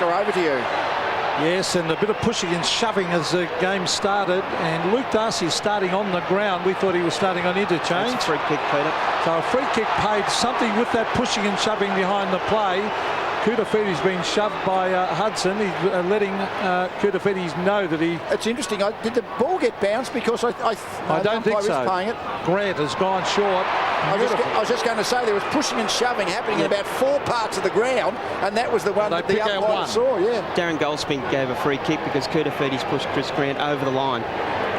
Over to you. Yes, and a bit of pushing and shoving as the game started. And Luke Darcy is starting on the ground. We thought he was starting on interchange. That's a free kick, Peter. So a free kick paid, something with that pushing and shoving behind the play. Kutafeti's been shoved by Hudson. He's letting Kutafetis know that he... It's interesting. Did the ball get bounced? Because I don't think so. Paying it. Grant has gone short. I was just going to say there was pushing and shoving happening in about 4 parts of the ground, and that was the one that the umpire saw. Yeah. Darren Goldspink gave a free kick because Kutafetis pushed Chris Grant over the line.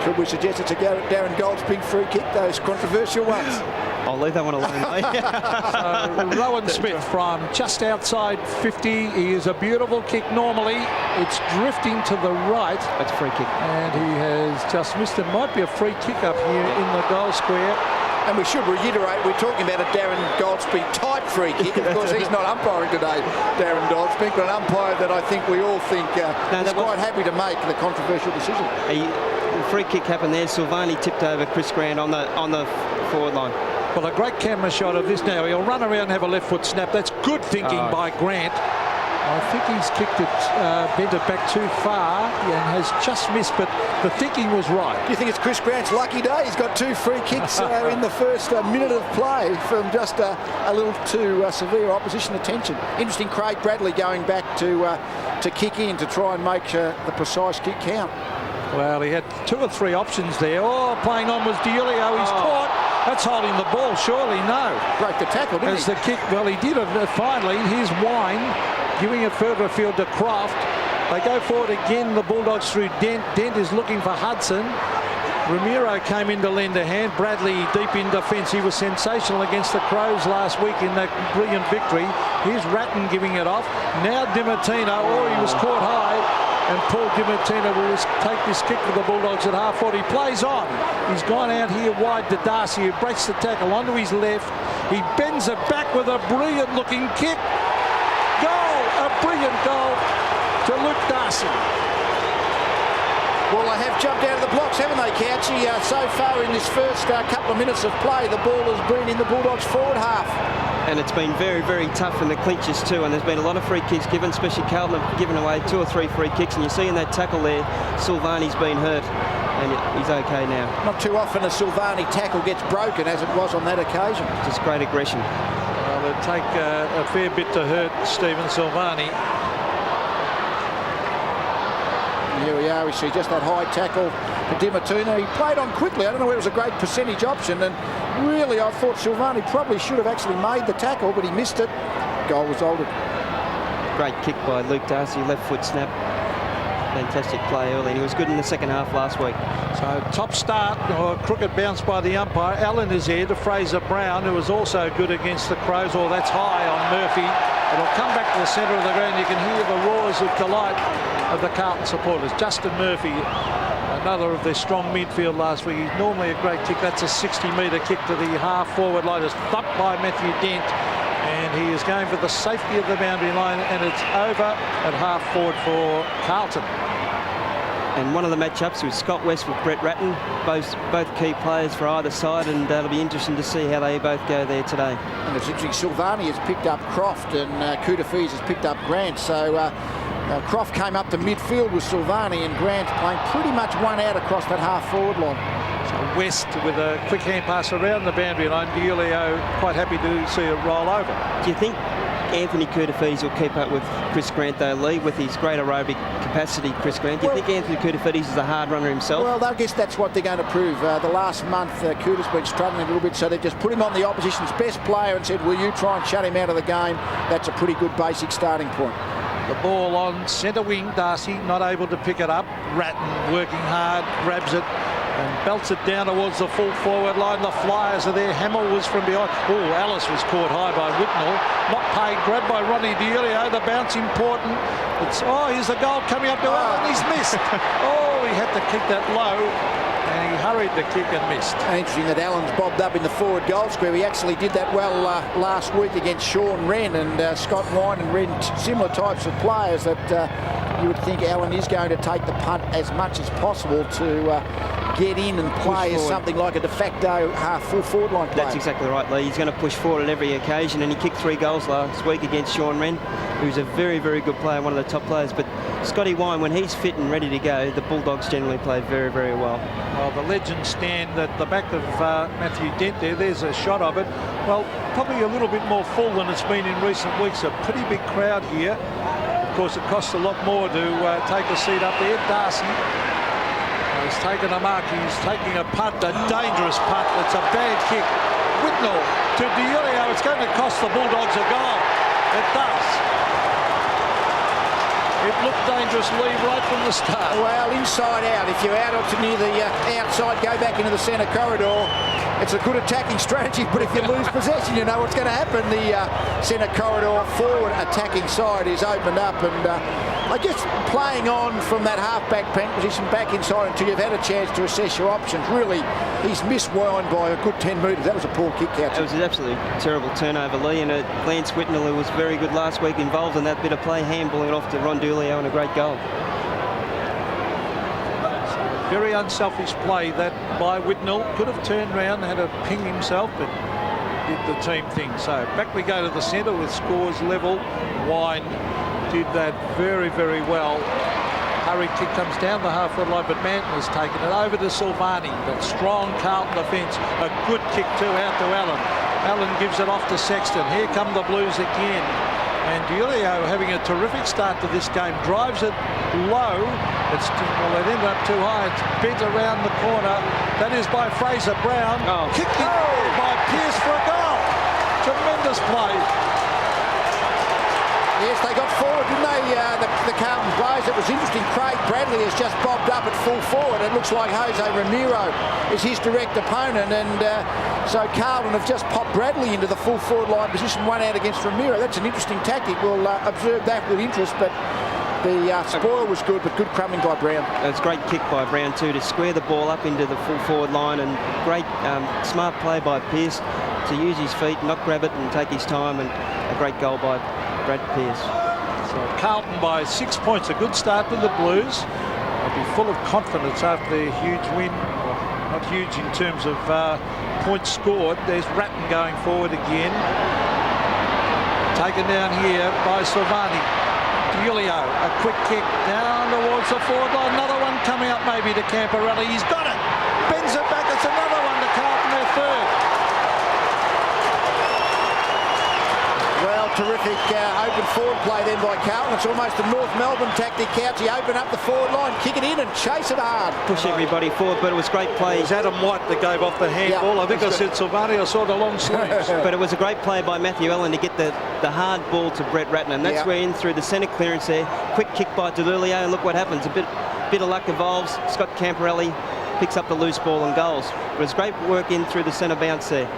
Should we suggest it's a Darren Goldspink free kick? Those controversial ones. I'll leave that one alone. So, Rowan Smith from just outside 50. He is a beautiful kick normally. It's drifting to the right. That's a free kick. And he has just missed it. Might be a free kick up here in the goal square. And we should reiterate, we're talking about a Darren Goldspink type free kick. Of course, he's not umpiring today, Darren Goldspink, but an umpire that I think we all think is quite happy to make the controversial decision. A free kick happened there. Silvani tipped over Chris Grant on the forward line. Well, a great camera shot of this now. He'll run around and have a left foot snap. That's good thinking by Grant. I think he's kicked it, bent it back too far and has just missed, but the thinking was right. Do you think it's Chris Grant's lucky day? He's got 2 free kicks in the first minute of play from just a little too severe opposition attention. Interesting, Craig Bradley going back to kick in to try and make the precise kick count. Well, he had 2 or 3 options there. Oh, playing on was Diulio. He's caught. That's holding the ball, surely. No. Broke the tackle, didn't he? As the kick, well, he did it finally. Here's Wine giving it further afield to Croft. They go forward again, the Bulldogs through Dent. Dent is looking for Hudson. Ramiro came in to lend a hand. Bradley deep in defence. He was sensational against the Crows last week in that brilliant victory. Here's Ratton giving it off. Now Dimartino. Oh, he was caught high. And Paul Dimartino will take this kick for the Bulldogs at half-forward. He plays on. He's gone out here wide to Darcy, who breaks the tackle onto his left. He bends it back with a brilliant-looking kick. Goal! A brilliant goal to Luke Darcy. Well, they have jumped out of the blocks, haven't they, Couchy? So far in this first couple of minutes of play, the ball has been in the Bulldogs' forward half. And it's been very, very tough in the clinches too, and there's been a lot of free kicks given, especially Carlton have given away 2 or 3 free kicks, and you see in that tackle there, Silvani's been hurt, and he's okay now. Not too often a Silvani tackle gets broken, as it was on that occasion. Just great aggression. Well, it'll take a fair bit to hurt Stephen Silvani. Here we are, we see just that high tackle for Dimartino. He played on quickly. I don't know whether it was a great percentage option, and really I thought Silvani probably should have actually made the tackle, but he missed it. Goal resulted. Great kick by Luke Darcy, left foot snap. Fantastic play early, and he was good in the second half last week. So top start, or crooked bounce by the umpire. Allen is here to Fraser Brown, who was also good against the Crows. Oh, that's high on Murphy. It'll come back to the centre of the ground. You can hear the roars of delight of the Carlton supporters. Justin Murphy, another of their strong midfield last week. He's normally a great kick. That's a 60-metre kick to the half-forward line. It's thumped by Matthew Dent, and he is going for the safety of the boundary line, and it's over at half-forward for Carlton. And one of the matchups was Scott West with Brett Ratton, both key players for either side, and it'll be interesting to see how they both go there today. And it's interesting, Silvani has picked up Croft, and Kutafetis has picked up Grant. So Croft came up to midfield with Silvani, and Grant playing pretty much one out across that half-forward line. So West with a quick hand pass around the boundary line. Diulio quite happy to see it roll over. Do you think Anthony Kutafetis will keep up with Chris Grant, though, Lee, with his great aerobic capacity, Chris Grant? Do you think Anthony Kutafetis is a hard runner himself? Well, I guess that's what they're going to prove. The last month, Kuta's been struggling a little bit, so they just put him on the opposition's best player and said, will you try and shut him out of the game? That's a pretty good basic starting point. The ball on centre wing, Darcy not able to pick it up. Ratton working hard, grabs it and belts it down towards the full forward line. The Flyers are there. Hamill was from behind. Oh, Alice was caught high by Whitnell. Not paid. Grabbed by Ronnie Diulio. The bounce important. Here's the goal coming up to Allen. He's missed. He had to kick that low, and he hurried the kick and missed. Interesting that Allen's bobbed up in the forward goal square. He actually did that well last week against Sean Wren and Scott Wine and Wren, similar types of players that you would think Allen is going to take the punt as much as possible to get in and play as something like a de facto full forward line player. That's exactly right, Lee. He's going to push forward at every occasion, and he kicked 3 goals last week against Sean Wren, who's a very, very good player, one of the top players. But Scotty Wine, when he's fit and ready to go, the Bulldogs generally play very, very well. Well, the legends stand at the back of Matthew Dent there. There's a shot of it. Well, probably a little bit more full than it's been in recent weeks. A pretty big crowd here. Of course, it costs a lot more to take a seat up there. Darcy has taken a mark. He's taking a punt, a dangerous punt. It's a bad kick. Whitnell to Diulio. It's going to cost the Bulldogs a goal. It does. It looked dangerous, Lee, right from the start. Well, inside out. If you're out to near the outside, go back into the centre corridor. It's a good attacking strategy, but if you lose possession, you know what's going to happen. The centre corridor forward attacking side is opened up, and I guess playing on from that half-back position back inside until you've had a chance to assess your options. Really, he's missed Wine by a good 10 metres. That was a poor kick out. It was an absolutely terrible turnover, Lee, and Lance Whitnell, who was very good last week, involved in that bit of play, handballing it off to Ron Doolio, and a great goal. Very unselfish play that by Whitnell. Could have turned round, had a ping himself, but did the team thing. So back we go to the centre with scores level. Wine did that very, very well. Hurried kick comes down the half-foot line, but Manton has taken it over to Silvani. That strong Carlton defence. A good kick too out to Allen. Allen gives it off to Sexton. Here come the Blues again. And Diulio having a terrific start to this game. Drives it low. Well, it ended up too high. It's bent around the corner. That is by Fraser Brown. Oh. Kicked in by Pearce for a goal. Tremendous play. Yes, they got forward, didn't they? The Carlton players. It was interesting. Craig Bradley has just bobbed up at full forward. It looks like Jose Ramiro is his direct opponent, and so Carlton have just popped Bradley into the full forward line position, one out against Ramiro. That's an interesting tactic. We'll observe that with interest, but the spoil was good, but good crumbing by Brown. It's a great kick by Brown too, to square the ball up into the full forward line, and great smart play by Pearce to use his feet, not grab it and take his time, and a great goal by Brad Pearce. So Carlton by 6 points, a good start to the Blues. They'll be full of confidence after their huge win. Well, not huge in terms of points scored. There's Ratton going forward again. Taken down here by Silvani. Diulio, a quick kick down towards the forward line. Another one coming up maybe to Camporelli. He's got it. Bends it back. It's another one to Carlton, their third. Well, terrific open forward play then by Carlton. It's almost a North Melbourne tactic, Couchy. Open up the forward line, kick it in and chase it hard. Push everybody forward, but it was great play. It was Adam White that gave off the handball. I think I said Silvani. I saw the long sleeves. But it was a great play by Matthew Allen to get the hard ball to Brett Ratton, and that's where in through the centre clearance there. Quick kick by Delulio, and look what happens. A bit of luck evolves. Scott Camporelli picks up the loose ball and goals. But it's great work in through the centre bounce there.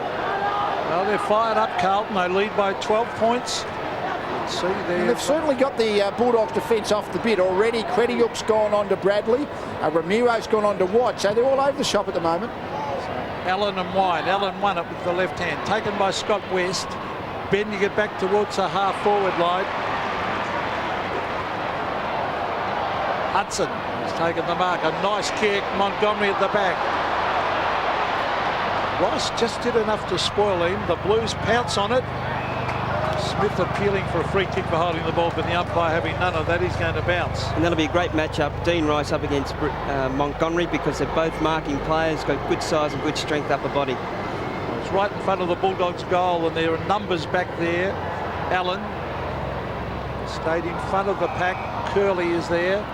Well, they're fired up, Carlton. They lead by 12 points. Let's see there. And they've certainly got the Bulldogs defence off the bit already. Crediuk's gone on to Bradley. Ramiro's gone on to White. So they're all over the shop at the moment. Allen and White. Allen won it with the left hand. Taken by Scott West. Bending it back towards the half-forward line. Hudson has taken the mark. A nice kick. Montgomery at the back. Ross just did enough to spoil him. The Blues pounce on it. Smith appealing for a free kick for holding the ball, but the umpire having none of that, he's going to bounce. And that'll be a great matchup. Dean Rice up against Montgomery, because they're both marking players, got good size and good strength upper body. It's right in front of the Bulldogs goal, and there are numbers back there. Allen stayed in front of the pack. Curley is there.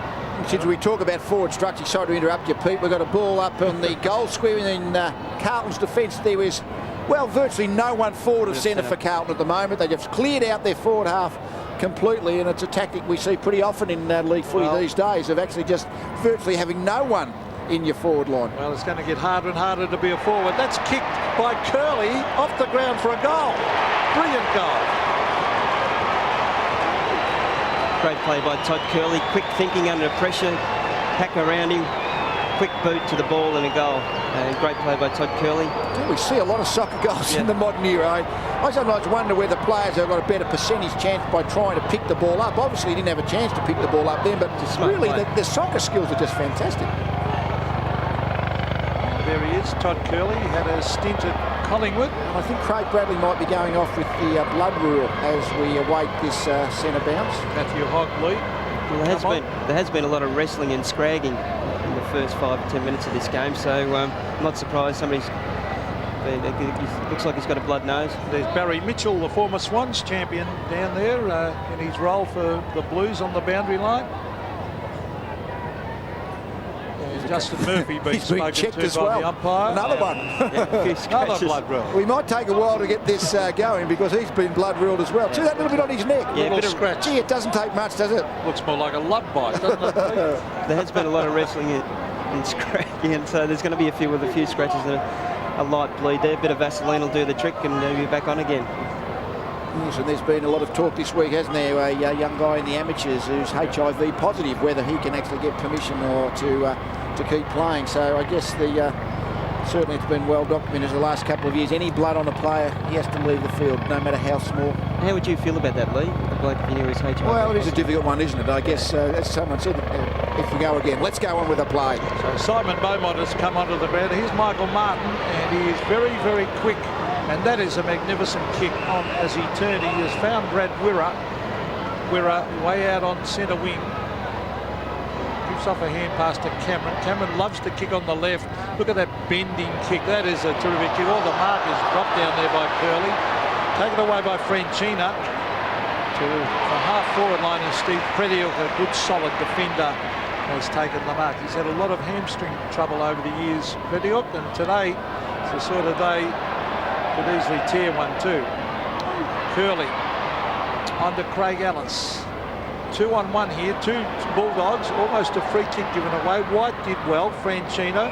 Since we talk about forward structure, sorry to interrupt you, Pete, we've got a ball up on the goal square in Carlton's defence. There was, well, virtually no one forward of centre for Carlton at the moment. They just cleared out their forward half completely, and it's a tactic we see pretty often in league footy these days, of actually just virtually having no one in your forward line. Well, it's going to get harder and harder to be a forward. That's kicked by Curley off the ground for a goal. Brilliant goal. Great play by Todd Curley. Quick thinking under pressure. Pack around him. Quick boot to the ball and a goal. And great play by Todd Curley. We see a lot of soccer goals in the modern era. I sometimes wonder whether players have got a better percentage chance by trying to pick the ball up. Obviously, he didn't have a chance to pick the ball up then, but really the soccer skills are just fantastic. There he is, Todd Curley. He had a stint at Collingwood. And I think Craig Bradley might be going off with the blood rule as we await this centre bounce. Matthew Hogley. Well, there has been a lot of wrestling and scragging in the first 5 to 10 minutes of this game, so I'm not surprised somebody's... looks like he's got a blood nose. There's Barry Mitchell, the former Swans champion, down there in his role for the Blues on the boundary line. Justin Murphy being spoken checked to as by well. the umpire. Another one. Another blood rule. We might take a while to get this going because he's been blood ruled as well. See that little bit on his neck? Yeah, a little scratch. Gee, it doesn't take much, does it? Looks more like a love bite, doesn't it? There has been a lot of wrestling and scragging, and so there's going to be a few scratches and a light bleed there. A bit of Vaseline will do the trick, and he'll be back on again. Yes, and there's been a lot of talk this week, hasn't there? A young guy in the amateurs who's HIV positive, whether he can actually get permission or to keep playing. So I guess certainly it's been well documented the last couple of years. Any blood on a player, he has to leave the field, no matter how small. How would you feel about that, Lee? The bloke if you knew his HIV? Well, it is a difficult one, isn't it? I guess, as someone said, if we go again, let's go on with the play. So Simon Beaumont has come onto the ground. Here's Michael Martin, and he is very, very quick. And that is a magnificent kick on as he turned. He has found Brad Wirra way out on centre wing. Gives off a hand pass to Cameron. Cameron loves to kick on the left. Look at that bending kick. That is a terrific kick. All the markers dropped down there by Curley. Taken away by Franchina. To the half-forward line is Steve Prediuk, a good solid defender, has taken the mark. He's had a lot of hamstring trouble over the years, Prediuk, and today it's the sort of day could easily tear one too. Curley onto Craig Ellis. 2-on-1 here. Two Bulldogs. Almost a free kick given away. White did well. Franchino.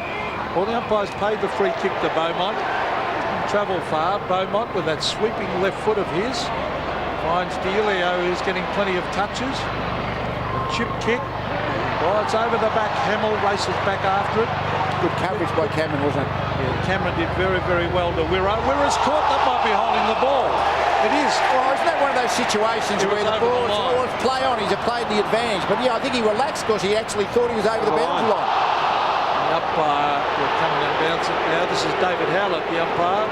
All the umpires paid the free kick to Beaumont. Didn't travel far. Beaumont with that sweeping left foot of his finds D'Elio, who's getting plenty of touches. A chip kick. Oh, it's over the back. Hamill races back after it. Good coverage by Cameron, wasn't it? Yeah, Cameron did very, very well to Wirra. Wirra's caught. That might be holding the ball. It is. Well, isn't that one of those situations where the ball was play on? He's played the advantage. But yeah, I think he relaxed because he actually thought he was over the boundary line. The umpire will come and bounce it now. This is David Howlett, the umpire.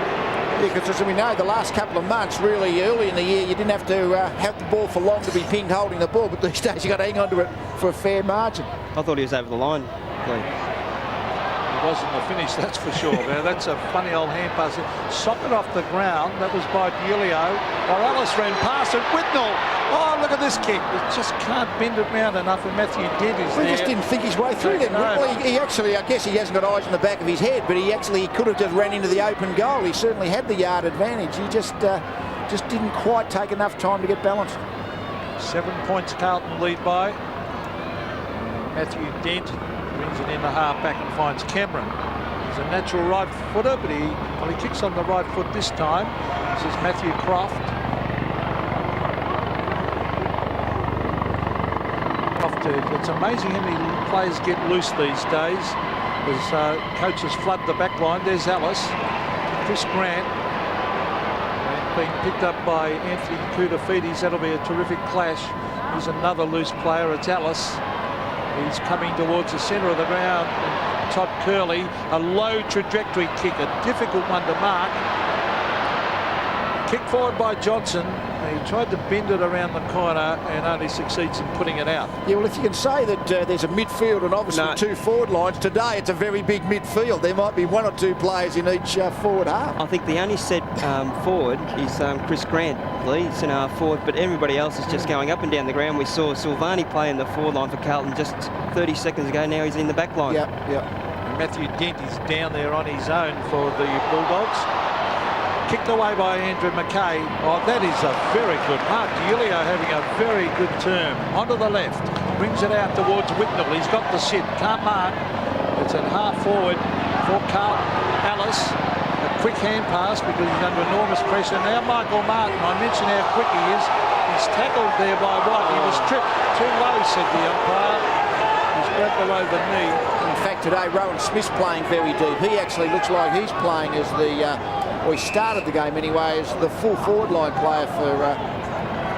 Yeah, because as we know, the last couple of months, really early in the year, you didn't have to have the ball for long to be pinged holding the ball. But these days, you got to hang on to it for a fair margin. I thought he was over the line. Wasn't the finish, that's for sure. Now, that's a funny old hand pass. Socket off the ground. That was by D'Elio. Ellis ran past it. Whitnell. Oh, look at this kick. It just can't bend it round enough, and Matthew Dent is there. He just didn't think his way through then. No. Well, he actually, I guess he hasn't got eyes in the back of his head, but he could have just ran into the open goal. He certainly had the yard advantage. He just didn't quite take enough time to get balanced. 7 points Carlton lead by. Matthew Dent brings it in the half back and finds Cameron. He's a natural right footer, but he kicks on the right foot this time. This is Matthew Croft. It's amazing how many players get loose these days as coaches flood the back line. There's Ellis. Chris Grant being picked up by Anthony Koutafidis. That'll be a terrific clash. Here's another loose player. It's Ellis. He's coming towards the centre of the ground. And Todd Curley, a low trajectory kick, a difficult one to mark. Kick forward by Johnson. He tried to bend it around the corner and only succeeds in putting it out. Yeah, well, if you can say that there's a midfield and obviously two forward lines, today it's a very big midfield. There might be one or two players in each forward half. I think the only set forward is Chris Grant, Lee, centre half forward, but everybody else is just going up and down the ground. We saw Silvani play in the forward line for Carlton just 30 seconds ago. Now he's in the back line. Yeah. Matthew Dent is down there on his own for the Bulldogs. Kicked away by Andrew McKay. Oh, that is a very good mark. D'Elio having a very good turn. Onto the left. Brings it out towards Whitnell. He's got the sit. Can't mark. It's at half forward for Carlton. Ellis. A quick hand pass because he's under enormous pressure. Now Michael Martin. I mentioned how quick he is. He's tackled there by White. He was tripped too low, said the umpire. He's grabbed below the knee. In fact, today Rowan Smith's playing very deep. He actually looks like he's playing as he started the game anyway as the full forward line player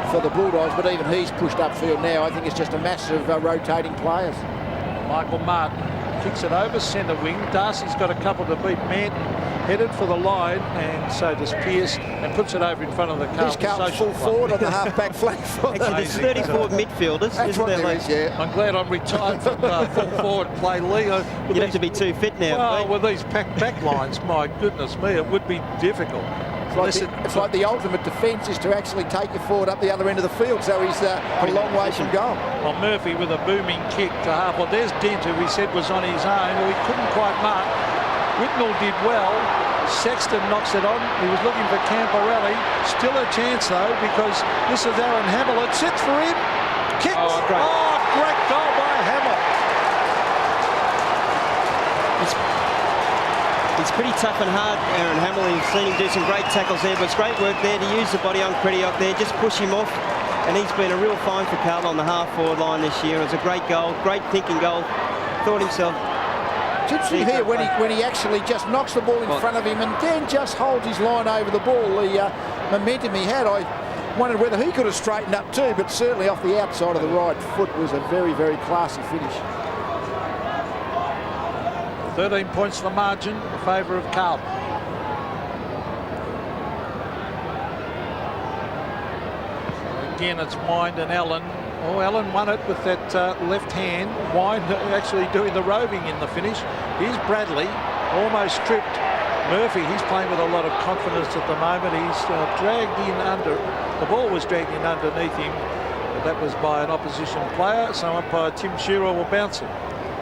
for the Bulldogs, but even he's pushed upfield now. I think it's just a mass of rotating players. Michael Martin kicks it over centre wing. Darcy's got a couple to beat. Manton headed for the line, and so does Pearce, and puts it over in front of the Carlton. Carlton's full forward on the half-back flank. Actually, there's 34 midfielders. That's what there is, yeah. I'm glad I'm retired from full forward play, Lee. You'd have to be too fit now. Well, with these packed back lines, my goodness me, it would be difficult. It's like the ultimate defence is to actually take your forward up the other end of the field, so he's a long way from goal. Well, Murphy with a booming kick to half. Well, there's Dent, who we said was on his own, who he couldn't quite mark. Whitnell did well. Sexton knocks it on. He was looking for Camporelli. Still a chance, though, because this is Aaron Hamill. It sits for him. Kicks. Oh, great. Oh, great goal by Hamill. He's pretty tough and hard, Aaron Hamill. You've seen him do some great tackles there, but it's great work there to use the body on Crediok there, just push him off. And he's been a real find for Carlton on the half-forward line this year. It was a great goal, great thinking goal. Thought himself... Did you hear when he actually just knocks the ball in front of him and then just holds his line over the ball? The momentum he had, I wondered whether he could have straightened up too, but certainly off the outside of the right foot was a very, very classy finish. 13 points the margin in favour of Carlton. Again, it's Wind and Allen. Oh, Allen won it with that left hand. Wind actually doing the roving in the finish. Here's Bradley, almost stripped. Murphy, he's playing with a lot of confidence at the moment. He's dragged in under. The ball was dragged in underneath him. But that was by an opposition player. So umpire Tim Shearer will bounce it.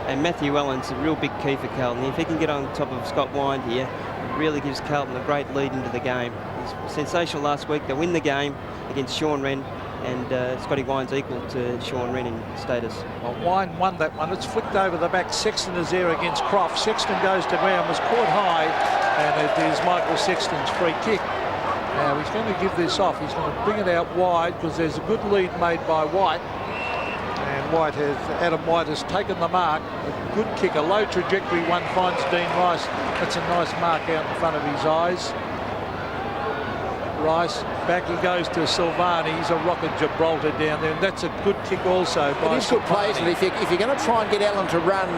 And Matthew Allen's a real big key for Carlton. If he can get on top of Scott Wind here, it really gives Carlton a great lead into the game. He was sensational last week. They win the game against Sean Wren, and Scotty Wind's equal to Sean Wren in status. Well, Wind won that one. It's flicked over the back. Sexton is there against Croft. Sexton goes to ground, was caught high, and it is Michael Sexton's free kick. Now he's going to give this off. He's going to bring it out wide because there's a good lead made by White. And Adam White has taken the mark. A good kick, a low trajectory one, finds Dean Rice. That's a nice mark out in front of his eyes. Rice, back he goes to Silvani. He's a rocket Gibraltar down there. And that's a good kick also by It is good play, isn't it? If you're going to try and get Allen to run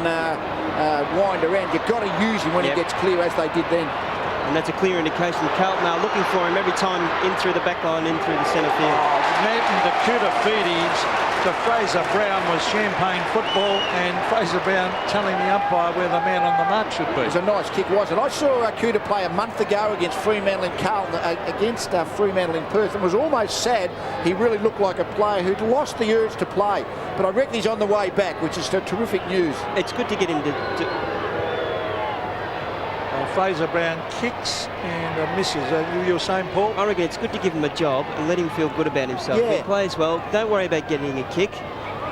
Wind around, you've got to use him when he gets clear, as they did then. And that's a clear indication. Carlton are looking for him every time in through the back line, in through the centre field. Manton, the Kuta feedies to Fraser Brown was champagne football, and Fraser Brown telling the umpire where the man on the mark should be. It was a nice kick, wasn't it? I saw Kuta play a month ago against Fremantle in Carlton, against Fremantle in Perth, and was almost sad. He really looked like a player who'd lost the urge to play. But I reckon he's on the way back, which is terrific news. It's good to get him to Fraser Brown kicks and misses. You were saying, Paul? I reckon it's good to give him a job and let him feel good about himself. Yeah. If he plays well, don't worry about getting a kick.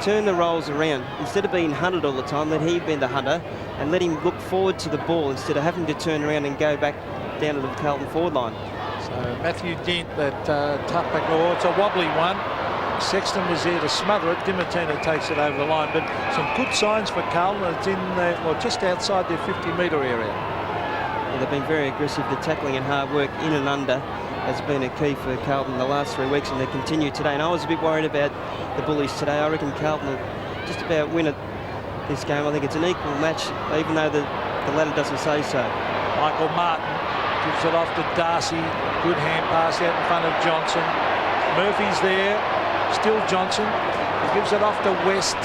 Turn the roles around. Instead of being hunted all the time, let him be the hunter and let him look forward to the ball instead of having to turn around and go back down to the Carlton forward line. So Matthew Dent, that tough back. Oh, it's a wobbly one. Sexton was there to smother it. Dimartino takes it over the line. But some good signs for Carlton. It's in just outside their 50-metre area. They've been very aggressive. The tackling and hard work in and under has been a key for Carlton the last 3 weeks, and they continue today. And I was a bit worried about the Bullies today. I reckon Carlton will just about win it this game. I think it's an equal match, even though the ladder doesn't say so. Michael Martin gives it off to Darcy. Good hand pass out in front of Johnson. Murphy's there. Still Johnson. He gives it off to West.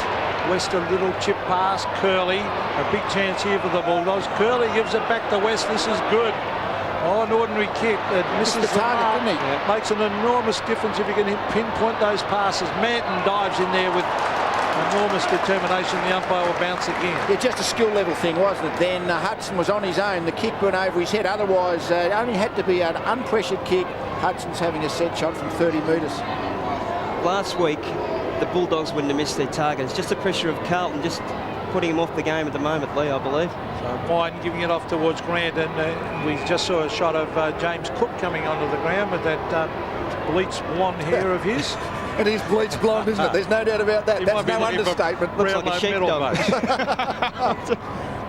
West, a little chip pass. Curley, a big chance here for the Bulldogs. Curley gives it back to West. This is good. Oh, an ordinary kick that misses the target, didn't he? Yeah. Makes an enormous difference if you can pinpoint those passes. Manton dives in there with enormous determination. The umpire will bounce again. Yeah, just a skill level thing, wasn't it? Then Hudson was on his own. The kick went over his head. Otherwise, it only had to be an unpressured kick. Hudson's having a set shot from 30 metres. Last week, the Bulldogs wouldn't have missed their target. It's just the pressure of Carlton just putting him off the game at the moment, Lee, I believe. So Wine giving it off towards Grant, and we just saw a shot of James Cook coming onto the ground with that bleached blonde hair of his. It is bleached blonde, isn't it? There's no doubt about that. That's no understatement. Looks like a sheepdog.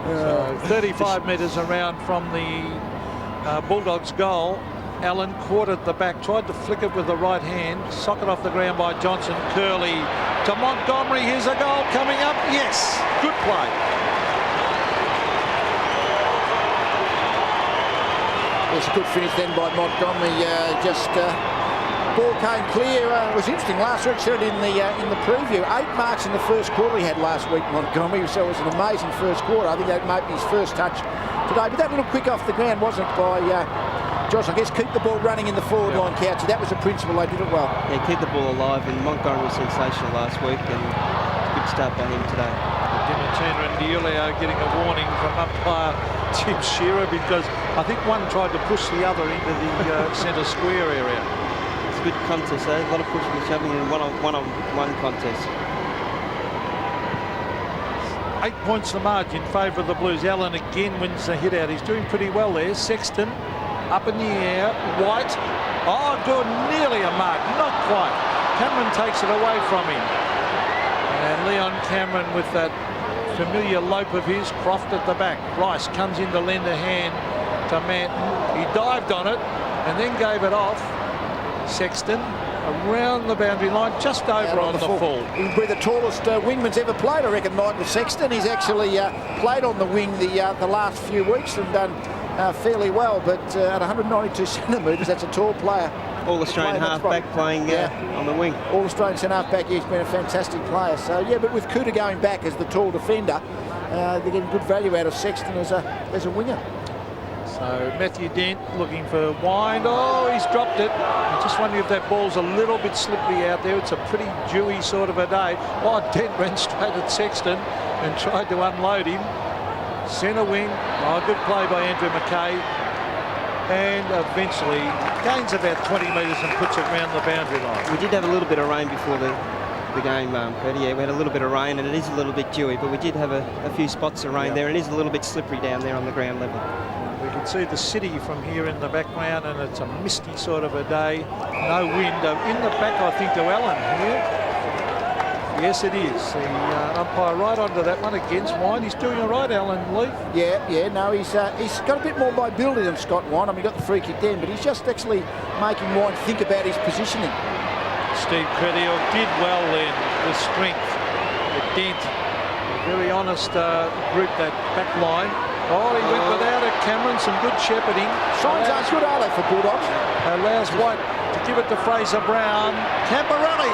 So 35 metres around from the Bulldogs' goal. Allen caught at the back, tried to flick it with the right hand, sock it off the ground by Johnson. Curley to Montgomery. Here's a goal coming up. Yes, good play. It's a good finish then by Montgomery. Ball came clear. It was interesting last week. Said it in the preview. 8 marks in the first quarter he had last week, Montgomery. So it was an amazing first quarter. I think that might be his first touch today. But that little quick off the ground wasn't by Josh. I guess keep the ball running in the forward line, Couchy. That was the principle. They did it well. Yeah, keep the ball alive. And Montgomery was sensational last week, and good start by him today. Dimittina and Diulio getting a warning from umpire Tim Shearer because I think one tried to push the other into the centre square area. It's a good contest, eh? A lot of pushing and shoving in one-on-one contest. 8 points the margin in favour of the Blues. Allen again wins the hit out. He's doing pretty well there. Sexton up in the air. White. Oh, good. Nearly a mark. Not quite. Cameron takes it away from him. And Leon Cameron with that familiar lope of his. Croft at the back. Rice comes in to lend a hand to Manton. He dived on it and then gave it off. Sexton around the boundary line, just over on the full. He'll be the tallest wingman's ever played, I reckon, Michael Sexton. He's actually played on the wing the last few weeks and done fairly well, but at 192 centimetres, that's a tall player. All-Australian half-back playing on the wing. All-Australian centre-half-back, he's been a fantastic player. So, yeah, but with Cooter going back as the tall defender, they're getting good value out of Sexton as a winger. So Matthew Dent looking for Wind. Oh, he's dropped it. I'm just wondering if that ball's a little bit slippery out there. It's a pretty dewy sort of a day. Oh, Dent ran straight at Sexton and tried to unload him. Centre wing. Oh, good play by Andrew McKay. And eventually gains about 20 metres and puts it round the boundary line. We did have a little bit of rain before the game, Peter. Yeah, we had a little bit of rain and it is a little bit dewy, but we did have a few spots of rain there. It is a little bit slippery down there on the ground level. We can see the city from here in the background, and it's a misty sort of a day. No wind. In the back, I think, to Allen here. Yes, it is. The umpire right onto that one against Wine. He's doing all right, Alan Leaf. Yeah. No, he's got a bit more mobility than Scott Wine. I mean, he got the free kick then, but he's just actually making Wine think about his positioning. Steve Crediel did well then with strength. The Dent, a very honest group, that back line. Oh, he went without it, Cameron. Some good shepherding. Signs aren't good, are they, for Bulldogs? Allows White to give it to Fraser Brown. Camporelli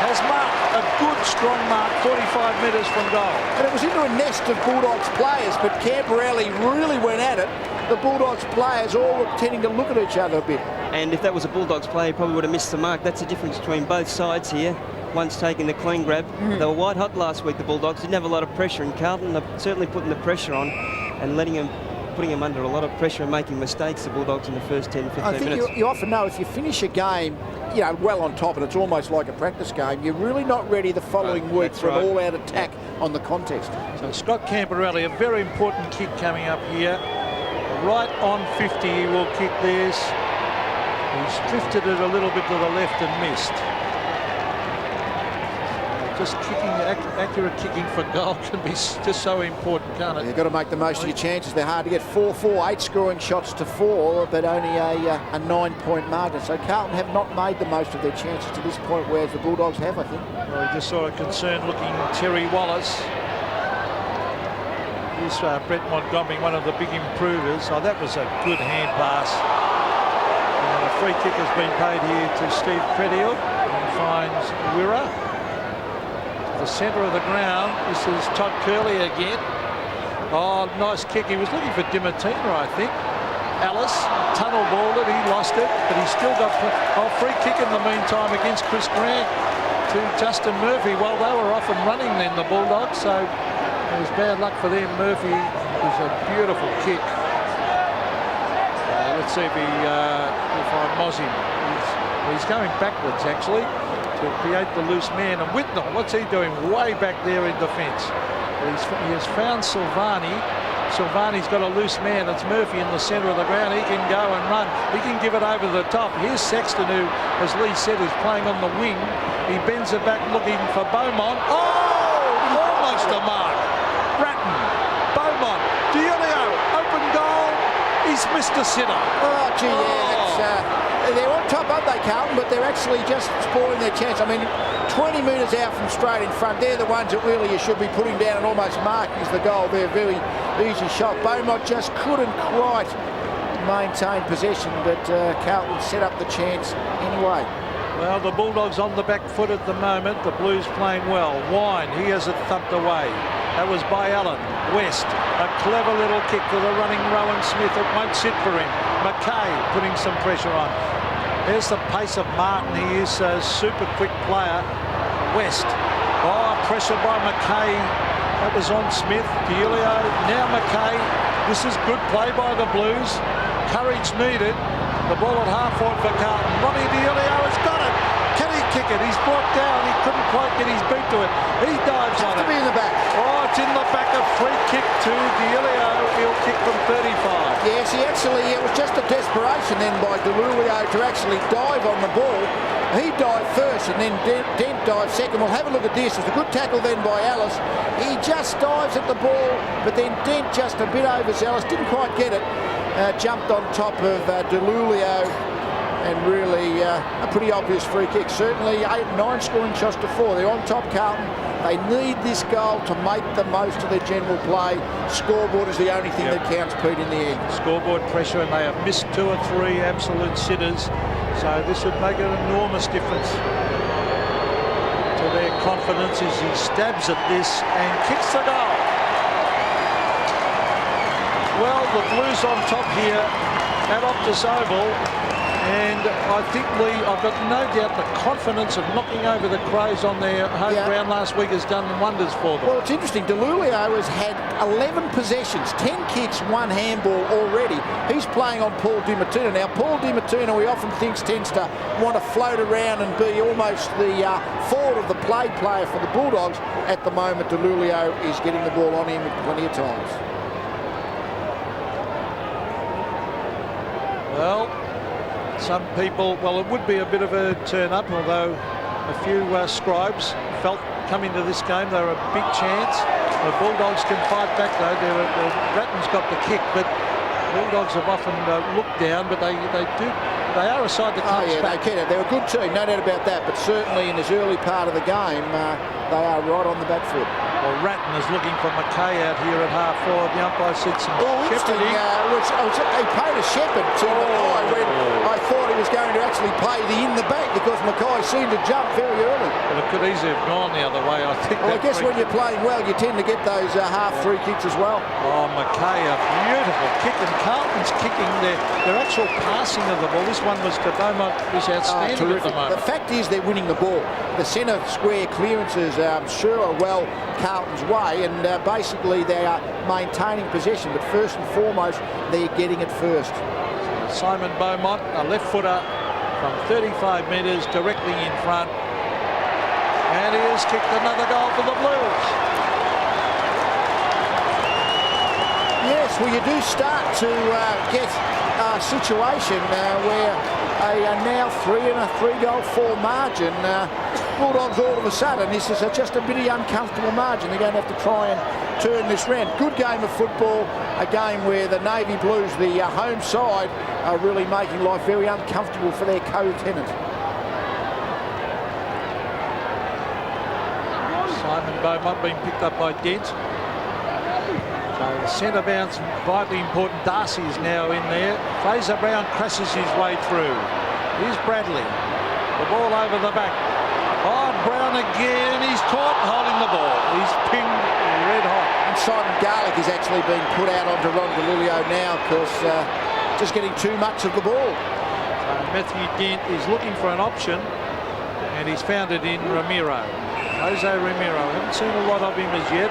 has marked a good, strong mark, 45 metres from goal. And it was into a nest of Bulldogs players, but Camporelli really went at it. The Bulldogs players all were tending to look at each other a bit. And if that was a Bulldogs player, he probably would have missed the mark. That's the difference between both sides here. One's taking the clean grab. They were white hot last week, the Bulldogs. Didn't have a lot of pressure, and Carlton are certainly putting the pressure on and putting him under a lot of pressure and making mistakes, the Bulldogs, in the first 10, 15 minutes. I think you often know if you finish a game, well on top, and it's almost like a practice game, you're really not ready the following week for an all-out attack on the contest. So Scott Camporelli, a very important kick coming up here. Right on 50, he will kick this. He's drifted it a little bit to the left and missed. Just kicking, accurate kicking for goal can be just so important, can't it? You've got to make the most of your chances. They're hard to get. 4-4, 8 scoring shots to 4, but only a 9-point margin. So Carlton have not made the most of their chances to this point, whereas the Bulldogs have, I think. Well, we just saw a concerned-looking Terry Wallace. Here's Brett Montgomery, one of the big improvers. Oh, that was a good hand pass. And a free kick has been paid here to Steve Crediel, and finds Wirra. The centre of the ground. This is Todd Curley again. Oh, nice kick. He was looking for Dimittina, I think. Alice tunnel balled it. He lost it, but he still got a free kick in the meantime against Chris Grant to Justin Murphy. Well, they were off and running then, the Bulldogs, so it was bad luck for them. Murphy was a beautiful kick. Let's see if I moz him. He's going backwards, actually, to create the loose man. And Whitnell, what's he doing way back there in defence? He has found Silvani. Silvani's got a loose man. It's Murphy in the centre of the ground. He can go and run. He can give it over the top. Here's Sexton, who, as Lee said, is playing on the wing. He bends it back looking for Beaumont. Oh, almost a mark. Bratton, Beaumont, Diulio, open goal. He's missed a sitter. Oh, gee, they're on top, aren't they, Carlton? But they're actually just spoiling their chance. I mean, 20 metres out from straight in front, they're the ones that really you should be putting down and almost marking as the goal. They're a very easy shot. Beaumont just couldn't quite maintain possession, but Carlton set up the chance anyway. Well, the Bulldogs on the back foot at the moment. The Blues playing well. Wine, he has it thumped away. That was by Allen. West, a clever little kick to the running Rowan Smith. It won't sit for him. McKay putting some pressure on. There's the pace of Martin. He is a super quick player. West. Oh, pressure by McKay. That was on Smith. Dielio. Now McKay. This is good play by the Blues. Courage needed. The ball at half forward for Carlton. Ronnie Dielio has got it. Can he kick it? He's blocked down. He couldn't quite get his beat to it. He dives on it. To be in the back. Oh, it's in the back. A free kick to Dielio. He'll kick from 35. Yes, it was just a desperation then by Delulio to actually dive on the ball. He dived first and then Dent dived second. We'll have a look at this. It was a good tackle then by Ellis. He just dives at the ball, but then Dent just a bit overzealous. Didn't quite get it. Jumped on top of Delulio, and really a pretty obvious free kick. Certainly 8-9 scoring shots to 4. They're on top, Carlton. They need this goal to make the most of their general play. Scoreboard is the only thing that counts, Pete, in the end. Scoreboard pressure, and they have missed 2 or 3 absolute sitters. So this would make an enormous difference to their confidence as he stabs at this and kicks the goal. Well, the Blues on top here at Optus Oval, and I think I've got no doubt the confidence of knocking over the Crows on their home ground last week has done wonders for them. Well, it's interesting. Delulio has had 11 possessions, 10 kicks, 1 handball already. He's playing on Paul Di Martino. Now, Paul Di Martino, we often think, tends to want to float around and be almost the forward of the play player for the Bulldogs. At the moment, Delulio is getting the ball on him plenty of times. Well, some people, it would be a bit of a turn-up, although a few scribes felt coming to this game they were a big chance. The Bulldogs can fight back, though. Ratton's got the kick, but Bulldogs have often looked down, but they are a side that comes back. They can. They're a good team, no doubt about that, but certainly in this early part of the game, they are right on the back foot. Well, Ratton is looking for McKay out here at half forward. The umpire said some shepherding. He paid a shepherd to Mackay when I thought he was going to actually pay in the back because Mackay seemed to jump very early. But it could easily have gone the other way, I think. Well, I guess when you're playing well, you tend to get those half free kicks as well. Oh, Mackay, a beautiful kick, and Carlton's kicking their actual passing of the ball. This one was to Beaumont, was outstanding at the moment. The fact is they're winning the ball. The centre square clearances, sure are well Carlton's way, and basically they are maintaining possession, but first and foremost they're getting it first. Simon Beaumont, a left footer from 35 metres directly in front, and he has kicked another goal for the Blues. Yes, well, you do start to get a situation where a now 3-goal 4 margin. Bulldogs all of a sudden, this is just a bitty uncomfortable margin. They're going to have to try and turn this round. Good game of football, a game where the Navy Blues, the home side, are really making life very uncomfortable for their co-tenant. Simon Beaumont being picked up by Dent. So the centre bounce, vitally important. Darcy is now in there. Fraser Brown crashes his way through. Here's Bradley. The ball over the back. Oh, Brown again. He's caught holding the ball. He's pinged red hot. And Simon Garlick is actually being put out onto Ron Delulio now because just getting too much of the ball. So Matthew Dent is looking for an option, and he's found it in Ramiro. Jose Ramiro. Haven't seen a lot of him as yet.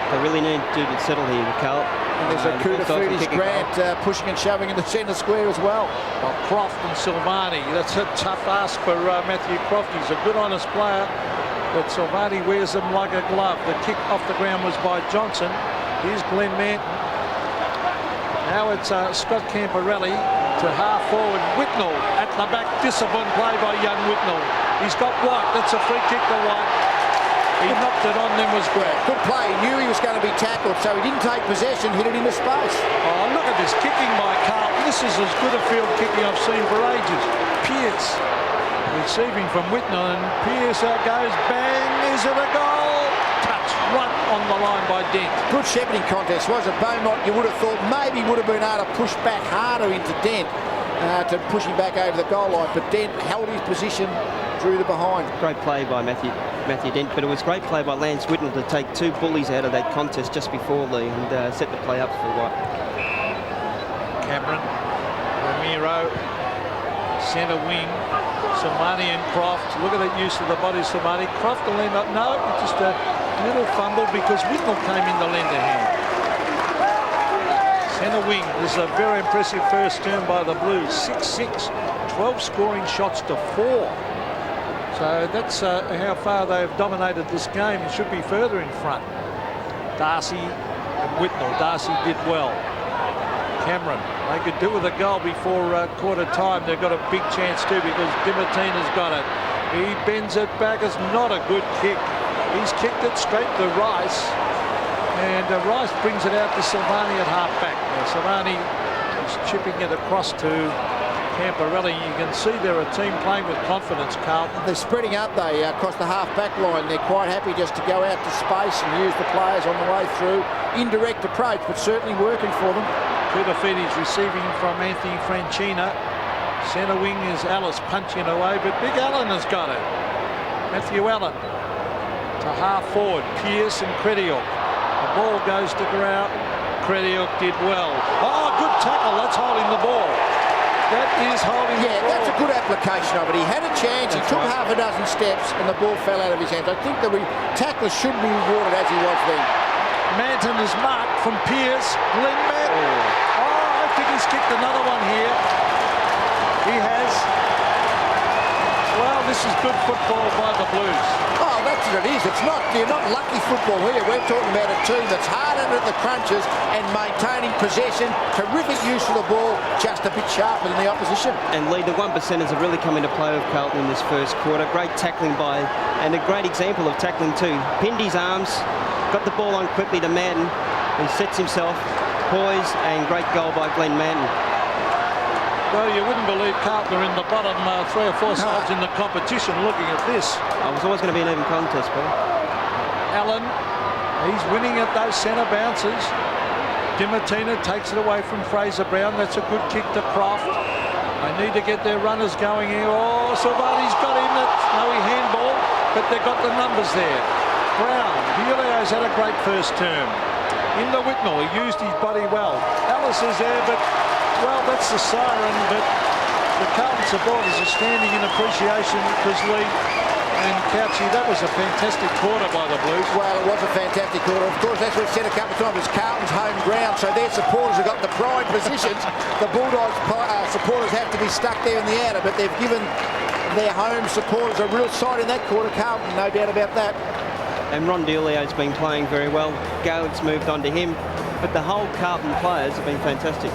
They really need to settle here, Carl. And there's a Koutafidis Grant pushing and shoving in the centre square as well. Well, Croft and Silvani. That's a tough ask for Matthew Croft. He's a good, honest player, but Silvani wears him like a glove. The kick off the ground was by Johnson. Here's Glenn Manton. Now it's Scott Camporelli to half forward. Whitnell at the back. Disciplined play by young Whitnell. He's got White. That's a free kick to White. He knocked it on, then was great. Good play. He knew he was going to be tackled, so he didn't take possession, hit it into space. Oh, look at this kicking by Carlton. This is as good a field kicking I've seen for ages. Pearce receiving from Whitnell, and Pearce out goes. Bang! Is it a goal? Touch right on the line by Dent. Good shepherding contest, was it? Beaumont, you would have thought maybe would have been able to push back harder into Dent to push him back over the goal line, but Dent held his position, drew the behind. Great play by Matthew Dent, but it was great play by Lance Whitnell to take two bullies out of that contest just before Lee and set the play up for White. Cameron, Ramiro, centre wing, Samani and Croft. Look at that use of the body, Samani. Croft will end up, no, just a little fumble because Whitnell came in the lender hand. Centre wing, this is a very impressive first term by the Blues. 6-6, 12 scoring shots to 4. So that's how far they've dominated this game. It should be further in front. Darcy and Whitnell. Darcy did well. Cameron, they could do with a goal before quarter time. They've got a big chance too because Dimartina's got it. He bends it back. It's not a good kick. He's kicked it straight to Rice. And Rice brings it out to Silvani at half-back. Silvani is chipping it across to Camporelli. You can see they're a team playing with confidence, Carlton. They're spreading out, across the half-back line. They're quite happy just to go out to space and use the players on the way through. Indirect approach, but certainly working for them. Kudafiti's receiving from Anthony Francina. Centre wing is Ellis punching away, but Big Allen has got it. Matthew Allen to half-forward. Pearce and Crediok. The ball goes to ground. Crediok did well. Oh, good tackle. That's holding the ball. That is holding the ball. Yeah, that's a good application of it. He had a chance. He took half a dozen steps and the ball fell out of his hands. I think the tackler should be rewarded as he was then. Manton is marked from Pearce. Glenn Manton. Oh, I think he's kicked another one here. He has. Well, this is good football by the Blues. Oh, that's what it is. You're not lucky football here. We're talking about a team that's hard under the crunches and maintaining possession. Terrific use of the ball, just a bit sharper than the opposition. And Lee, the 1%ers have really come into play with Carlton in this first quarter. Great tackling by, and a great example of tackling too. Pinned his arms, got the ball on quickly to Madden. He sets himself, poise, and great goal by Glenn Madden. Well, you wouldn't believe Carlton are in the bottom 3 or 4 sides in the competition looking at this. It was always going to be an even contest, but Allen, he's winning at those centre bounces. Dimartina takes it away from Fraser Brown. That's a good kick to Croft. They need to get their runners going here. Oh, Silvani's got him. That's no handball, but they've got the numbers there. Brown, Julio's had a great first term. Into Whitnell, he used his body well. Ellis is there, but well, that's the siren, but the Carlton supporters are standing in appreciation because Lee and Couchy, that was a fantastic quarter by the Blues. Well, it was a fantastic quarter. Of course, as we've said a couple of times, it's Carlton's home ground, so their supporters have got the prime positions. The Bulldogs supporters have to be stuck there in the outer, but they've given their home supporters a real sight in that quarter, Carlton, no doubt about that. And Ron Dealio's been playing very well. Gaelick's moved on to him, but the whole Carlton players have been fantastic.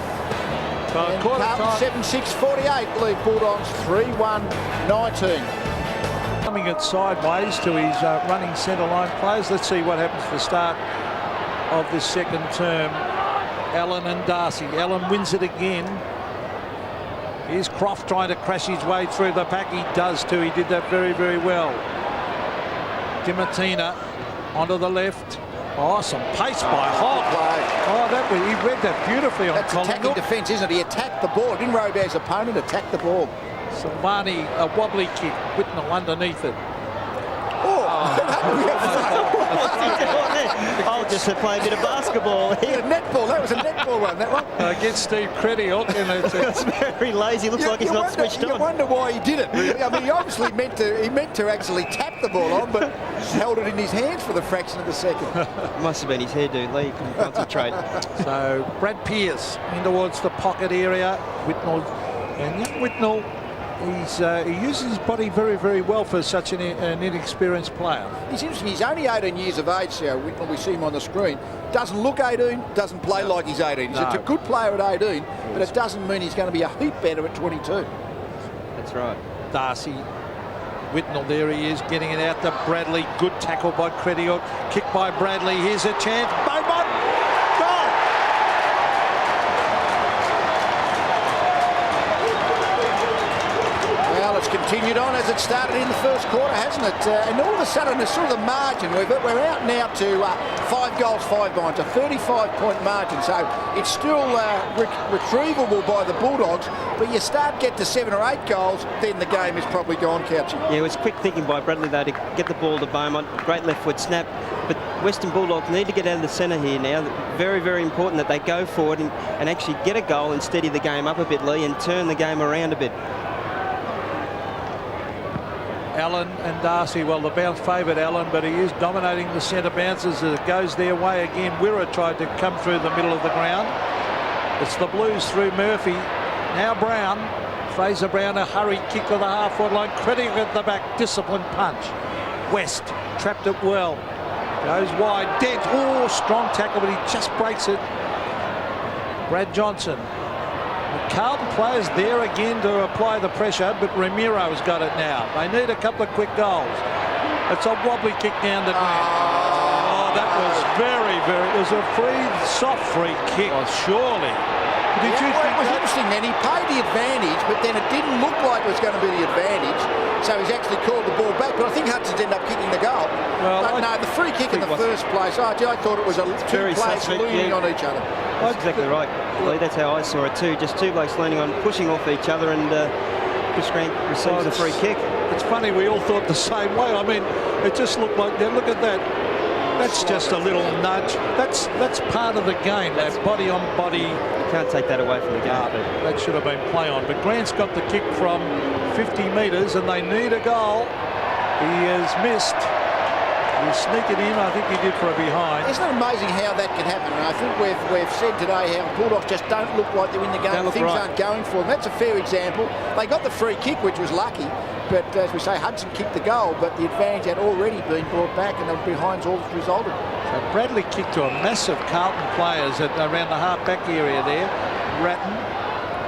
Carlton 7-6-48, lead Bulldogs 3-1-19. Coming it sideways to his running centre line players. Let's see what happens at the start of this second term. Allen and Darcy. Allen wins it again. Here's Croft trying to crash his way through the pack. He does too. He did that very, very well. Dimartina onto the left. Oh, some pace by Hogg. Oh, he read that beautifully on That's attacking defence, isn't it? He attacked the ball. Didn't robe his opponent, attacked the ball. Silvani, a wobbly kick. Whitnell underneath it. I'll just play a bit of basketball. A netball. That was a netball one, that one. Against Steve Crediok. It's very lazy. Looks like he's not switched on. You wonder why he did it, really. I mean, he obviously meant to actually tap the ball on, but held it in his hands for the fraction of a second. Must have been his hairdo. Lee couldn't concentrate. So Brad Pearce in towards the pocket area. Whitnell, and young Whitnell, he uses his body very, very well for such an inexperienced player. He's interesting. He's only 18 years of age, so Whitnell, we see him on the screen. Doesn't look 18, doesn't play like he's 18. He's a good player at 18, but it doesn't mean he's going to be a heap better at 22. That's right. Darcy, Whitnell, there he is, getting it out to Bradley. Good tackle by Crediok. Kick by Bradley. Here's a chance. Beaumont! Goal! Well, it's continued on as it started in the first quarter, hasn't it? And all of a sudden, there's sort of the margin. We're out now to 5 goals, 5 behinds, a 35-point margin. So it's still retrievable by the Bulldogs, but you get to 7 or 8 goals, then the game is probably gone, Couchy. Yeah, it was quick thinking by Bradley, though, to get the ball to Beaumont. Great left foot snap. But Western Bulldogs need to get out of the centre here now. Very, very important that they go forward and actually get a goal and steady the game up a bit, Lee, and turn the game around a bit. Allen and Darcy, well, the bounce favoured Allen, but he is dominating the centre bounces as it goes their way again. Wirra tried to come through the middle of the ground. It's the Blues through Murphy. Now Brown. Fraser Brown, a hurried kick to the half-forward line. Credit at the back, disciplined punch. West trapped it well. Goes wide. Dent. Oh, strong tackle, but he just breaks it. Brad Johnson. The Carlton players there again to apply the pressure, but Ramiro's got it now. They need a couple of quick goals. It's a wobbly kick down to net. Oh, that was very, very... It was a soft free kick, surely. Did you think it was interesting then? He paid the advantage, but then it didn't look like it was going to be the advantage. So he's actually called the ball back. But I think Hudson's ended up kicking the goal. Well, but no, the free kick in the first place, I thought it was two players leaning on each other. That's exactly right, Lee. That's how I saw it too. Just two blokes leaning on, pushing off each other, and Chris Grant receives a free kick. It's funny, we all thought the same way. I mean, it just looked like, look at that. That's just a little nudge. That's part of the game, that body on body. You can't take that away from the game. That should have been play on. But Grant's got the kick from 50 metres and they need a goal. He has missed. He's sneaking in. I think he did for a behind. Isn't it amazing how that can happen? And I think we've said today how Bulldogs just don't look like they're in the game. Things aren't going for them. That's a fair example. They got the free kick, which was lucky. But as we say, Hudson kicked the goal, but the advantage had already been brought back, and the behind's all that resulted. So Bradley kicked to a massive Carlton players around the half-back area there. Ratton,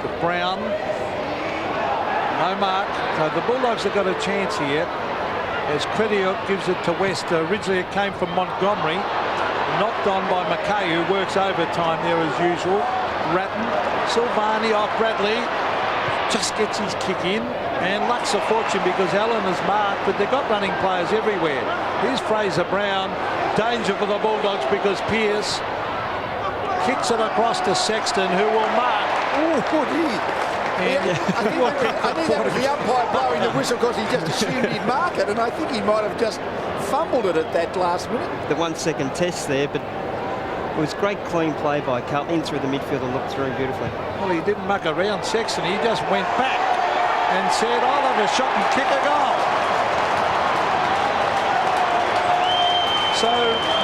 to Brown, no mark. So the Bulldogs have got a chance here. As Crediot gives it to West. Originally it came from Montgomery. Knocked on by McKay, who works overtime there as usual. Ratton, Silvani off Bradley. Just gets his kick in. And luck's a fortune because Allen is marked, but they've got running players everywhere. Here's Fraser Brown. Danger for the Bulldogs because Pearce kicks it across to Sexton, who will mark. I think that was the umpire blowing the whistle because he just assumed he'd mark it, and I think he might have just fumbled it at that last minute. The 1 second test there, but it was great clean play by Carlton in through the midfield and looked through beautifully. Well, he didn't muck around Sexton. He just went back and said, I'll have a shot and kick a goal. So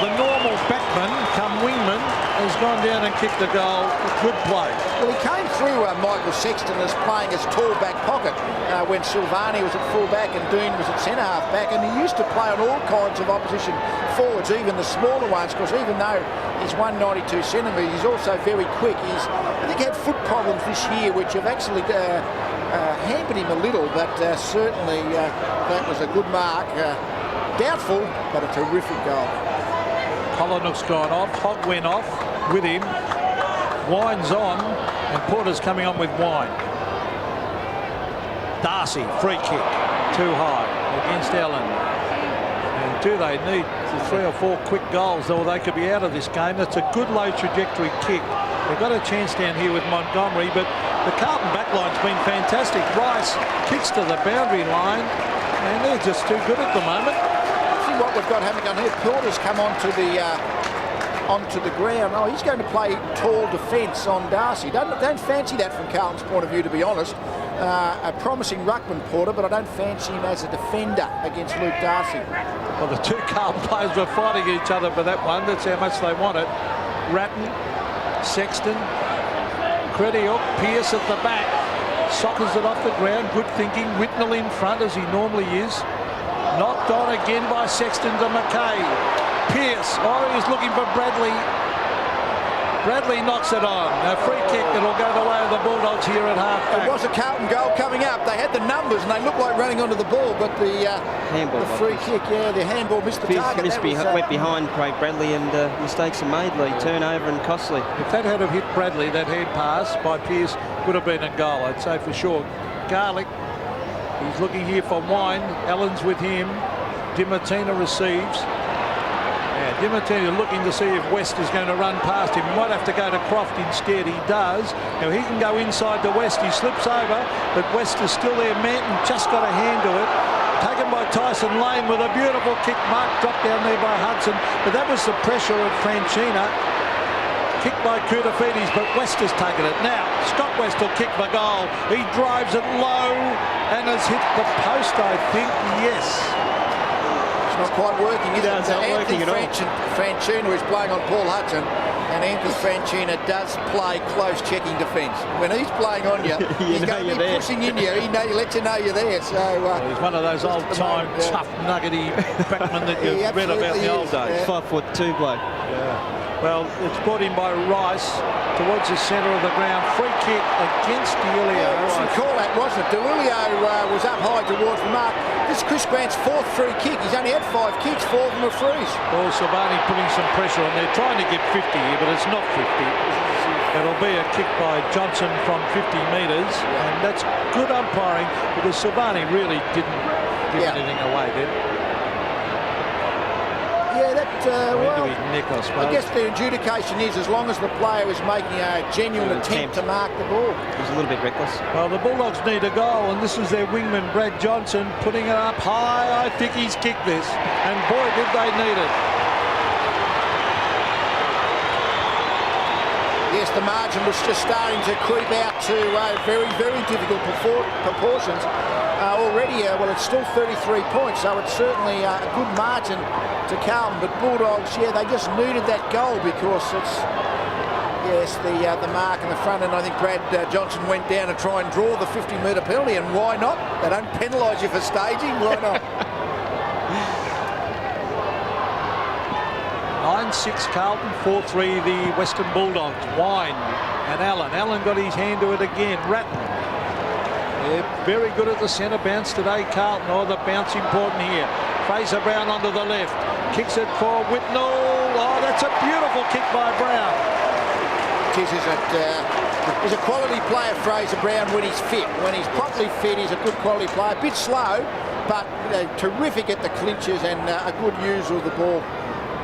the normal backman, come wingman, has gone down and kicked the goal. Good play. Well, he came through Michael Sexton as playing as tall back pocket when Silvani was at full back and Dean was at centre half back, and he used to play on all kinds of opposition forwards, even the smaller ones, because even though he's 192 centimetres, he's also very quick. He's, I think, had foot problems this year, which have actually hampered him a little, but certainly that was a good mark. Doubtful, but a terrific goal. Colinook's gone off. Hogg went off with him. Wine's on, and Porter's coming on with Wine. Darcy, free kick, too high against Allen. And do they need 3 or 4 quick goals, or they could be out of this game? That's a good low trajectory kick. They've got a chance down here with Montgomery, but the Carlton backline's been fantastic. Rice kicks to the boundary line, and they're just too good at the moment. See what we've got happening on here. Porter's come onto the ground. Oh, he's going to play tall defence on Darcy. Don't fancy that from Carlton's point of view, to be honest. A promising ruckman, Porter, but I don't fancy him as a defender against Luke Darcy. Well, the two Carlton players were fighting each other for that one. That's how much they want it. Ratton, Sexton, Crediot, Pearce at the back. Sockers it off the ground. Good thinking. Whitnell in front, as he normally is. Knocked on again by Sexton to McKay. Pearce, he's looking for Bradley. Bradley knocks it on. A free kick that'll go the way of the Bulldogs here at half-back. It was a Carlton goal coming up. They had the numbers and they looked like running onto the ball, but the free kick, the handball missed the target. Went behind Craig Bradley, and mistakes are made, Lee. Turnover and costly. If that had have hit Bradley, that hand pass by Pearce would have been a goal, I'd say for sure. Garlick He's looking here for Wine. Allen's with him. Dimartina receives. Yeah, Dimartina looking to see if West is going to run past him. He might have to go to Croft instead. He does. Now he can go inside to West. He slips over, but West is still there. Manton just got a hand to it. Taken by Tyson Lane with a beautiful kick. Mark dropped down there by Hudson, but that was the pressure of Franchina. Kicked by Koutafidis, but West has taken it. Now, Scott West will kick the goal. He drives it low and has hit the post, I think. Yes. It's not quite working, is it? It's not working at all. Franchina is playing on Paul Hudson, and Anthony Franchina does play close checking defence. When he's playing on you, he's going to be pushing in you. He lets you know you're there. So he's one of those old-time tough, nuggety backmen that you read about in the old days. 5'2" bloke. Yeah. Well, it's brought in by Rice towards the centre of the ground. Free kick against DeLilio. Yeah, it was a call that, wasn't it? DeLilio was up high towards the mark. This is Chris Grant's 4th free kick. He's only had 5 kicks, 4 of them are frees. Well, Silvani putting some pressure on. They're trying to get 50 here, but it's not 50. It'll be a kick by Johnson from 50 metres, and that's good umpiring because Silvani really didn't give anything away then. Yeah, that, well, neck, I guess the adjudication is as long as the player is making a genuine attempt to mark the ball. It was a little bit reckless. Well, the Bulldogs need a goal, and this is their wingman, Brad Johnson, putting it up high. I think he's kicked this, and boy, did they need it. Yes, the margin was just starting to creep out to very, very difficult proportions. Already, well, it's still 33 points, so it's certainly a good margin to Carlton. But Bulldogs, yeah, they just needed that goal because it's, yes, the mark in the front end. I think Brad Johnson went down to try and draw the 50-metre penalty, and why not? They don't penalise you for staging, why not? 9-6 Carlton, 4-3 the Western Bulldogs. Wine and Allen. Allen got his hand to it again. Ratton. They're very good at the centre bounce today, Carlton. Oh, the bounce important here. Fraser Brown onto the left. Kicks it for Whitnell. Oh, that's a beautiful kick by Brown. He's a quality player, Fraser Brown, when he's fit. When he's properly fit, he's a good quality player. A bit slow, but terrific at the clinches and a good user of the ball.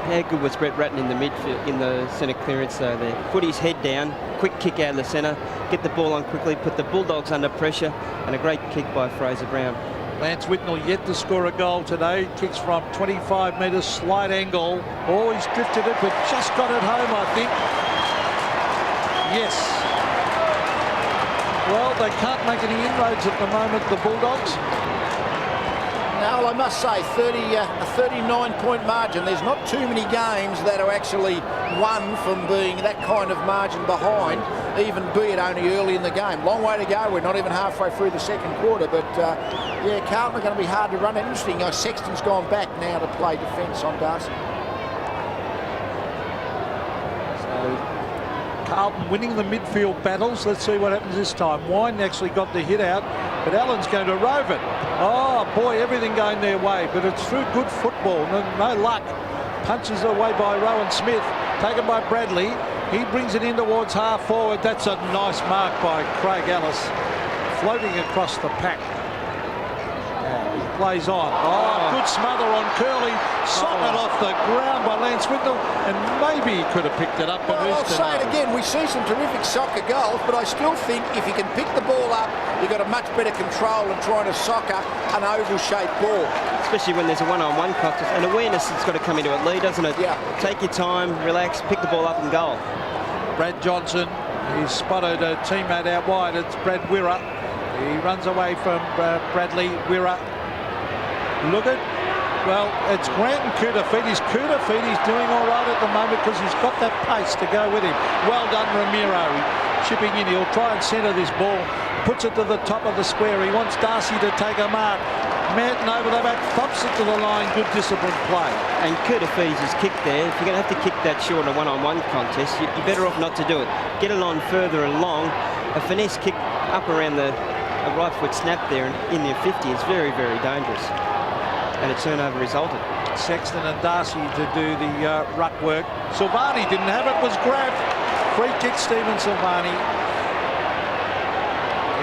How good was Brett Ratton in the midfield, in the centre clearance though there? Put his head down, quick kick out of the centre, get the ball on quickly, put the Bulldogs under pressure, and a great kick by Fraser Brown. Lance Whitnell yet to score a goal today. Kicks from 25 metres, slight angle. Oh, he's drifted it, but just got it home, I think. Yes. Well, they can't make any inroads at the moment, the Bulldogs. No, I must say, a 39-point margin. There's not too many games that are actually won from being that kind of margin behind, even be it only early in the game. Long way to go. We're not even halfway through the second quarter, but yeah, Carlton are going to be hard to run. Interesting, Sexton's gone back now to play defence on Darcy. Carlton winning the midfield battles. Let's see what happens this time. Wine actually got the hit out, but Allen's going to rove it. Oh, boy, everything going their way, but it's through good football. No luck. Punches away by Rowan Smith, taken by Bradley. He brings it in towards half forward. That's a nice mark by Craig Ellis, floating across the pack. Plays on. Oh, good smother on Curley. Socket off the ground by Lance Whitnell, and maybe he could have picked it up. But well, I'll say it again. We see some terrific soccer goals, but I still think if you can pick the ball up, you've got a much better control than trying to soccer an oval-shaped ball. Especially when there's a one-on-one contest. And awareness has got to come into it, Lee, doesn't it? Yeah. Take your time, relax, pick the ball up and goal. Brad Johnson, he's spotted a teammate out wide. It's Brad Wirra. He runs away from Bradley. Wirra. Look at, well, it's Grant and Koutafidis. Koutafidis doing all right at the moment because he's got that pace to go with him. Well done, Ramiro. Chipping in. He'll try and centre this ball. Puts it to the top of the square. He wants Darcy to take a mark. Manton over the back, thumps it to the line. Good disciplined play. And Koutafidis' kick there. If you're going to have to kick that short in a one-on-one contest, you're better off not to do it. Get it on further along. A finesse kick up around the right foot snap there in the 50 is very, very dangerous. And a turnover resulted. Sexton and Darcy to do the ruck work. Silvani didn't have it, was grabbed. Free kick, Stephen Silvani.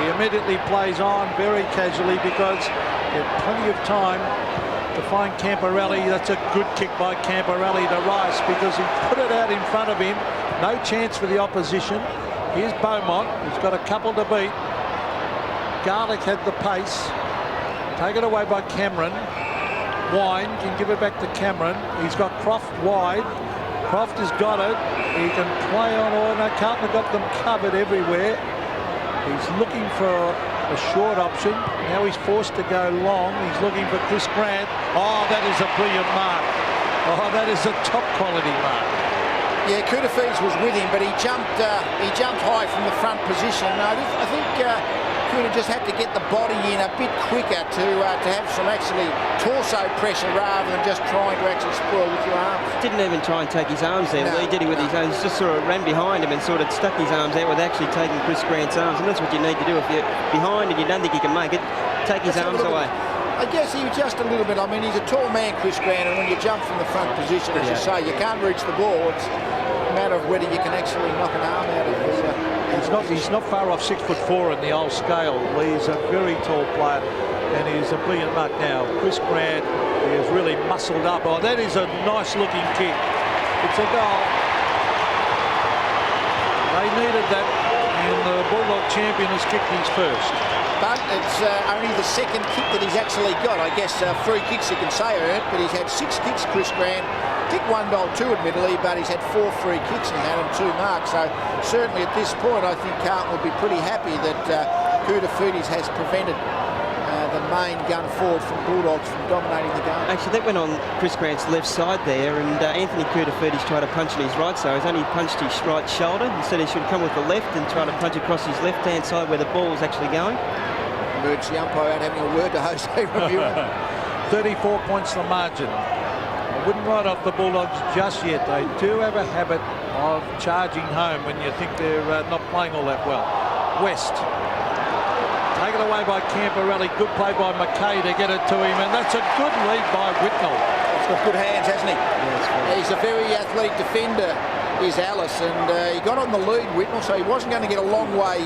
He immediately plays on very casually because he had plenty of time to find Camporelli. That's a good kick by Camporelli to Rice because he put it out in front of him. No chance for the opposition. Here's Beaumont, who's got a couple to beat. Garlick had the pace. Taken away by Cameron. Wine can give it back to Cameron. He's got Croft wide. Croft has got it. He can play on. Oh, no, Carlton got them covered everywhere. He's looking for a short option. Now he's forced to go long. He's looking for Chris Grant. Oh, that is a brilliant mark. Oh, that is a top quality mark. Yeah, Koutafidis was with him, but he jumped high from the front position. I think Kouta just had to get the body in a bit quicker to have some actually torso pressure rather than just trying to actually spoil with your arms. Didn't even try and take his arms there. No, Lee did he with his arms. Just sort of ran behind him and sort of stuck his arms out with actually taking Chris Grant's arms. And that's what you need to do if you're behind and you don't think you can make it. Take his arms away. I guess he was just a little bit. I mean, he's a tall man, Chris Grant, and when you jump from the front position, as you say, you can't reach the ball. It's a matter of whether you can actually knock an arm out of it. He's not far off 6'4" in the old scale. He's a very tall player, and he's a brilliant mark now. Chris Grant is really muscled up. Oh, that is a nice-looking kick. It's a goal. They needed that, and the Bulldog champion has kicked his first. But it's only the second kick that he's actually got. I guess 3 kicks you can say are it, but he's had 6 kicks, Chris Grant. Kicked 1 goal too, admittedly, but he's had 4 free kicks in that and 2 marks. So certainly at this point, I think Carlton will be pretty happy that Koutafidis has prevented the main gun forward from Bulldogs from dominating the game. Actually, that went on Chris Grant's left side there, and Anthony Koutafidis tried to punch on his right side. He's only punched his right shoulder. Instead, he should come with the left and try to punch across his left-hand side where the ball is actually going. Emergency umpire out having a word to Jose Ramirez. 34 points the margin. I wouldn't write off the Bulldogs just yet. They do have a habit of charging home when you think they're not playing all that well. West. Taken away by Camporelli. Good play by McKay to get it to him, and that's a good lead by Whitnell. He's got good hands, hasn't he? Yeah, he's a very athletic defender, is Alice, and he got on the lead, Whitnell, so he wasn't going to get a long way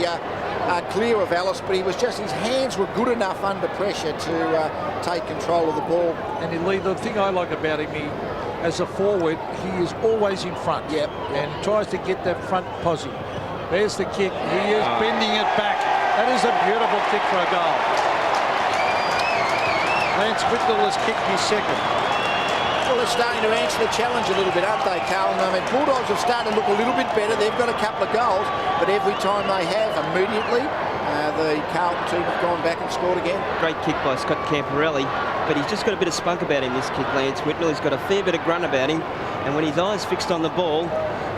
clear of Alice, but he was just, his hands were good enough under pressure to take control of the ball. And Lee, the thing I like about him, as a forward, he is always in front. Yep. And tries to get that front posse. There's the kick. He is bending it back. That is a beautiful kick for a goal. Lance Whitnell has kicked his second. Well, they're starting to answer the challenge a little bit, aren't they, Carlton? I mean, Bulldogs have started to look a little bit better. They've got a couple of goals, but every time they have, immediately, the Carlton team have gone back and scored again. Great kick by Scott Camporelli, but he's just got a bit of spunk about him, this kid, Lance Whitnell. He's got a fair bit of grunt about him, and when his eye's fixed on the ball,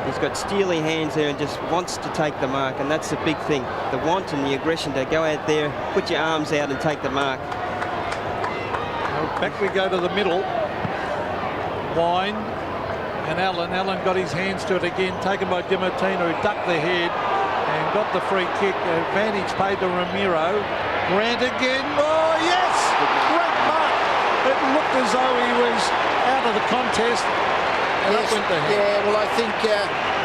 he's got steely hands there and just wants to take the mark, and that's the big thing. The want and the aggression to go out there, put your arms out and take the mark. Well, back we go to the middle. Wine and Allen. Allen got his hands to it again, taken by Dimartino, who ducked the head and got the free kick. Advantage paid to Ramiro. Grant again. Oh, yes! Great mark. It looked as though he was out of the contest. And yes, went the head. Yeah, well, I think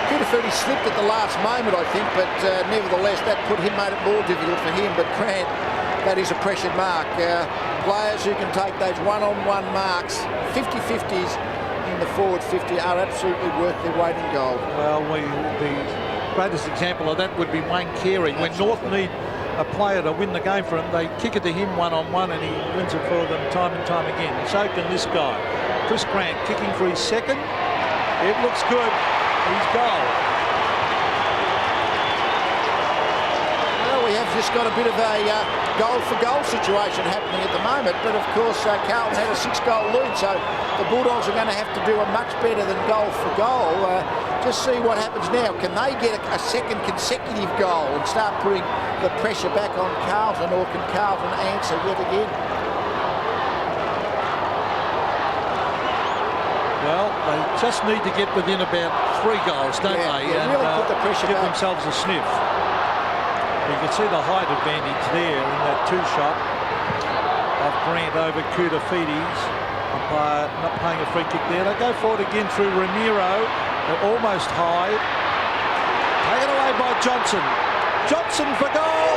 Koutafidis slipped at the last moment, I think, but nevertheless, that made it more difficult for him. But Grant, that is a pressured mark. Players who can take those one-on-one marks, 50-50s, in the forward 50 are absolutely worth their weight in gold. Well, the greatest example of that would be Wayne Carey. When North need a player to win the game for him, they kick it to him one-on-one and he wins it for them time and time again. So can this guy. Chris Grant kicking for his second. It looks good. He's goal. Well, we have just got a bit of a goal-for-goal situation happening at the moment, but of course Carlton had a 6-goal lead, so the Bulldogs are going to have to do a much better than goal-for-goal. Just see what happens now. Can they get a second consecutive goal and start putting the pressure back on Carlton, or can Carlton answer yet again? Well, they just need to get within about 3 goals, don't they? Yeah, and really put the pressure give back. themselves a sniff. You can see the height advantage there in that 2-shot of Grant over Koutafidis. Not playing a free kick there. They go forward again through Ramiro. They're almost high. Taken away by Johnson. Johnson for goal.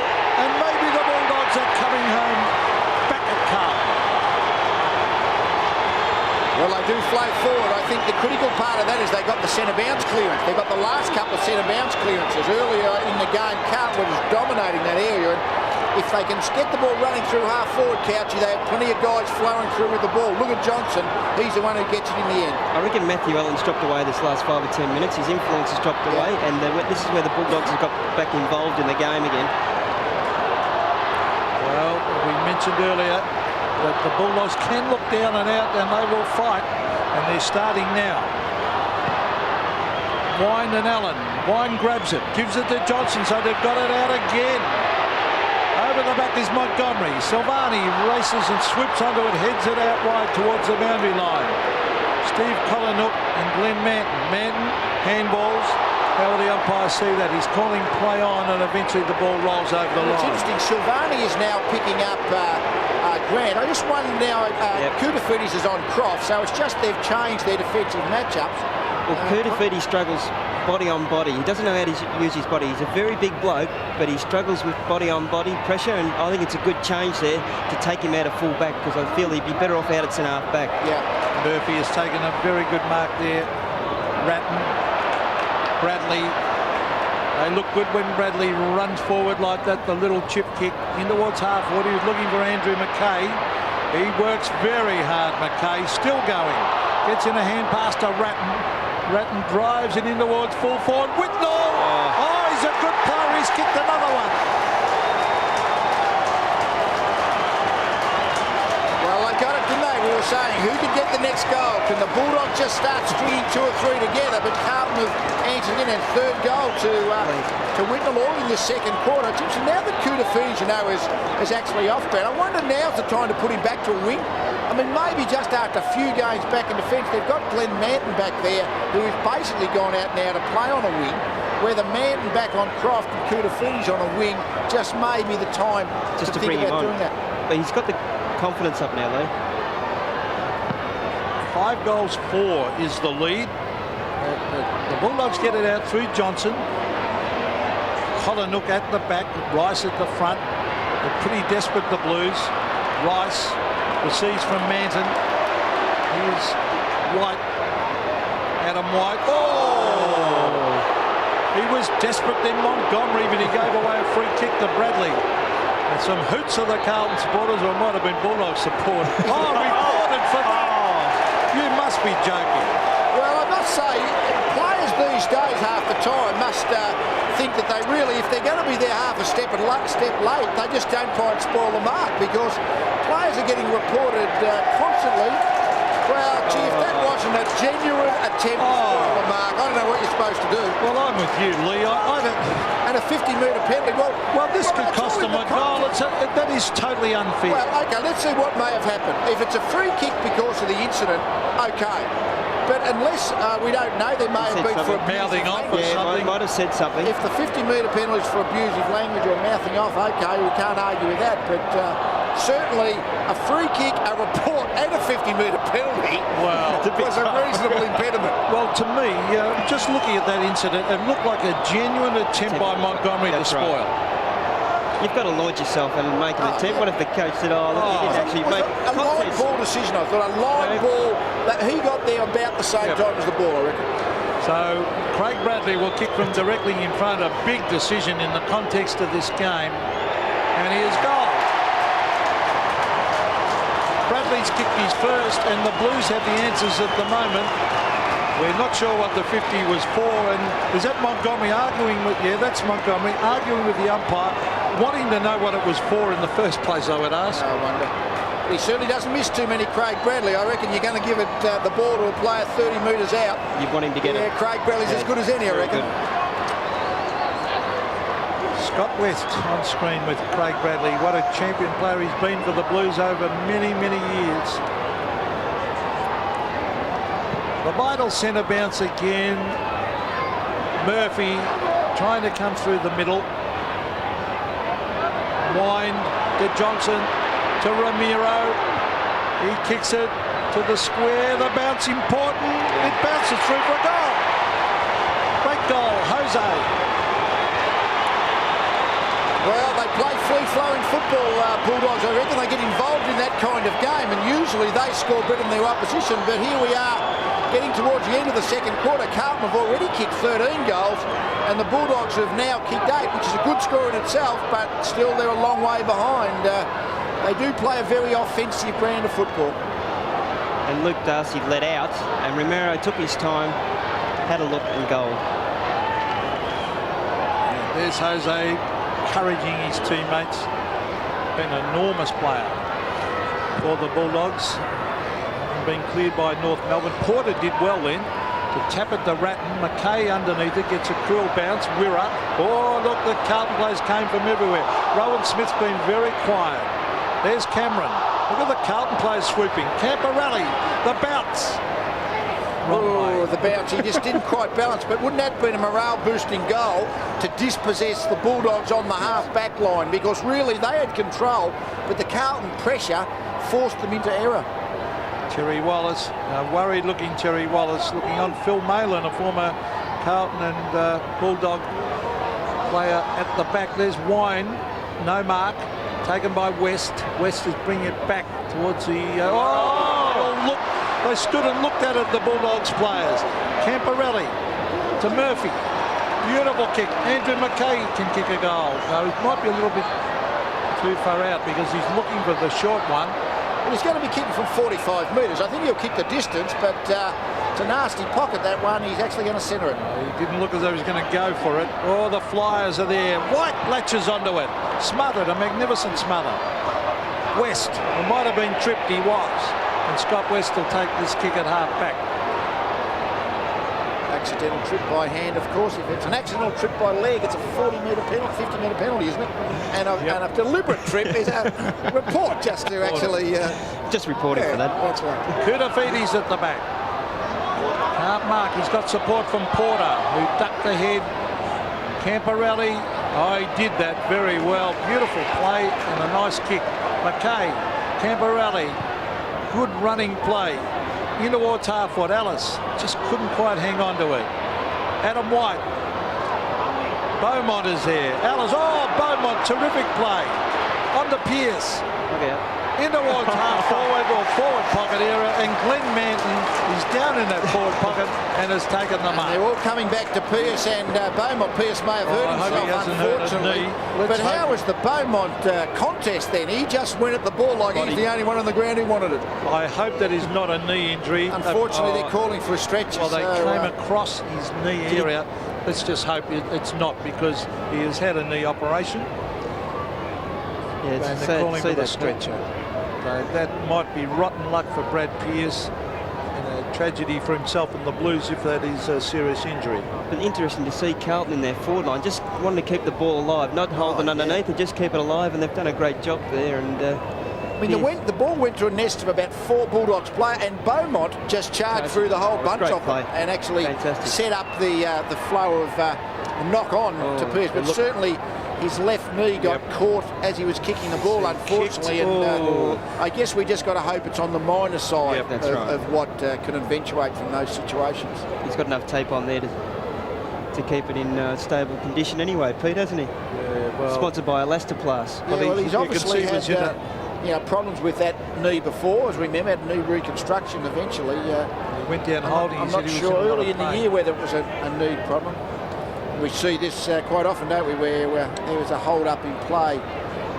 and maybe the Bulldogs are coming home back at Carlton. Well, they do flow forward. I think the critical part of that is they got the centre bounce clearance. They got the last couple of centre bounce clearances. Earlier in the game, Carlton was dominating that area. And if they can get the ball running through half forward, Couchy, they have plenty of guys flowing through with the ball. Look at Johnson. He's the one who gets it in the end. I reckon Matthew Allen's dropped away this last 5 or 10 minutes. His influence has dropped away, and this is where the Bulldogs have got back involved in the game again. Well, we mentioned earlier that the Bulldogs can look down and out and they will fight, and they're starting now. Wine and Allen. Wine grabs it, gives it to Johnson, so they've got it out again. Over the back is Montgomery. Silvani races and swoops onto it, heads it out wide towards the boundary line. Steve Collinwood and Glenn Manton. Manton, handballs. How will the umpire see that? He's calling play on, and eventually the ball rolls over the line. It's interesting. Silvani is now picking up Grant. I just wonder now, Koutafidis is on Croft, so it's just they've changed their defensive matchups. Well, Koutafidis struggles body on body. He doesn't know how to use his body. He's a very big bloke, but he struggles with body on body pressure, and I think it's a good change there to take him out of full back, because I feel he'd be better off out at centre half back. Yeah. Murphy has taken a very good mark there. Ratton, Bradley. They look good when Bradley runs forward like that, the little chip kick in towards half forward. He was looking for Andrew McKay. He works very hard, McKay, still going. Gets in a hand pass to Ratton. Ratton drives it in towards full forward. Whitnall! Oh, he's a good player. He's kicked another one. Well, they got it, didn't they? We were saying, who can get the next goal? Can the Bulldogs just start stringing 2 or 3 together? But Carlton have answered in, and third goal to Whitnall all in the second quarter. It's interesting now that Koutafidis, is actually off ground. I wonder now's the time to put him back to a wing. I mean, maybe just after a few games back in defence, they've got Glenn Manton back there, who has basically gone out now to play on a wing. Whether Manton back on Croft and Koutafidis on a wing, just may be the time just to bring think him about on. doing that. But he's got the confidence up now, though. 5 goals 4 is the lead. The Bulldogs get it out through Johnson. Collinwood at the back, Rice at the front. They're pretty desperate, the Blues. Rice receives from Manton. Here's White. Adam White. Oh! He was desperate then, Montgomery, but he gave away a free kick to Bradley. And some hoots of the Carlton supporters, or it might have been Bulldog support. Oh, reported for that. You must be joking. Well, I must say, players these days half the time must think that they really, if they're going to be there half a step late, they just don't try and spoil the mark, because players are getting reported constantly. Well, gee, if that wasn't a genuine attempt to spoil the mark, I don't know what you're supposed to do. Well, I'm with you, Lee. I don't... And a 50-metre penalty. Well, this could cost them a goal. That is totally unfair. Well, OK, let's see what may have happened. If it's a free kick because of the incident, OK. But unless we don't know, there may have been for mouthing off or something. Might have said something. If the 50-metre penalty is for abusive language or mouthing off, OK, we can't argue with that. But certainly a free kick, a report, and a 50-metre penalty was a reasonable impediment. Well, to me, just looking at that incident, it looked like a genuine attempt by Montgomery to spoil. You've got to launch yourself and make an attempt. What if the coach said, "Oh, look, he didn't actually make a line ball decision?" I thought a line ball that he got there about the same time as the ball, I reckon. So Craig Bradley will kick from directly in front. A big decision in the context of this game, and here's goal. Bradley's kicked his first, and the Blues have the answers at the moment. We're not sure what the 50 was for, and is that Montgomery arguing with... Yeah, that's Montgomery arguing with the umpire, wanting to know what it was for in the first place, I would ask. I wonder. He certainly doesn't miss too many, Craig Bradley. I reckon you're going to give it the ball to a player 30 metres out. You want him to get it. Yeah, Craig Bradley's as good as any, I reckon. Scott West on screen with Craig Bradley. What a champion player he's been for the Blues over many, many years. The vital centre bounce again. Murphy trying to come through the middle. Wind to Johnson, to Ramiro. He kicks it to the square. The bounce important. It bounces through for a goal. Great goal, Jose. Well, they play free-flowing football, Bulldogs. I reckon they get involved in that kind of game, and usually they score better than their opposition. But here we are, getting towards the end of the second quarter. Carlton have already kicked 13 goals, and the Bulldogs have now kicked 8, which is a good score in itself, but still they're a long way behind. They do play a very offensive brand of football. And Luke Darcy let out, and Romero took his time, had a look and goal. There's Jose encouraging his teammates. Been an enormous player for the Bulldogs. Being cleared by North Melbourne. Porter did well then to tap at the Ratton. McKay underneath it, gets a cruel bounce. Wirra. Oh, look, the Carlton players came from everywhere. Rowan Smith's been very quiet. There's Cameron. Look at the Carlton players swooping. Camporelli, the bounce. Oh, the bounce. He just didn't quite balance. But wouldn't that have been a morale-boosting goal to dispossess the Bulldogs on the half-back line? Because really they had control, but the Carlton pressure forced them into error. Terry Wallace, worried-looking Terry Wallace, looking on Phil Malin, a former Carlton and Bulldog player at the back. There's Wine, no mark, taken by West. West is bringing it back towards the... oh, look, they stood and looked at it, the Bulldogs players. Camporelli to Murphy. Beautiful kick. Andrew McKay can kick a goal. No, it might be a little bit too far out because he's looking for the short one. Well, he's going to be kicking from 45 metres. I think he'll kick the distance, but it's a nasty pocket, that one. He's actually going to centre it. He didn't look as though he was going to go for it. Oh, the Flyers are there. White latches onto it. Smothered, a magnificent smother. West, it might have been tripped, he was. And Scott West will take this kick at half back. Accidental trip by hand, of course. If it's an accidental trip by leg, it's a 40-metre penalty, 50-metre penalty, isn't it? And a deliberate trip is a report just to actually... just reporting for that. That's right. Kudafides at the back. Can't mark. He's got support from Porter, who ducked ahead. Camporelli, oh, he did that very well. Beautiful play and a nice kick. McKay, Camporelli, good running play. In towards half-forward. Ellis just couldn't quite hang on to it. Adam White. Beaumont is there. Ellis, oh, Beaumont, terrific play. On to Pearce. Okay. In towards half-forward or forward pocket area, and Glenn Manton is down in that forward pocket and has taken them up. They're all coming back to Pearce and Beaumont. Pearce may have hurt himself, unfortunately. But how was the Beaumont contest then? He just went at the ball like he's the only one on the ground who wanted it. I hope that is not a knee injury. Unfortunately, they're calling for a stretch. Well, they came across his knee area. Let's just hope it's not, because he has had a knee operation. Yeah, and they're calling for the stretcher. So that might be rotten luck for Brad Pearce and a tragedy for himself and the Blues if that is a serious injury. But interesting to see Carlton in their forward line, just wanting to keep the ball alive, not holding underneath and just keep it alive, and they've done a great job there. And I mean, the ball went to a nest of about 4 Bulldogs players, and Beaumont just charged through the whole bunch of them and actually set up the flow of knock on to Pearce. But certainly his left knee got caught as he was kicking the ball, unfortunately. And I guess we just got to hope it's on the minor side of what can eventuate from those situations. He's got enough tape on there to keep it in stable condition anyway, Pete, hasn't he? Yeah, well, sponsored by Elastoplast. Yeah, well, he's obviously had problems with that knee before. As we remember, had knee reconstruction eventually. He went down holding. I'm not sure early in the year whether it was a knee problem. We see this quite often, don't we, where there is a hold-up in play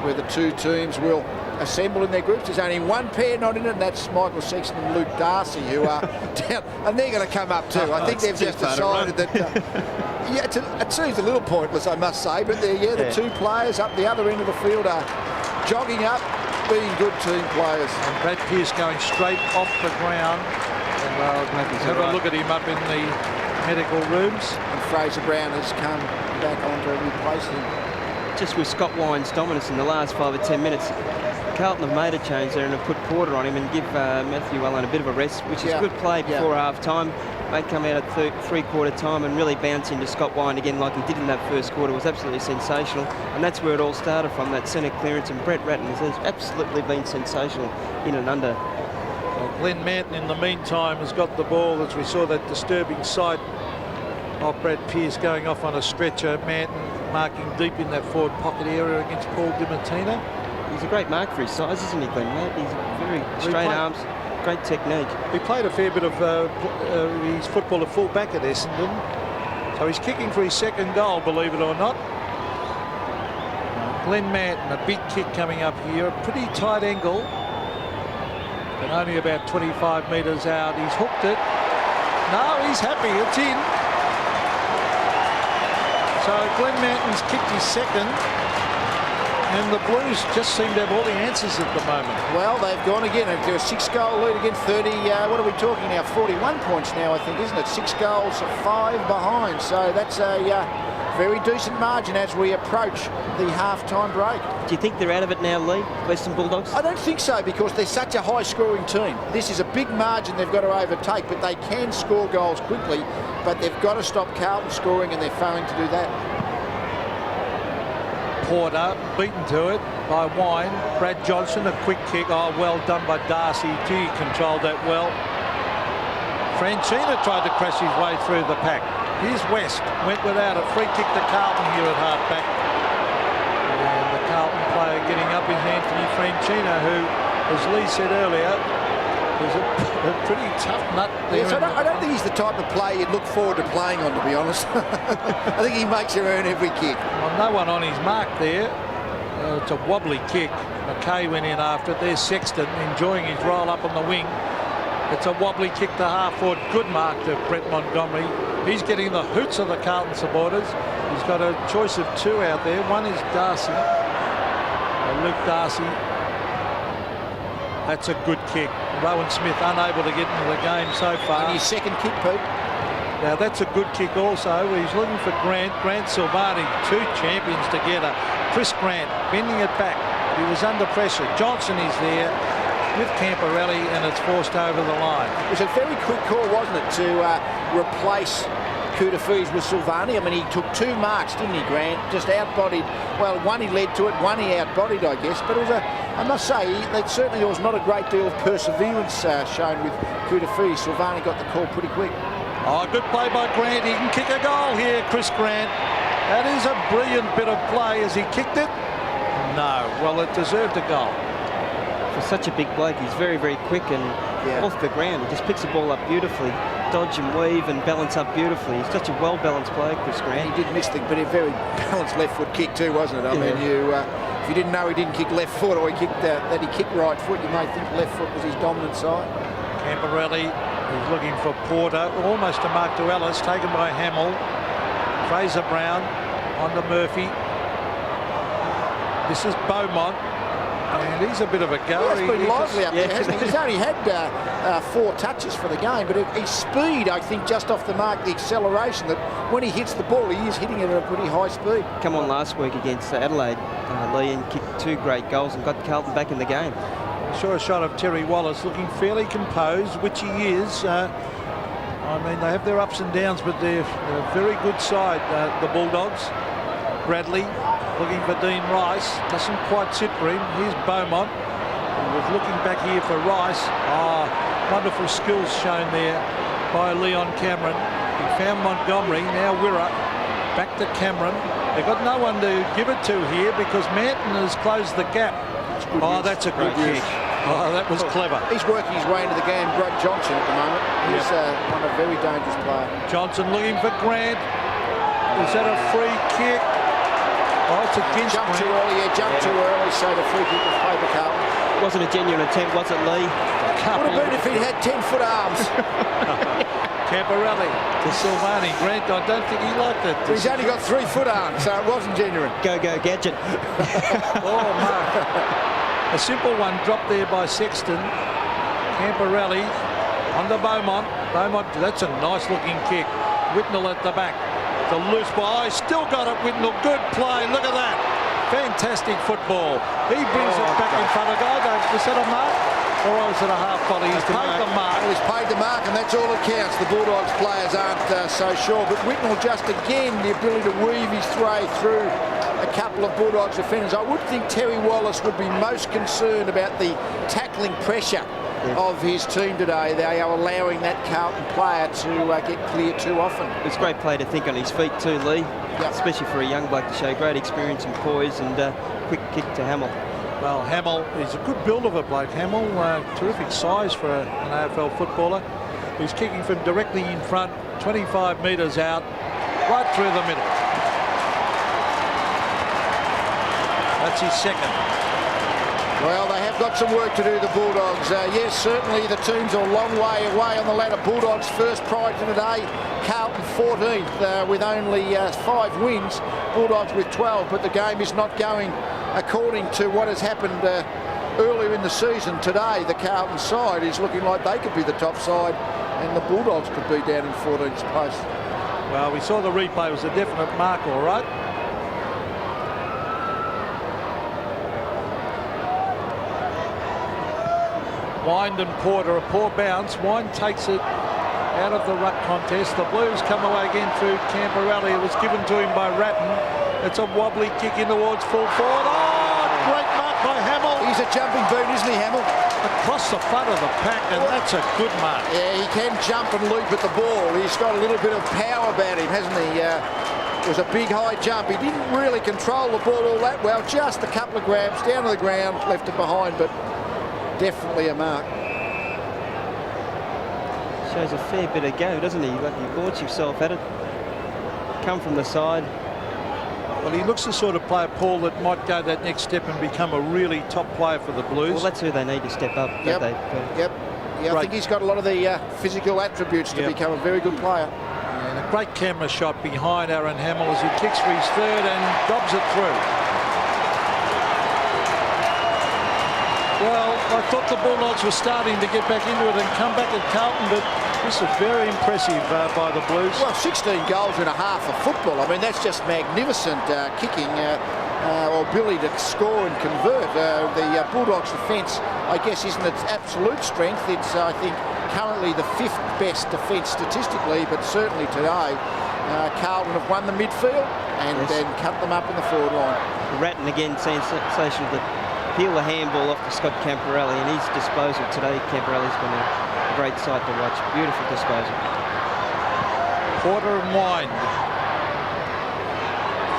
where the two teams will assemble in their groups. There's only one pair not in it, and that's Michael Sexton and Luke Darcy, who are down, and they're going to come up too. I think they've just decided that... yeah, it seems a little pointless, I must say, but the two players up the other end of the field are jogging up, being good team players. And Brad Pearce going straight off the ground. And have a look at him up in the medical rooms. And Fraser Brown has come back on to replace him. Just with Scott Wine's dominance in the last 5 or 10 minutes, Carlton have made a change there and have put Porter on him and give Matthew Allen a bit of a rest, which is good play before half-time. They come out at three-quarter time and really bounce into Scott Wine again like he did in that first quarter. It was absolutely sensational, and that's where it all started from, that centre clearance, and Brett Ratton has absolutely been sensational in and under. Well, Glenn Manton in the meantime has got the ball, as we saw that disturbing sight of Brad Pearce going off on a stretcher. Manton marking deep in that forward pocket area against Paul DiMartino. He's a great mark for his size, isn't he, Glenn, mate? He's very straight arms, great technique. He played a fair bit of his football at full back at Essendon. So he's kicking for his second goal, believe it or not. Glenn Manton, a big kick coming up here, a pretty tight angle, but only about 25 metres out. He's hooked it. No, he's happy, it's in. So Glenn Manton's kicked his second, and the Blues just seem to have all the answers at the moment. Well, they've gone again. They're a 6-goal lead again, 30. What are we talking now? 41 points now, I think, isn't it? 6 goals, 5 behind. So that's a very decent margin as we approach the half-time break. Do you think they're out of it now, Lee, Western Bulldogs? I don't think so, because they're such a high-scoring team. This is a big margin they've got to overtake, but they can score goals quickly. But they've got to stop Carlton scoring, and they're failing to do that. Porter beaten to it by Wine. Brad Johnson, a quick kick. Oh, well done by Darcy. Gee, he controlled that well. Franchina tried to crash his way through the pack. Here's West. Went without a free kick to Carlton here at half-back. And the Carlton player getting up is Anthony Franchina, who, as Lee said earlier, was a pretty tough nut there. Yes, I don't think he's the type of player you'd look forward to playing on, to be honest. I think he makes you earn every kick. Well, no one on his mark there. It's a wobbly kick. McKay went in after it. There's Sexton enjoying his roll up on the wing. It's a wobbly kick to half-forward. Good mark to Brett Montgomery. He's getting the hoots of the Carlton supporters. He's got a choice of 2 out there. One is Darcy. Luke Darcy. That's a good kick. Rowan Smith unable to get into the game so far. And his second kick, Pete. Now that's a good kick also. He's looking for Grant. Grant Silvani, 2 champions together. Chris Grant bending it back. He was under pressure. Johnson is there with Camporelli, and it's forced over the line. It was a very quick call, wasn't it, to replace Koutafis with Silvani. I mean, he took 2 marks, didn't he, Grant? Just outbodied. Well, one he led to it, one he outbodied, I guess. But it was I must say, that certainly there was not a great deal of perseverance shown with Koutafis. Silvani got the call pretty quick. Oh, good play by Grant. He can kick a goal here, Chris Grant. That is a brilliant bit of play. Has he kicked it? No. Well, it deserved a goal. For such a big bloke, he's very, very quick and off the ground. He just picks the ball up beautifully, dodge and weave and balance up beautifully. He's such a well-balanced player, Chris Grant. He did miss the, but a very balanced left-foot kick too, wasn't it? I mean, if you didn't know he didn't kick left foot, or he kicked that he kicked right foot, you may think left foot was his dominant side. Camporelli is looking for Porter, almost a mark to Ellis, taken by Hamill. Fraser Brown on to Murphy. This is Beaumont. And he's a bit of a go. He's been lively up there, hasn't he? He's only had 4 touches for the game, but his speed, I think, just off the mark, the acceleration, that when he hits the ball, he is hitting it at a pretty high speed. Come on last week against Adelaide, Lee, and kicked 2 great goals and got Carlton back in the game. Saw a shot of Terry Wallace looking fairly composed, which he is. I mean, they have their ups and downs, but they're a very good side, the Bulldogs. Bradley looking for Dean Rice. Doesn't quite sit for him. Here's Beaumont. He was looking back here for Rice. Oh, wonderful skills shown there by Leon Cameron. He found Montgomery. Now Wirra. Back to Cameron. They've got no one to give it to here because Manton has closed the gap. Oh, that's a good kick. Oh, that was clever. He's working his way into the game, Brad Johnson, at the moment. He's one a very dangerous player. Johnson looking for Grant. Is that a free kick? Oh, it's against Jumped too early, jumped too early, so the free kick was played to Carlton. Wasn't a genuine attempt, was it, Lee? Would have been if he had 10-foot arms. Camporelli to Silvani. Grant, I don't think he liked that. He's only got 3-foot arms, so it wasn't genuine. Go, Gadget. Oh, Mark. A simple one dropped there by Sexton. Camporelli on the Beaumont. Beaumont, that's a nice-looking kick. Whitnell at the back. The loose ball. Oh, still got it, Whitnell. Good play. Look at that. Fantastic football. He brings it back in front of goal. Was that a mark? Or was it a half volley? He's paid the mark. Well, he's paid the mark, and that's all that counts. The Bulldogs players aren't so sure. But Whitnell just, again, the ability to weave his way through a couple of Bulldogs defenders. I would think Terry Wallace would be most concerned about the tackling pressure of his team today. They are allowing that Carlton player to get clear too often. It's a great player to think on his feet too, Lee. Yep. Especially for a young bloke to show great experience and poise, and quick kick to Hamill. Well, Hamill is a good build of a bloke. Hamill, terrific size for an AFL footballer. He's kicking from directly in front, 25 metres out, right through the middle. That's his second. Well, they have got some work to do, the Bulldogs. Yes, certainly the team's a long way away on the ladder. Bulldogs first prize of the day. Carlton 14th with only 5 wins. Bulldogs with 12, but the game is not going according to what has happened earlier in the season. Today, the Carlton side is looking like they could be the top side, and the Bulldogs could be down in 14th place. Well, we saw the replay. It was a definite mark, all right. Wind and Porter, a poor bounce. Wind takes it out of the ruck contest. The Blues come away again through Camperelli. It was given to him by Ratton. It's a wobbly kick in towards full forward. Oh, great mark by Hamill. He's a jumping boot, isn't he, Hamill? Across the front of the pack, and that's a good mark. Yeah, he can jump and leap at the ball. He's got a little bit of power about him, hasn't he? It was a big high jump. He didn't really control the ball all that well. Just a couple of grabs down to the ground, left it behind, but definitely a mark. Shows a fair bit of go, doesn't he? Like, he launches himself at it. Come from the side. Well, he looks the sort of player, Paul, that might go that next step and become a really top player for the Blues. Well, that's who they need to step up. Yep. Don't they? Yep. Yeah, I think he's got a lot of the physical attributes to become a very good player. And a great camera shot behind Aaron Hamill as he kicks for his third and dobs it through. Well, I thought the Bulldogs were starting to get back into it and come back at Carlton, but this is very impressive by the Blues. Well, 16 goals in a half of football. I mean, that's just magnificent kicking or ability to score and convert. The Bulldogs' defence, I guess, isn't its absolute strength. It's, I think, currently the 5th best defence statistically, but certainly today, Carlton have won the midfield and then cut them up in the forward line. Ratton again, sensational to peel the handball off to Scott Camperelli, and his disposal today, Camperelli's been a great sight to watch. Beautiful disposal. Porter and Wind.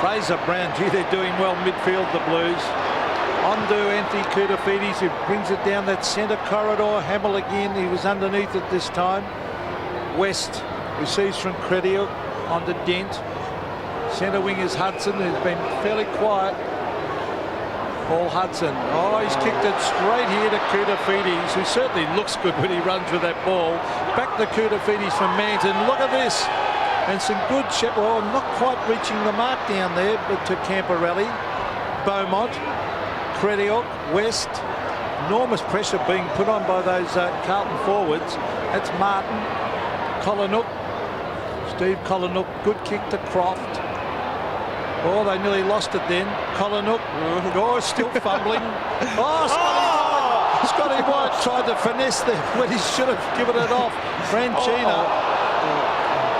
Fraser Brown, gee, they're doing well midfield, the Blues. On to Anthony Koutafidis, who brings it down that centre corridor. Hamill again, he was underneath it this time. West receives from Crediel, on to Dent. Centre wing is Hudson, who's been fairly quiet. Paul Hudson. Oh, he's kicked it straight here to Koutafidis, who certainly looks good when he runs with that ball. Back to Koutafidis from Manton. Look at this. And some good shot. Well, not quite reaching the mark down there, but to Camperelli. Beaumont. Crediel. West. Enormous pressure being put on by those Carlton forwards. That's Martin. Colinook. Steve Colinook. Good kick to Croft. Oh, they nearly lost it then. Colinook. Oh, still fumbling. Oh, Scotty White tried to finesse there when he should have given it off. Franchina.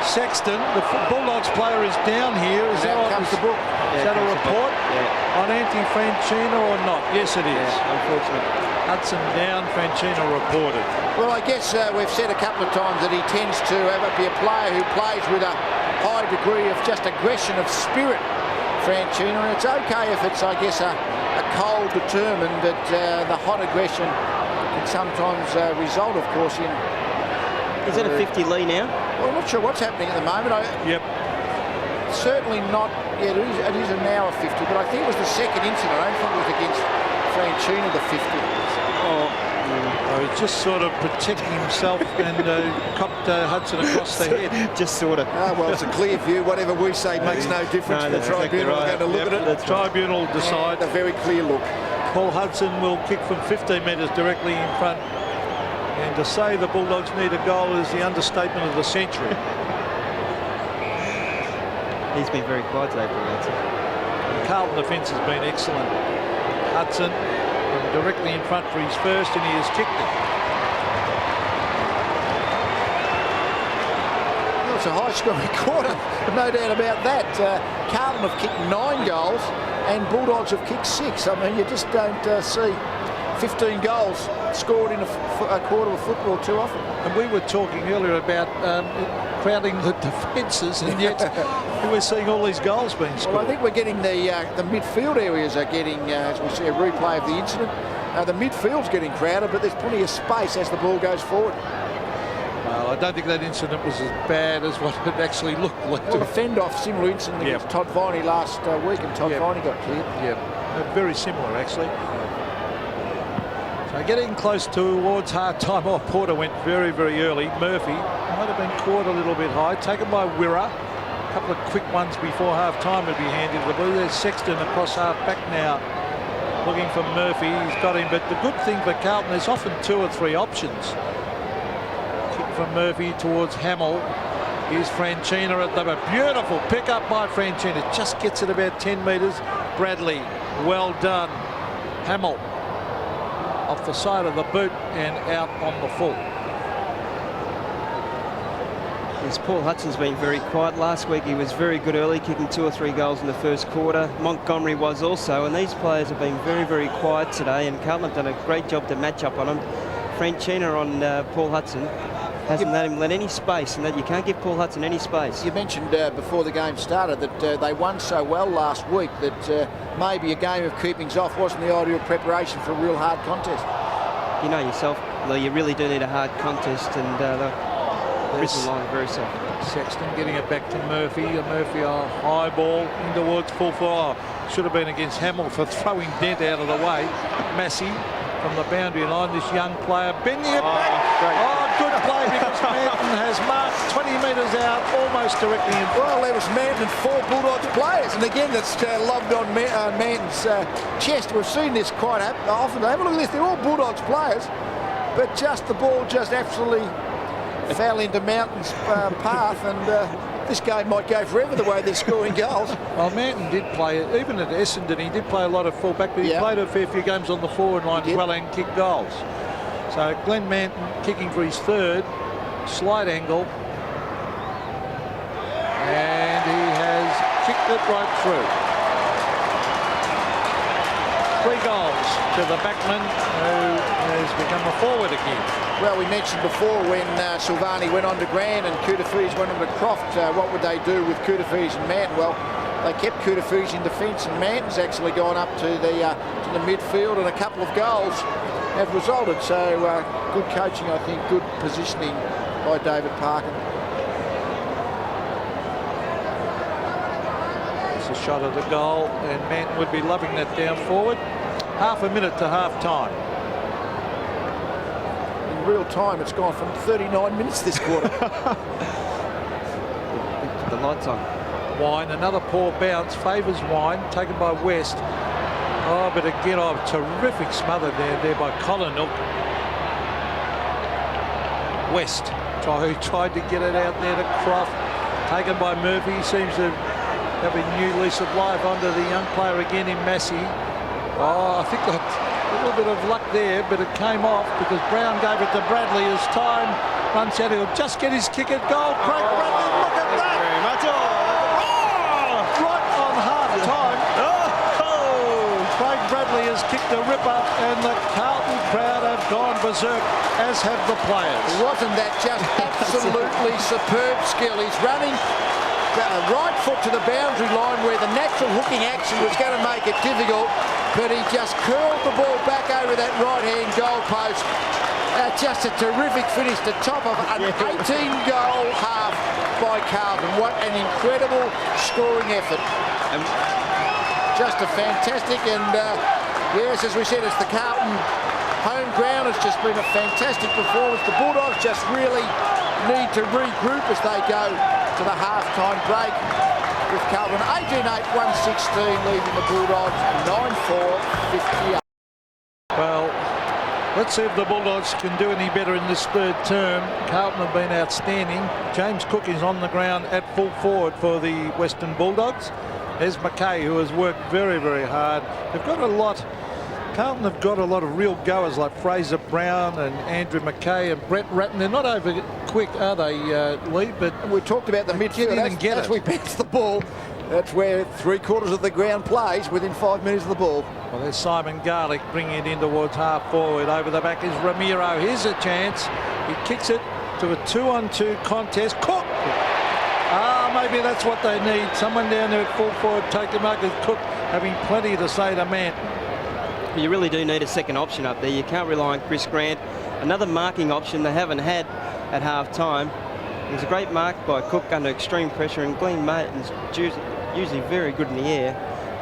Sexton, the Bulldogs player, is down here. Is that right? Is that a report on Anthony Franchina or not? Yes, it is. Yeah, unfortunately. Hudson down, Franchina reported. Well, I guess we've said a couple of times that he tends to be a player who plays with a high degree of just aggression of spirit, Franchina, and it's okay if it's, I guess, a cold, determined, but the hot aggression can sometimes result, of course, in... Is that a 50 Lee now? Well, I'm not sure what's happening at the moment. Yep. Certainly not... Yeah, it is now a 50, but I think it was the second incident. I don't think it was against Franchina, the 50. Oh, he's just sort of protecting himself and copped Hudson across the head. Just sort of. Well, it's a clear view. Whatever we say makes no difference. The tribunal are going to look at it. The tribunal will decide. A very clear look. Paul Hudson will kick from 15 metres directly in front. And to say the Bulldogs need a goal is the understatement of the century. He's been very quiet today, Paul Hudson. The Carlton defence has been excellent. Hudson directly in front for his first, and he has kicked it. Well, it's a high-scoring quarter, no doubt about that. Carlton have kicked 9 goals, and Bulldogs have kicked 6. I mean, you just don't see 15 goals scored in a quarter of football too often. And we were talking earlier about crowding the defences, and yet we're seeing all these goals being scored. Well, I think we're getting the midfield areas are getting, as we see a replay of the incident, the midfield's getting crowded, but there's plenty of space as the ball goes forward. Well, I don't think that incident was as bad as what it actually looked like. Well, a fend-off, similar incident against Todd Viney last week, and Todd Viney got cleared. Yeah, very similar actually. So getting close towards half-time. Oh, Porter went very, very early. Murphy might have been caught a little bit high. Taken by Wirra. A couple of quick ones before half-time would be handy to the Blues. There's Sexton across half-back now, looking for Murphy. He's got him, but the good thing for Carlton, there's often 2 or 3 options. Kick from Murphy towards Hamill. Here's Franchina at the beautiful pick up by Franchina. Just gets it about 10 metres. Bradley, well done. Hamill off the side of the boot and out on the full. Yes, Paul Hudson's been very quiet. Last week he was very good early, kicking 2 or 3 goals in the first quarter. Montgomery was also, and these players have been very, very quiet today, and Carlton have done a great job to match up on them. Franchina on Paul Hudson hasn't let him let any space, and that you can't give Paul Hudson any space. You mentioned before the game started that they won so well last week that maybe a game of keepings off wasn't the ideal preparation for a real hard contest. You know yourself, though, you really do need a hard contest, and the prison line very soft. Sexton getting it back to Murphy. Murphy a high ball in towards full forward. Should have been against Hamill for throwing Dent out of the way. Massey from the boundary line, this young player bending it back. Oh, good play, because Manton has marked 20 metres out, almost directly in front. Well, there was Manton and 4 Bulldogs players, and again that's lobbed on Manton's chest. We've seen this quite often. Have a look at this, they're all Bulldogs players, but just the ball just absolutely fell into Manton's path, and this game might go forever the way they're scoring goals. Well, Manton did play, even at Essendon, he did play a lot of fullback, but he played a fair few games on the forward line as well and kicked goals. So Glenn Manton kicking for his 3rd, slight angle, and he has kicked it right through. 3 goals to the backman, who has become a forward again. Well, we mentioned before when Silvani went on to Grand and Koutafis went on to Croft, what would they do with Koutafis and Manton? Well, they kept Koutafis in defence, and Manton's actually gone up to the midfield, and a couple of goals have resulted. So good coaching, I think, good positioning by David Parkin. It's a shot at the goal, and Manton would be loving that down forward. Half a minute to half-time. In real time, it's gone from 39 minutes this quarter. The lights on. Wine, another poor bounce, favours Wine, taken by West. Oh, but again, terrific smother there by Collinell. West tried to get it out there to Croft, taken by Murphy. He seems to have a new lease of life onto the young player again in Massey. Oh, I think that a little bit of luck there, but it came off because Brown gave it to Bradley as time runs out. He'll just get his kick at goal. Craig Bradley, look at that! Very much. Right on half-time. Craig Bradley has kicked a ripper, and the Carlton crowd have gone berserk, as have the players. Wasn't that just absolutely superb skill? He's running right foot to the boundary line where the natural hooking action was going to make it difficult, but he just curled the ball back over that right-hand goal post. Just a terrific finish to top of an 18-goal half by Carlton. What an incredible scoring effort. Just a fantastic, and yes, as we said, it's the Carlton home ground. It's just been a fantastic performance. The Bulldogs just really need to regroup as they go to the half-time break with Carlton 18-8, 116, leaving the Bulldogs 9-4, 58. Well, let's see if the Bulldogs can do any better in this 3rd term. Carlton have been outstanding. James Cook is on the ground at full forward for the Western Bulldogs. There's McKay, who has worked very, very hard. They've got a lot. Carlton have got a lot of real goers like Fraser Brown and Andrew McKay and Brett Ratton. They're not over quick, are they, Lee? But we talked about the midfield as we bounce the ball. That's where 3/4 of the ground plays within 5 metres of the ball. Well, there's Simon Garlick bringing it in towards half forward. Over the back is Ramiro. Here's a chance. He kicks it to a 2-on-2 contest. Cook! Maybe that's what they need. Someone down there at full forward take the mark as Cook having plenty to say to Manton. You really do need a second option up there. You can't rely on Chris Grant. Another marking option they haven't had at half time. It was a great mark by Cook under extreme pressure, and Glenn Martin's usually very good in the air,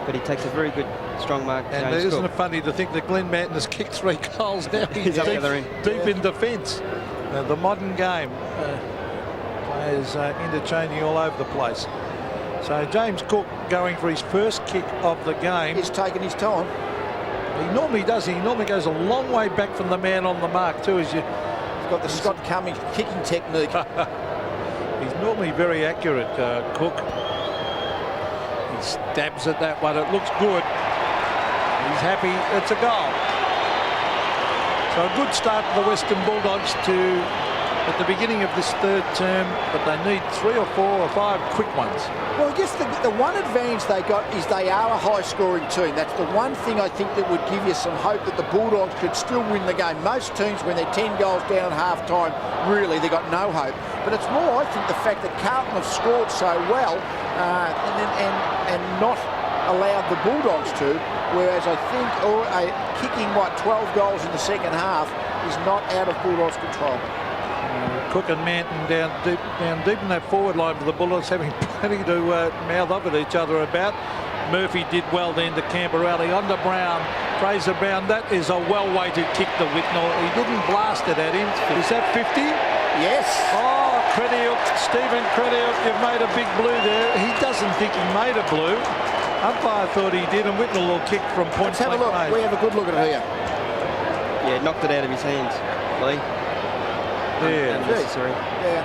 but he takes a very good strong mark. And isn't it funny to think that Glenn Martin has kicked 3 goals now? He's up the other end. Deep in defence. The modern game. Players interchanging all over the place. So James Cook going for his first kick of the game. He's taking his time. He normally does. He normally goes a long way back from the man on the mark too. He's got the Scott Cummings kicking technique. He's normally very accurate, Cook. He stabs at that one. It looks good. He's happy. It's a goal. So a good start for the Western Bulldogs at the beginning of this third term, but they need 3 or 4 or 5 quick ones. Well, I guess the one advantage they got is they are a high-scoring team. That's the one thing I think that would give you some hope that the Bulldogs could still win the game. Most teams, when they're 10 goals down at half-time, really, they got no hope. But it's more, I think, the fact that Carlton have scored so well and not allowed the Bulldogs to, whereas I think kicking, 12 goals in the second half is not out of Bulldogs' control. Cook and Manton down deep in that forward line for the Bulldogs, having plenty to mouth up at each other about. Murphy did well then to Camberelli. On to Brown. Fraser Brown. That is a well-weighted kick to Whitnall. He didn't blast it at him. Is that 50? Yes. Oh, Crediuk, Stephen Crediuk, you've made a big blue there. He doesn't think he made a blue. Umpire thought he did, and Whitnall will kick from point blank. Let's have a look. Made. We have a good look at it here. Yeah, knocked it out of his hands, Lee. Yeah. Unnecessary. Yeah.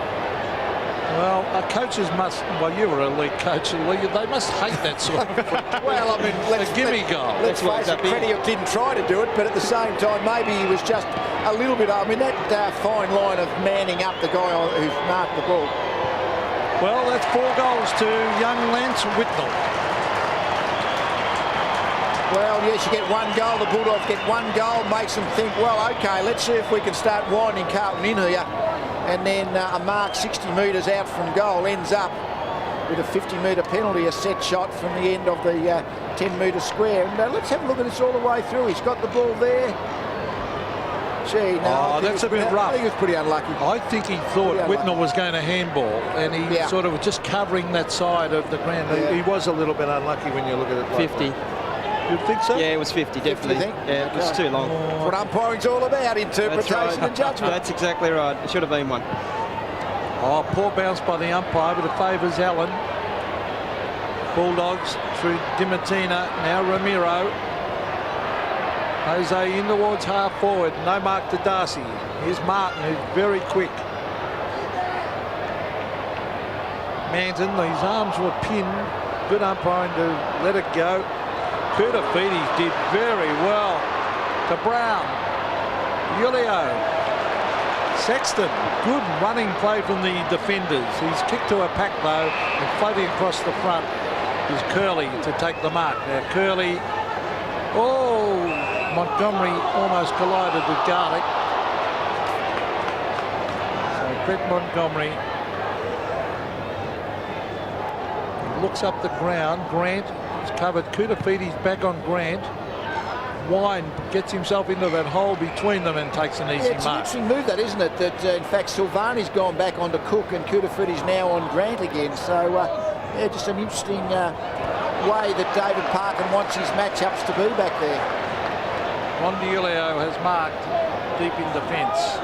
Well, coaches must. Well, you were a league coach, Lee. They must hate that sort of. Well, I mean, let's gimme goal. Let's face it, Crediuk didn't try to do it, but at the same time, maybe he was just a little bit. I mean, that fine line of manning up the guy who's marked the ball. Well, that's 4 goals to young Lance Whitnall. Well, yes, you get 1 goal. The Bulldogs get 1 goal, makes them think, well, OK, let's see if we can start winding Carlton in here. And then a mark 60 metres out from goal ends up with a 50-metre penalty, a set shot from the end of the 10-metre square. And let's have a look at this all the way through. He's got the ball there. Gee, no, that's a bit rough. I think he was pretty unlucky. I think he thought Whitnall was going to handball, and he sort of was just covering that side of the ground. Yeah. He was a little bit unlucky when you look at it. 50. You think so? Yeah, it was 50, definitely. Yeah, it was too long. That's what umpiring's all about, interpretation and judgment. That's exactly right. It should have been 1. Oh, poor bounce by the umpire, but it favours Allen. Bulldogs through Dimatina, now Ramiro. Jose in towards half forward. No mark to Darcy. Here's Martin, who's very quick. Manton, his arms were pinned. Good umpiring to let it go. Kutafiti did very well to Brown. Julio. Sexton. Good running play from the defenders. He's kicked to a pack though, and floating across the front is Curley to take the mark. Now Curley. Oh, Montgomery almost collided with Garlick. So Brett Montgomery looks up the ground. Grant is covered. Kutafiti's back on Grant. Wine gets himself into that hole between them and takes an easy mark. It's an interesting move, that, isn't it? That in fact Silvani's gone back onto Cook and Kutafiti's now on Grant again. So yeah, just an interesting way that David Parkin wants his matchups to be back there. Mondiulio has marked deep in defence.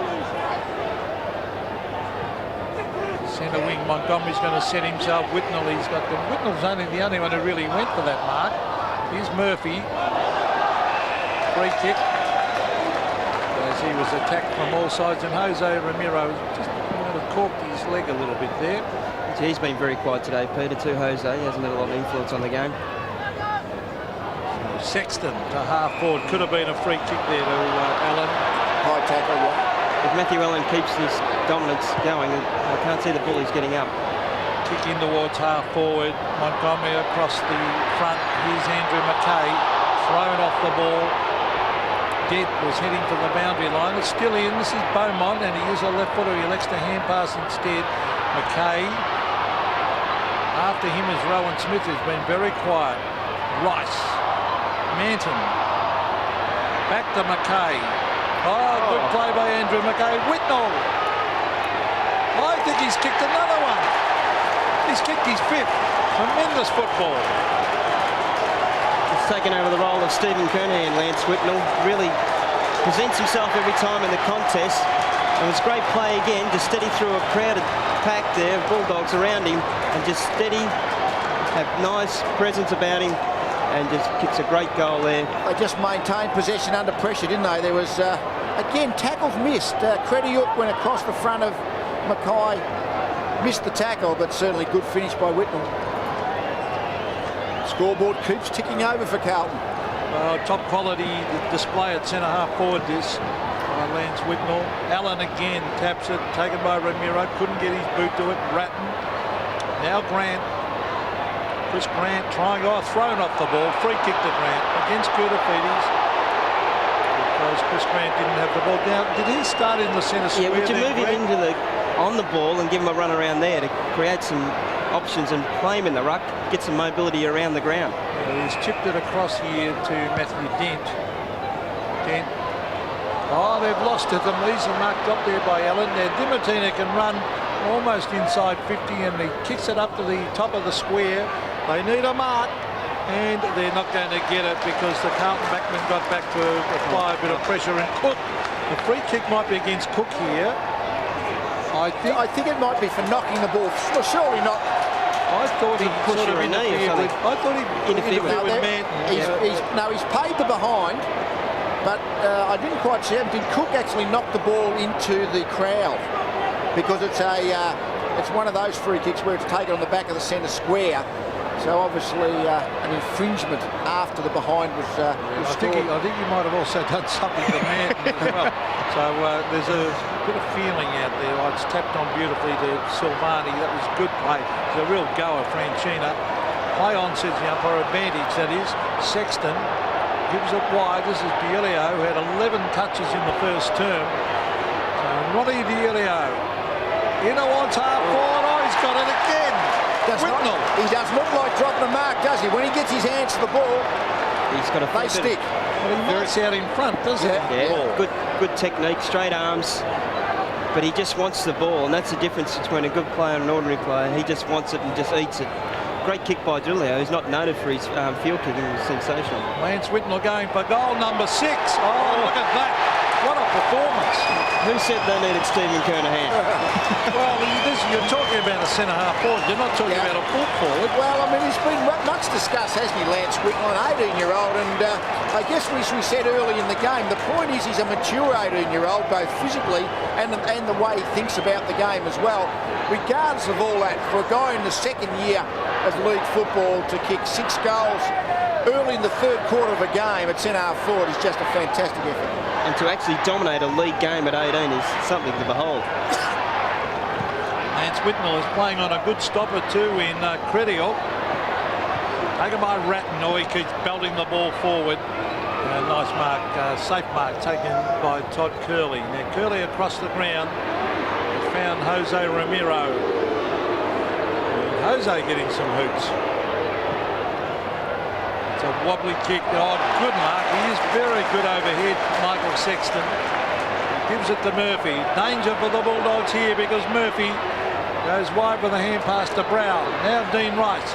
Centre wing, Montgomery's going to set himself. Whitnall, he's got them. Whitnall's the only one who really went for that mark. Here's Murphy. Free kick. As he was attacked from all sides, and Jose Ramiro just corked his leg a little bit there. He's been very quiet today, Peter, too, Jose. He hasn't had a lot of influence on the game. Sexton to half forward. Could have been a free kick there to Allen. High tackle, yeah. If Matthew Allen keeps this dominance going, I can't see the Bullies getting up. Kick in towards half forward. Montgomery across the front. Here's Andrew McKay. Thrown off the ball. Dent was heading for the boundary line. It's still in. This is Beaumont, and he is a left footer. He elects to hand pass instead. McKay. After him is Rowan Smith, who's been very quiet. Rice. Manton. Back to McKay. Oh, good play by Andrew McKay. Whitnall. I think he's kicked another one. He's kicked his fifth. Tremendous football. He's taken over the role of Stephen Kernahan, Lance Whitnall. Really presents himself every time in the contest. It was a great play again, just steady through a crowded pack there, Bulldogs around him, and just steady, have nice presence about him, and just kicks a great goal there. They just maintained possession under pressure, didn't they? There was, again, tackles missed. Crediuk went across the front of Mackay, missed the tackle, but certainly good finish by Whitnall. Scoreboard keeps ticking over for Carlton. Top quality display at centre half forward this by Lance Whitnall. Allen again taps it, taken by Ramiro, couldn't get his boot to it. Ratton. Now Grant. Chris Grant trying, thrown off the ball. Free kick to Grant against Koutafidis. Because Chris Grant didn't have the ball. Now, did he start in the centre square? Yeah, would you move him into on the ball and give him a run around there to create some options and play him in the ruck, get some mobility around the ground? Yeah, he's chipped it across here to Matthew Dent. Dent. Oh, they've lost it. Easy marked up there by Allen. Now Dimatina can run almost inside 50, and he kicks it up to the top of the square. They need a mark, and they're not going to get it because the Carlton backman got back to apply a bit of pressure. And Cook, the free kick might be against Cook here. I think it might be for knocking the ball. Well, surely not. I thought he sort of interfered with. I thought he interfered with Manton. No, he's paid the behind, but I didn't quite see it. Did Cook actually knock the ball into the crowd? Because it's one of those free kicks where it's taken on the back of the centre square. So obviously an infringement after the behind was scored. I think he might have also done something to Manton as well. So there's a bit of feeling out there. It's tapped on beautifully to Silvani. That was good play. It's a real goer, Franchina. Play on, says the umpire. Advantage, that is. Sexton gives it wide. This is Dielio, who had 11 touches in the first term. So Ronnie Dielio in towards half forward. Oh, he's got it again. He doesn't look like dropping a mark, does he? When he gets his hands to the ball, they stick. Well, he marks out in front, doesn't he? Yeah, good technique, straight arms, but he just wants the ball, and that's the difference between a good player and an ordinary player. He just wants it and just eats it. Great kick by Julio, who's not noted for his field kicking. It was sensational. Lance Whitnall going for goal number 6. Oh, look at that. What a performance. Who said they needed Stephen Kernahan? Well, you're talking about a centre half forward. You're not talking about a full forward. Well, I mean, he's been much discussed, hasn't he, Lance Whitnall, an 18-year-old, and I guess we said early in the game, the point is he's a mature 18-year-old, both physically and the way he thinks about the game as well. Regardless of all that, for a guy in the second year of league football to kick 6 goals early in the third quarter of a game at centre half forward is just a fantastic effort. And to actually dominate a league game at 18 is something to behold. Lance Whitnall is playing on a good stopper too in Credial. Taken by Ratton. Oh, he keeps belting the ball forward. Nice mark, safe mark taken by Todd Curley. Now Curley across the ground has found Jose Ramiro. And Jose getting some hoots. It's a wobbly kick. Oh, good mark. He is very good overhead, Michael Sexton. He gives it to Murphy. Danger for the Bulldogs here because Murphy goes wide with a hand pass to Brown. Now Dean Rice.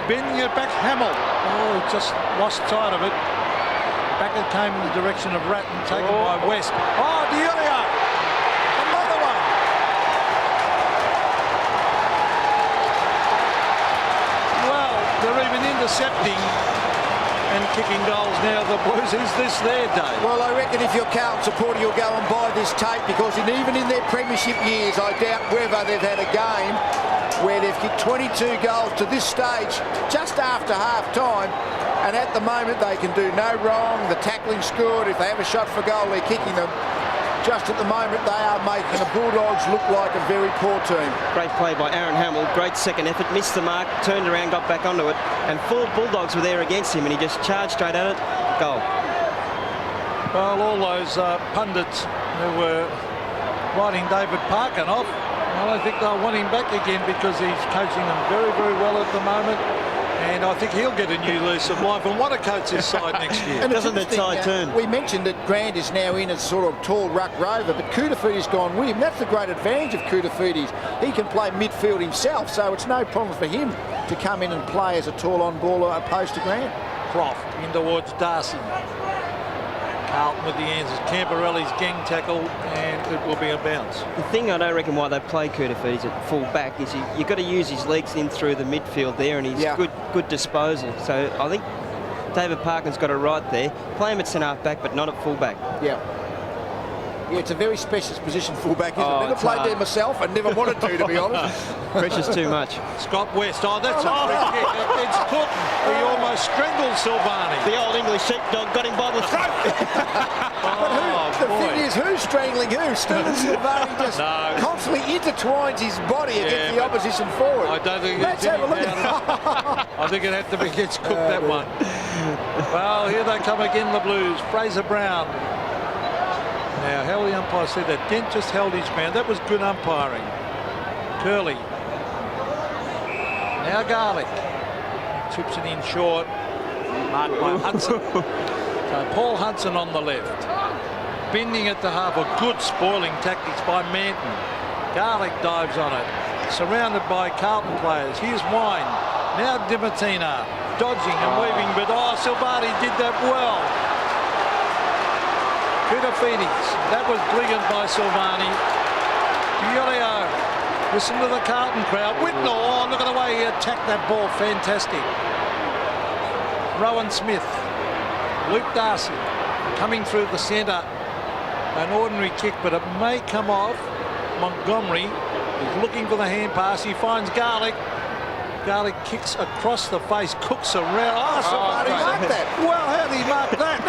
Bending it back, Hamill. Oh, he just lost sight of it. Back it came in the direction of Ratton, taken by West. Oh, Dielio! Another one! Well, they're even intercepting and kicking goals now, the Blues. Is this their day? Well, I reckon if you're Carlton supporter, you'll go and buy this tape because even in their premiership years, I doubt whether they've had a game where they've kicked 22 goals to this stage just after half-time. And at the moment, they can do no wrong. The tackling's good. If they have a shot for goal, they're kicking them. just at the moment they are making the Bulldogs look like a very poor team. Great play by Aaron Hamill, great second effort, missed the mark, turned around, got back onto it, and 4 Bulldogs were there against him, and he just charged straight at it. Goal. Well, all those pundits who were writing David Parkin off, I don't think they'll want him back again because he's coaching them very, very well at the moment. And I think he'll get a new lease of life and want to coach his side next year. And doesn't the tide turn? We mentioned that Grant is now in as sort of tall ruck rover, but Kudafiti's gone with him. That's the great advantage of Kudafiti's. He can play midfield himself, so it's no problem for him to come in and play as a tall on-baller opposed to Grant. Croft in towards Darcy. Carlton with the answers. Camporelli's gang tackle, and it will be a bounce. The thing I don't reckon why they play Kudafiti's at full back is you've got to use his legs in through the midfield there, and he's good disposal. So I think David Parkin's got it right there. Play him at centre-half back, but not at full back. Yeah. Yeah, it's a very specialist position, fullback, isn't it? Never played there myself and never wanted to be honest. Pressure's too much. Scott West, that's a free kick. It's Cook. He almost strangled Silvani. The old English sheepdog got him by the throat. The thing is, who's strangling who? Stephen Silvani just constantly intertwines his body against the opposition forward. I don't think Let's have a look at I think it'd have to be against Cook, that one. Well, here they come again, the Blues. Fraser Brown. Now, how the umpire said that. Dent just held his ground. That was good umpiring. Curley. Now Garlick. Chips it in short. Marked by Hudson. So Paul Hudson on the left. Bending at the half. A good spoiling tactics by Manton. Garlick dives on it. Surrounded by Carlton players. Here's Wine. Now Dimatina. Dodging and weaving. But Silvani did that well. Kudafiti's. That was brilliant by Silvani. Giulio. Listen to the Carlton crowd. Whitnall. Look at the way he attacked that ball. Fantastic. Rowan Smith. Luke Darcy. Coming through the centre. An ordinary kick, but it may come off. Montgomery is looking for the hand pass. He finds Garlick. Garlick kicks across the face. Cooks around. Silvani marked that. Well, how did he mark that?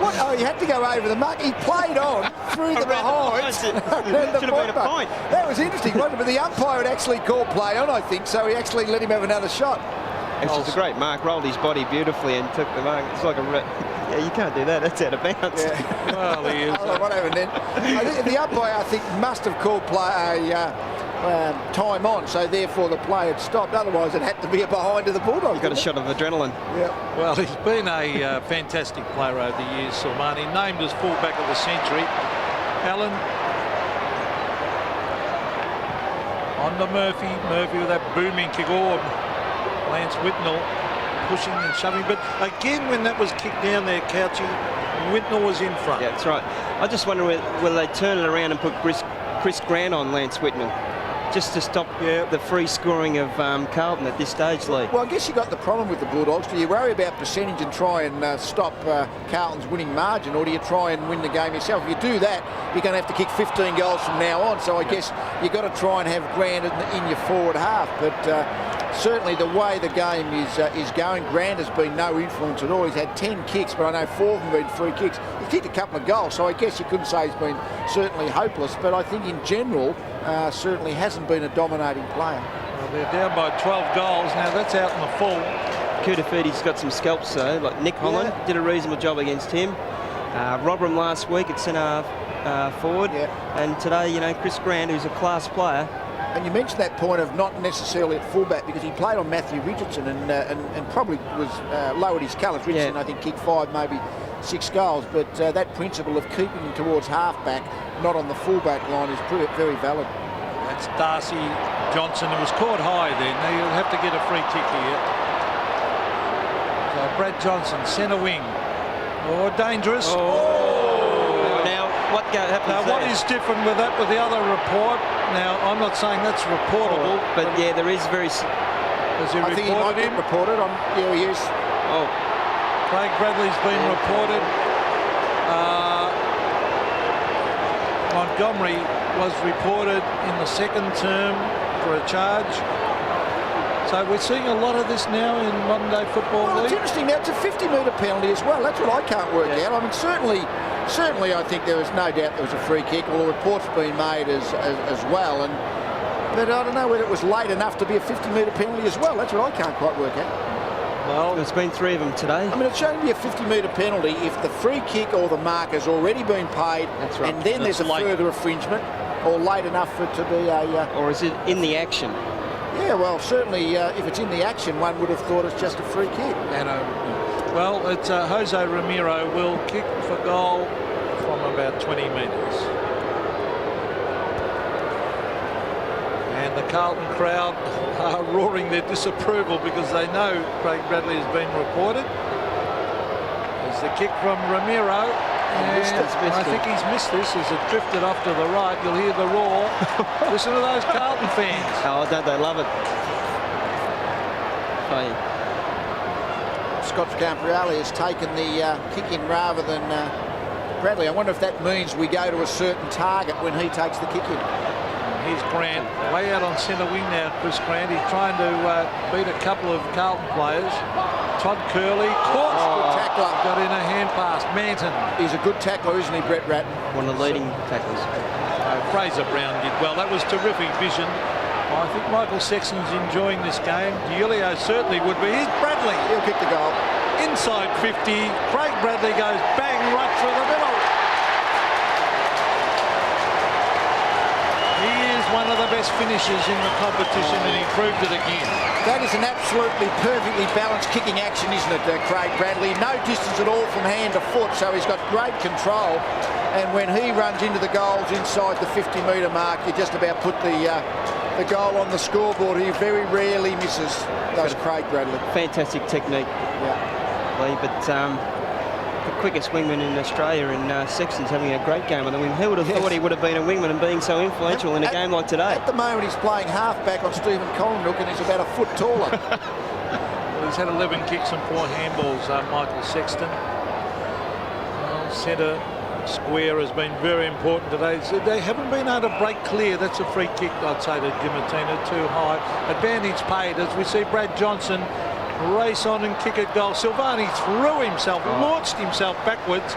What? Oh, he had to go over the mark. He played on through the behind. Should have been a point. That was interesting, wasn't it? But the umpire had actually called play on, I think, so he actually let him have another shot. It was a great mark. Rolled his body beautifully and took the mark. It's like a... Yeah, you can't do that. That's out of bounds. Yeah. Well, he is. What happened then? I think the umpire, must have called play time on, so therefore the play had stopped. Otherwise, it had to be a behind to the Bulldogs. You got a shot of adrenaline. Yeah. Well, he's been a fantastic player over the years, Silvani. Named as fullback of the century. Allen on to Murphy. Murphy with that booming kick. Lance Whitnall pushing and shoving. But again, when that was kicked down there, Couchy, Whitnall was in front. Yeah, that's right. I just wonder whether they turn it around and put Chris Grant on Lance Whitnall, just to stop the free scoring of Carlton at this stage, Lee. Well, I guess you got the problem with the Bulldogs. Do you worry about percentage and try and stop Carlton's winning margin, or do you try and win the game yourself? If you do that, you're going to have to kick 15 goals from now on. So I guess you've got to try and have Grant in your forward half. But certainly the way the game is going, Grant has been no influence at all. He's had 10 kicks, but I know 4 of them have been free kicks. He's kicked a couple of goals, so I guess you couldn't say he's been certainly hopeless. But I think in general, certainly hasn't been a dominating player. Well, they're down by 12 goals. Now that's out in the full. Kudafiti's got some scalps though, like Nick Holland did a reasonable job against him. Rotherham last week at centre forward. And today, Chris Grant, who's a class player. And you mentioned that point of not necessarily at fullback, because he played on Matthew Richardson and probably was lowered his colours. Richardson, I think, kicked 5, maybe 6 goals. But that principle of keeping him towards halfback, not on the fullback line, is very valid. That's Darcy Johnson, who was caught high then. Now you'll have to get a free kick here. So Brad Johnson, centre wing. Dangerous. Now, what happens now, what is different with that with the other report? Now, I'm not saying that's reportable. But yeah, there is very... Has he I think he might get reported. Yeah, he is. Oh. Craig Bradley's been reported. Montgomery was reported in the second term for a charge. So we're seeing a lot of this now in modern day football. Well, it's interesting now. It's a 50-metre penalty as well. That's what I can't work out. I mean, certainly Certainly, I think there was no doubt there was a free kick. All the reports being made as well. But I don't know whether it was late enough to be a 50-metre penalty as well. That's what I can't quite work out. Well, there's been 3 of them today. I mean, it should only be a 50-metre penalty if the free kick or the mark has already been paid. That's right. And then there's a further infringement, or late enough for it to be a... Or is it in the action? Yeah, well, certainly if it's in the action, one would have thought it's just a free kick. And well, it's Jose Ramiro will kick for goal from about 20 metres. And the Carlton crowd are roaring their disapproval because they know Craig Bradley has been reported. There's the kick from Ramiro. And I think he's missed this as it drifted off to the right. You'll hear the roar. Listen to those Carlton fans. Oh, don't they love it? Funny. Scott Camporelli has taken the kick in rather than Bradley. I wonder if that means we go to a certain target when he takes the kick in. Here's Grant, way out on centre wing now, Chris Grant. He's trying to beat a couple of Carlton players. Todd Curley, caught. Good tackler. Got in a hand pass. Manton. He's a good tackler, isn't he, Brett Ratton? One of the leading tacklers. Fraser Brown did well. That was terrific vision. I think Michael Sexton's enjoying this game. Julio certainly would be. Here's Bradley. He'll kick the goal. Inside 50. Craig Bradley goes bang right through the middle. He is one of the best finishers in the competition, and he proved it again. That is an absolutely perfectly balanced kicking action, isn't it, Craig Bradley? No distance at all from hand to foot, so he's got great control. And when he runs into the goals inside the 50-metre mark, you just about put the goal on the scoreboard. He very rarely misses, does Craig Bradley. Fantastic technique. Yeah. But the quickest wingman in Australia, and Sexton's having a great game on the wing. Who would have thought he would have been a wingman and being so influential in a game like today? At the moment, he's playing halfback on Stephen Collingwood, and he's about a foot taller. Well, he's had 11 kicks and 4 handballs, Michael Sexton. Well, centre square has been very important today. They haven't been able to break clear. That's a free kick, I'd say, to Dimatina, too high. Advantage paid as we see Brad Johnson race on and kick at goal. Silvani threw himself, launched himself backwards,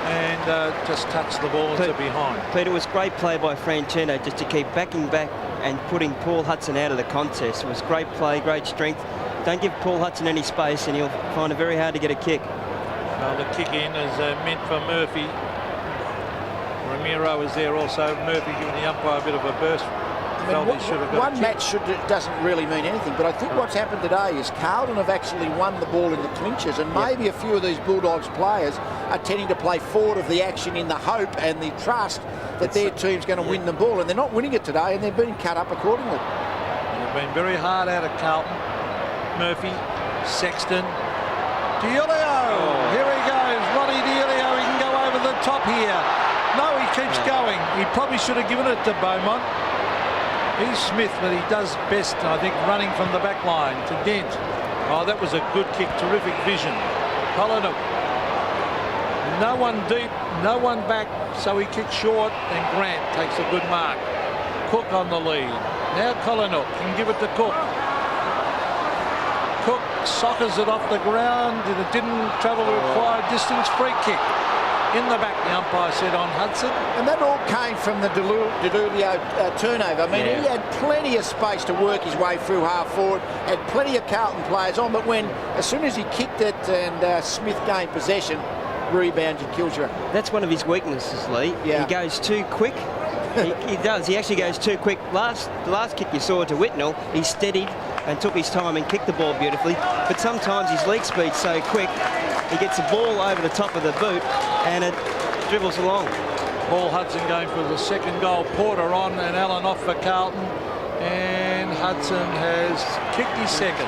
and just touched the ball into behind. Peter, it was great play by Franchino just to keep backing back and putting Paul Hudson out of the contest. It was great play, great strength. Don't give Paul Hudson any space and he'll find it very hard to get a kick. Well, the kick in is meant for Murphy. Ramiro is there also. Murphy giving the umpire a bit of a burst. I mean, one match doesn't really mean anything, but I think what's happened today is Carlton have actually won the ball in the clinches, and maybe a few of these Bulldogs players are tending to play forward of the action in the hope and the trust that their team's going to win the ball, and they're not winning it today, and they're being cut up accordingly. They've been very hard out of Carlton. Murphy, Sexton, Diolio. Here he goes, Ronnie Diolio. He can go over the top here. No, he keeps going. He probably should have given it to Beaumont. He's Smith, but he does best, I think, running from the back line to Dent. Oh, that was a good kick, terrific vision. Collinook. No one deep, no one back, so he kicks short, and Grant takes a good mark. Cook on the lead. Now Collinook can give it to Cook. Cook soccers it off the ground, and it didn't travel the required distance. Free kick. In the back, the umpire said on Hudson. And that all came from the Delulio turnover. I mean, he had plenty of space to work his way through half forward, had plenty of Carlton players on, but as soon as he kicked it and Smith gained possession, rebounds and kills you. That's one of his weaknesses, Lee. Yeah. He goes too quick. He does. He actually goes too quick. The last kick you saw to Whitnell, he steadied and took his time and kicked the ball beautifully. But sometimes his leg speed's so quick, he gets the ball over the top of the boot and it dribbles along. Paul Hudson going for the second goal. Porter on and Allen off for Carlton. And Hudson has kicked his second.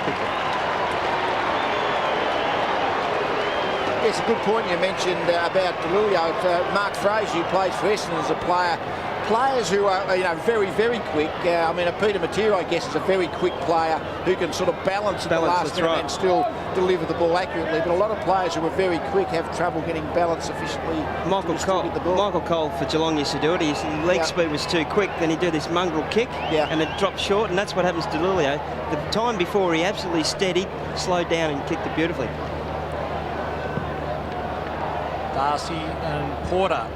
It's a good point you mentioned about Delulio. Mark Fraser, who plays for Essendon as a player. Players who are, very, very quick. I mean, Peter Matera, I guess, is a very quick player who can sort of balance at the last minute and still deliver the ball accurately. But a lot of players who are very quick have trouble getting balance sufficiently. Michael Cole for Geelong used to do it. His leg speed was too quick. Then he'd do this mongrel kick and it dropped short, and that's what happens to Delulio. The time before, he absolutely steadied, slowed down and kicked it beautifully. Darcy and Porter.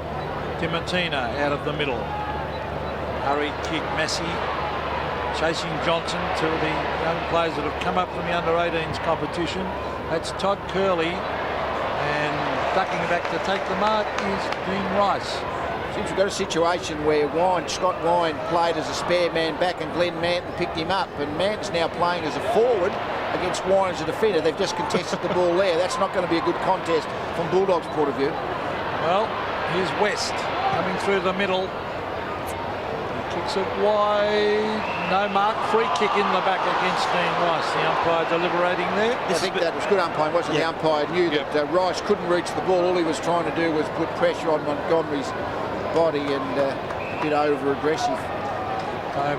Dimatina out of the middle. Hurried kick, Massey chasing Johnson, two of the young players that have come up from the under-18s competition. That's Todd Curley, and ducking back to take the mark is Dean Rice. Since we've got a situation where Scott Wine played as a spare man back and Glenn Manton picked him up, and Manton's now playing as a forward against Wine as a defender. They've just contested the ball there. That's not going to be a good contest from Bulldogs' point of view. Well, here's West coming through the middle. He kicks it wide. No mark. Free kick in the back against Dean Rice. The umpire deliberating there. I think that was good umpiring, wasn't it? The umpire knew that Rice couldn't reach the ball. All he was trying to do was put pressure on Montgomery's body and a bit over-aggressive.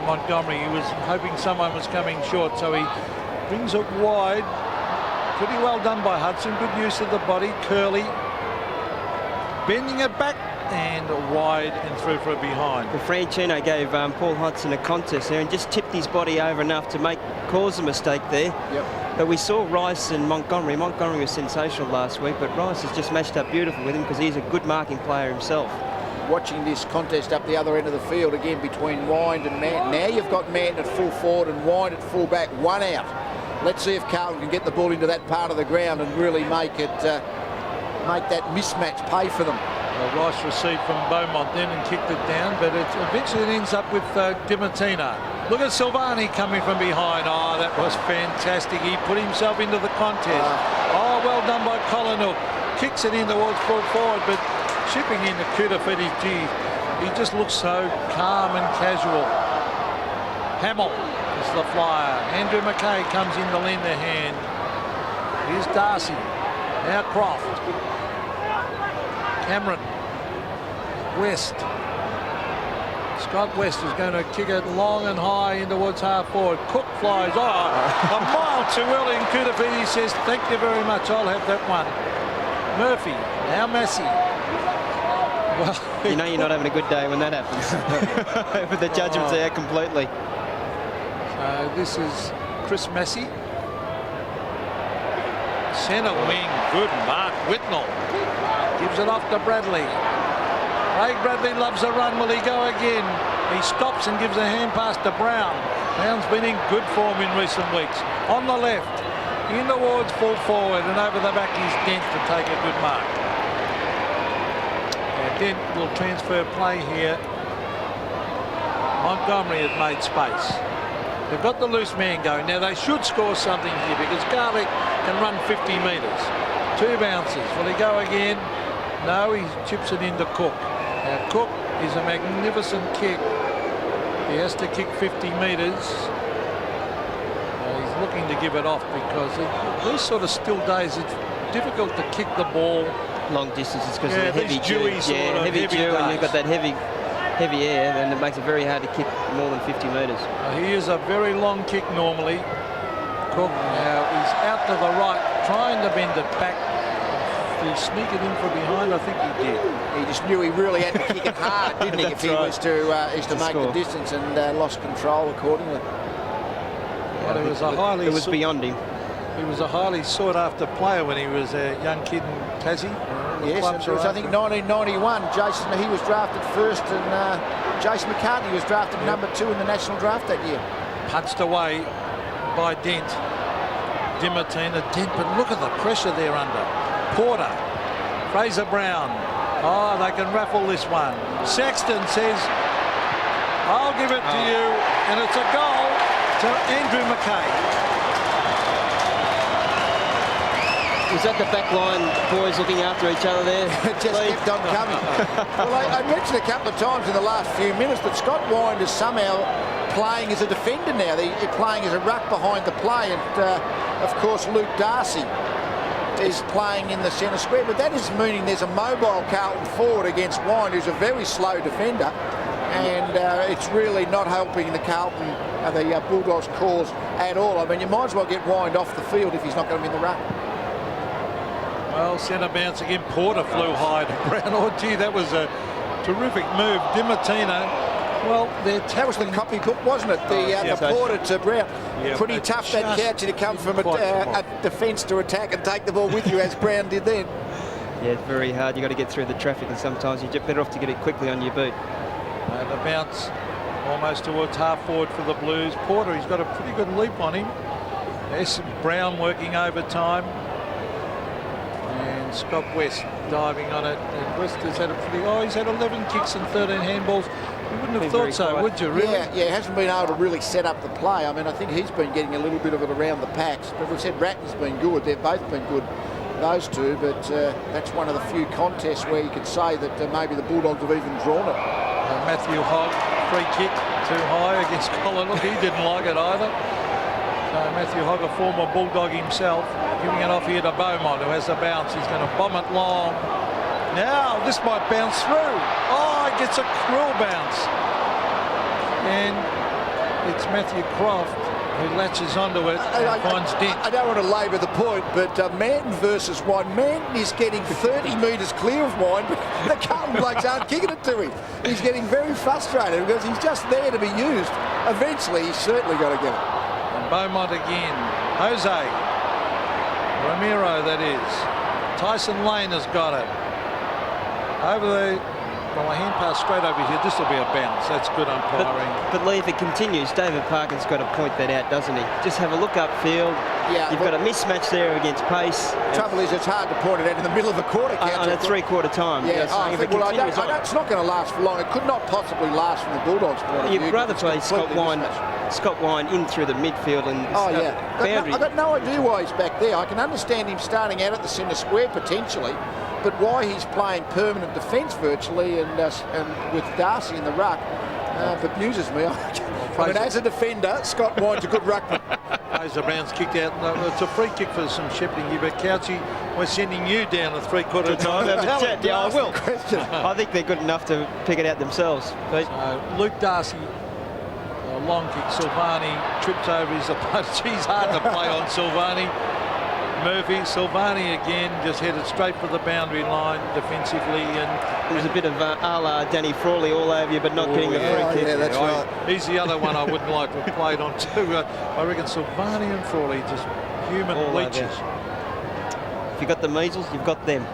Montgomery, he was hoping someone was coming short, so he brings it wide. Pretty well done by Hudson. Good use of the body. Curley bending it back and wide and through for a behind. Well, Franchino gave Paul Hudson a contest there and just tipped his body over enough to cause a mistake there. Yep. But we saw Rice and Montgomery. Montgomery was sensational last week, but Rice has just matched up beautiful with him because he's a good marking player himself. Watching this contest up the other end of the field again between Wind and Manton. Now you've got Manton at full forward and Wind at full back, one out. Let's see if Carlton can get the ball into that part of the ground and really make that mismatch pay for them. Well, Rice received from Beaumont then and kicked it down, but eventually it ends up with Dimatina. Look at Silvani coming from behind. Oh, that was fantastic. He put himself into the contest. Oh, well done by Collinhook. Kicks it in towards full forward, but chipping in the Kuta Fetish, he just looks so calm and casual. Hamill is the flyer. Andrew McKay comes in to lend a hand. Here's Darcy. Now Croft. Cameron. West. Scott West is going to kick it long and high in towards half forward. Cook flies. Oh, a mile too early, and Kuta Fetish says, thank you very much, I'll have that one. Murphy. Now Massey. Well, you know you're not having a good day when that happens. With the judgment's there completely. So this is Chris Massey. Centre wing, good mark. Whitnell gives it off to Bradley. Craig Bradley loves a run. Will he go again? He stops and gives a hand pass to Brown. Brown's been in good form in recent weeks. On the left, in towards full forward, and over the back is Dent to take a good mark. Dent will transfer play here. Montgomery has made space. They've got the loose man going. Now they should score something here because Garlick can run 50 metres. Two bounces. Will he go again? No, he chips it into Cook. Now Cook is a magnificent kick. He has to kick 50 metres. He's looking to give it off because these sort of still days, it's difficult to kick the ball long distances because of the heavy dew. Heavy dew, and you've got that heavy air, then it makes it very hard to kick more than 50 metres. He is a very long kick normally. Cook now he's out to the right, trying to bend it back. Did he sneak it in from behind? I think he did. He just knew he really had to kick it hard, didn't he? If he was to make the distance, and lost control accordingly. Well, it was beyond him. He was a highly sought-after player when he was a young kid in Tassie. Yes, it was, I think, 1991. He was drafted first, and Jason McCartney was drafted number 2 in the national draft that year. Punched away by Dent. Dimatina, Dent, but look at the pressure they're under. Porter, Fraser Brown. Oh, they can raffle this one. Sexton says, I'll give it to you, and it's a goal to Andrew McKay. Was that the back line boys looking after each other there? Just kept on coming. Well, I mentioned a couple of times in the last few minutes, but Scott Wind is somehow playing as a defender now. They're playing as a ruck behind the play, and of course Luke Darcy is playing in the centre square. But that is meaning there's a mobile Carlton forward against Wind, who's a very slow defender, and it's really not helping the Carlton, the Bulldogs cause at all. I mean, you might as well get Wind off the field if he's not going to be in the ruck. Well, centre bounce again. Porter flew high to Brown. Oh, gee, that was a terrific move. Dimatina, well, that was the copybook, wasn't it? The Porter to Brown. Yeah, pretty tough, that catch, to come from a defence to attack and take the ball with you, as Brown did then. Yeah, it's very hard. You've got to get through the traffic, and sometimes you're better off to get it quickly on your boot. The bounce almost towards half forward for the Blues. Porter, he's got a pretty good leap on him. S. Brown working overtime. And Scott West diving on it. And West has had he's had 11 kicks and 13 handballs. You wouldn't have thought so, would you, really? Yeah, he hasn't been able to really set up the play. I mean, I think he's been getting a little bit of it around the packs. But we've said Ratton's been good. They've both been good, those two. But that's one of the few contests where you could say that maybe the Bulldogs have even drawn it. Matthew Hogg, free kick too high against Colin. Look, he didn't like it either. So Matthew Hogg, a former Bulldog himself, giving it off here to Beaumont, who has the bounce. He's going to bomb it long. Now, this might bounce through. Oh, it gets a cruel bounce. And it's Matthew Croft who latches onto it and finds Dent. I don't want to labour the point, but Manton versus Wine. Manton is getting 30 metres clear of Wine, but the Carlton blokes aren't kicking it to him. He's getting very frustrated because he's just there to be used. Eventually, he's certainly got to get it. And Beaumont again. Jose. Ramiro, that is. Tyson Lane has got it. Over the... Well, a hand pass straight over here. This will be a bounce. That's good umpiring. But Lee, if it continues, David Parkin's got to point that out, doesn't he? Just have a look upfield. Yeah, You've got a mismatch there against pace. The trouble is, it's hard to point it out in the middle of a quarter count. On a three-quarter time. Yeah, it's not going to last for long. It could not possibly last from the Bulldogs' point of view. You'd rather play Scott Wine in through the midfield and boundary. I've got no idea why he's back there. I can understand him starting out at the centre square potentially, but why he's playing permanent defence virtually and with Darcy in the ruck bemuses me. I mean, as a defender, Scott Wine's a good ruckman. Fraser Brown's kicked out. No, it's a free kick for some shepherding here, but Couchy, we're sending you down a three-quarter time. Yeah, I will. I think they're good enough to pick it out themselves. So Luke Darcy, a long kick. Silvani trips over his opponent. He's hard to play on Silvani. Murphy, Silvani again, just headed straight for the boundary line defensively, and there's a bit of a la Danny Frawley all over you, but not getting the free kick. Yeah, that's right. He's the other one I wouldn't like to have played on too. I reckon Silvani and Frawley just human all leeches. If you've got the measles, you've got them.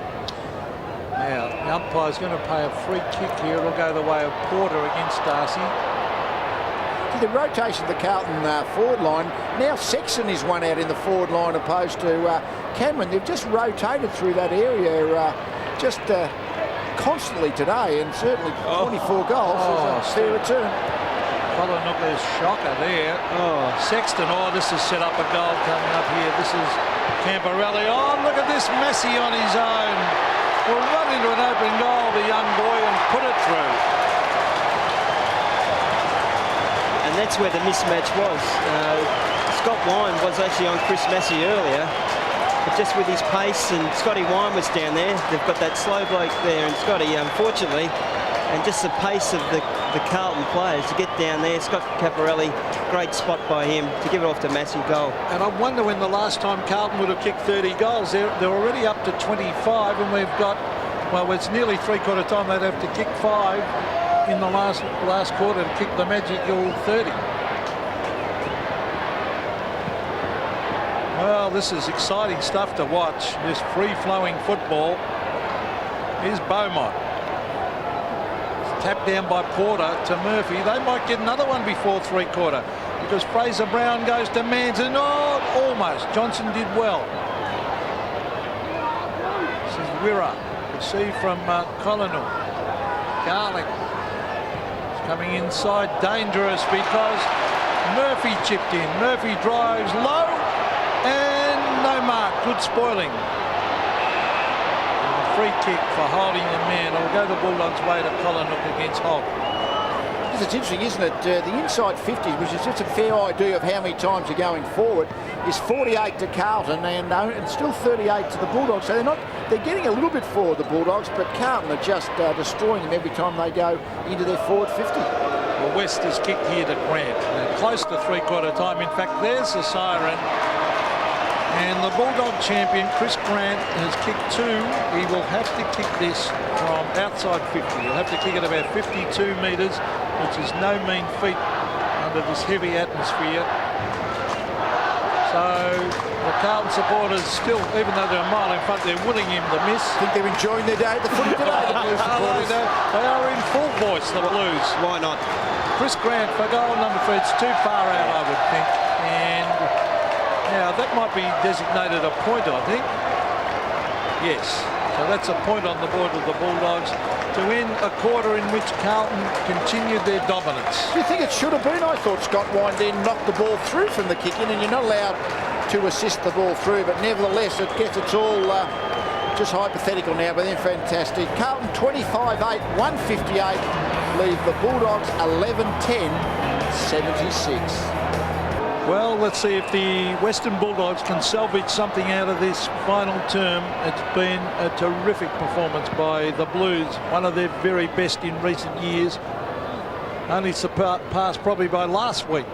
Now the umpire's going to pay a free kick here. It'll go the way of Porter against Darcy. The rotation of the Carlton forward line. Now Sexton is one out in the forward line opposed to Cameron. They've just rotated through that area constantly today, and certainly 24 goals is a fair return. Colin shocker there. Sexton, this has set up a goal coming up here. This is Camporelli. Look at this, Messi on his own. Will run into an open goal, the young boy, and put it through. And that's where the mismatch was. Scott Wine was actually on Chris Massey earlier, but just with his pace, and Scotty Wine was down there. They've got that slow bloke there, and Scotty, unfortunately, and just the pace of the Carlton players to get down there. Scott Caporelli, great spot by him to give it off to Massey goal. And I wonder when the last time Carlton would have kicked 30 goals. They're already up to 25, and we've got, well, it's nearly three-quarter time. They'd have to kick 5 in the last quarter to kick the magical 30. Well, this is exciting stuff to watch. This free-flowing football. Here's Beaumont. Tapped down by Porter to Murphy. They might get another one before three-quarter because Fraser Brown goes to Manton. Almost. Johnson did well. This is Wirra. Received from Colonel. Garlic. Coming inside, dangerous because Murphy chipped in. Murphy drives low and no mark. Good spoiling. And a free kick for holding the man. It'll go the Bulldogs' way to Colin against Hogg. It's interesting, isn't it? The inside 50s, which is just a fair idea of how many times you're going forward, is 48 to Carlton and still 38 to the Bulldogs. So they're getting a little bit forward, the Bulldogs, but Carlton are just destroying them every time they go into their forward 50. Well, West has kicked here to Grant. They're close to three-quarter time. In fact, there's the siren. And the Bulldog champion, Chris Grant, has kicked 2. He will have to kick this from outside 50. He'll have to kick it about 52 metres, which is no mean feat under this heavy atmosphere. So the Carlton supporters still, even though they're a mile in front, they're willing him to miss. I think they're enjoying their day at the footy today, the Blues supporters. They are in full voice, the Blues. Why not? Chris Grant for goal number 3. It's too far out, I would think. And now that might be designated a point, I think. Yes. So that's a point on the board of the Bulldogs to end a quarter in which Carlton continued their dominance. Do you think it should have been? I thought Scott Windin knocked the ball through from the kick-in, and you're not allowed to assist the ball through, but nevertheless, it's all just hypothetical now, but they're fantastic. Carlton 25-8, 158, leave the Bulldogs 11-10, 76. Well, let's see if the Western Bulldogs can salvage something out of this final term. It's been a terrific performance by the Blues, one of their very best in recent years, only surpassed probably by last week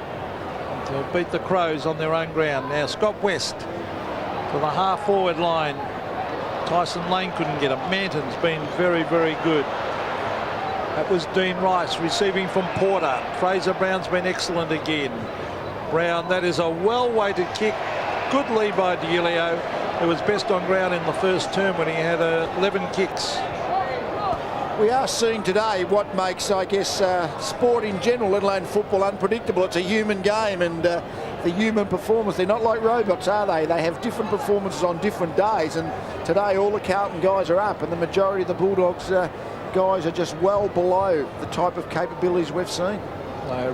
to beat the Crows on their own ground. Now Scott West to the half-forward line. Tyson Lane couldn't get him. Manton's been very, very good. That was Dean Rice receiving from Porter. Fraser Brown's been excellent again. Brown, that is a well-weighted kick. Good lead by D'Elio, who was best on ground in the first term when he had 11 kicks. We are seeing today what makes, I guess, sport in general, let alone football, unpredictable. It's a human game, and the human performers, they're not like robots, are they? They have different performances on different days, and today all the Carlton guys are up, and the majority of the Bulldogs guys are just well below the type of capabilities we've seen.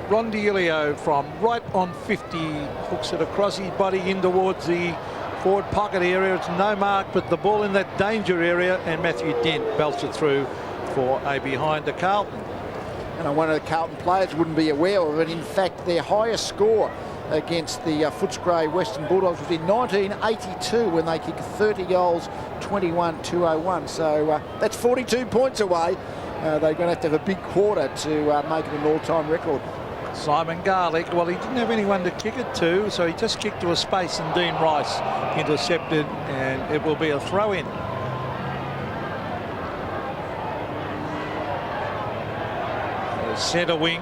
Ron D'Elio from right on 50 hooks it across his body in towards the forward pocket area. It's no mark, but the ball in that danger area, and Matthew Dent belts it through for a behind to Carlton. And one of the Carlton players wouldn't be aware of it. In fact, their highest score against the Footscray Western Bulldogs was in 1982 when they kicked 30 goals, 21-201. So that's 42 points away. They're going to have a big quarter to make it an all-time record. Simon Garlick, well, he didn't have anyone to kick it to, so he just kicked to a space, and Dean Rice intercepted, and it will be a throw-in. Centre wing.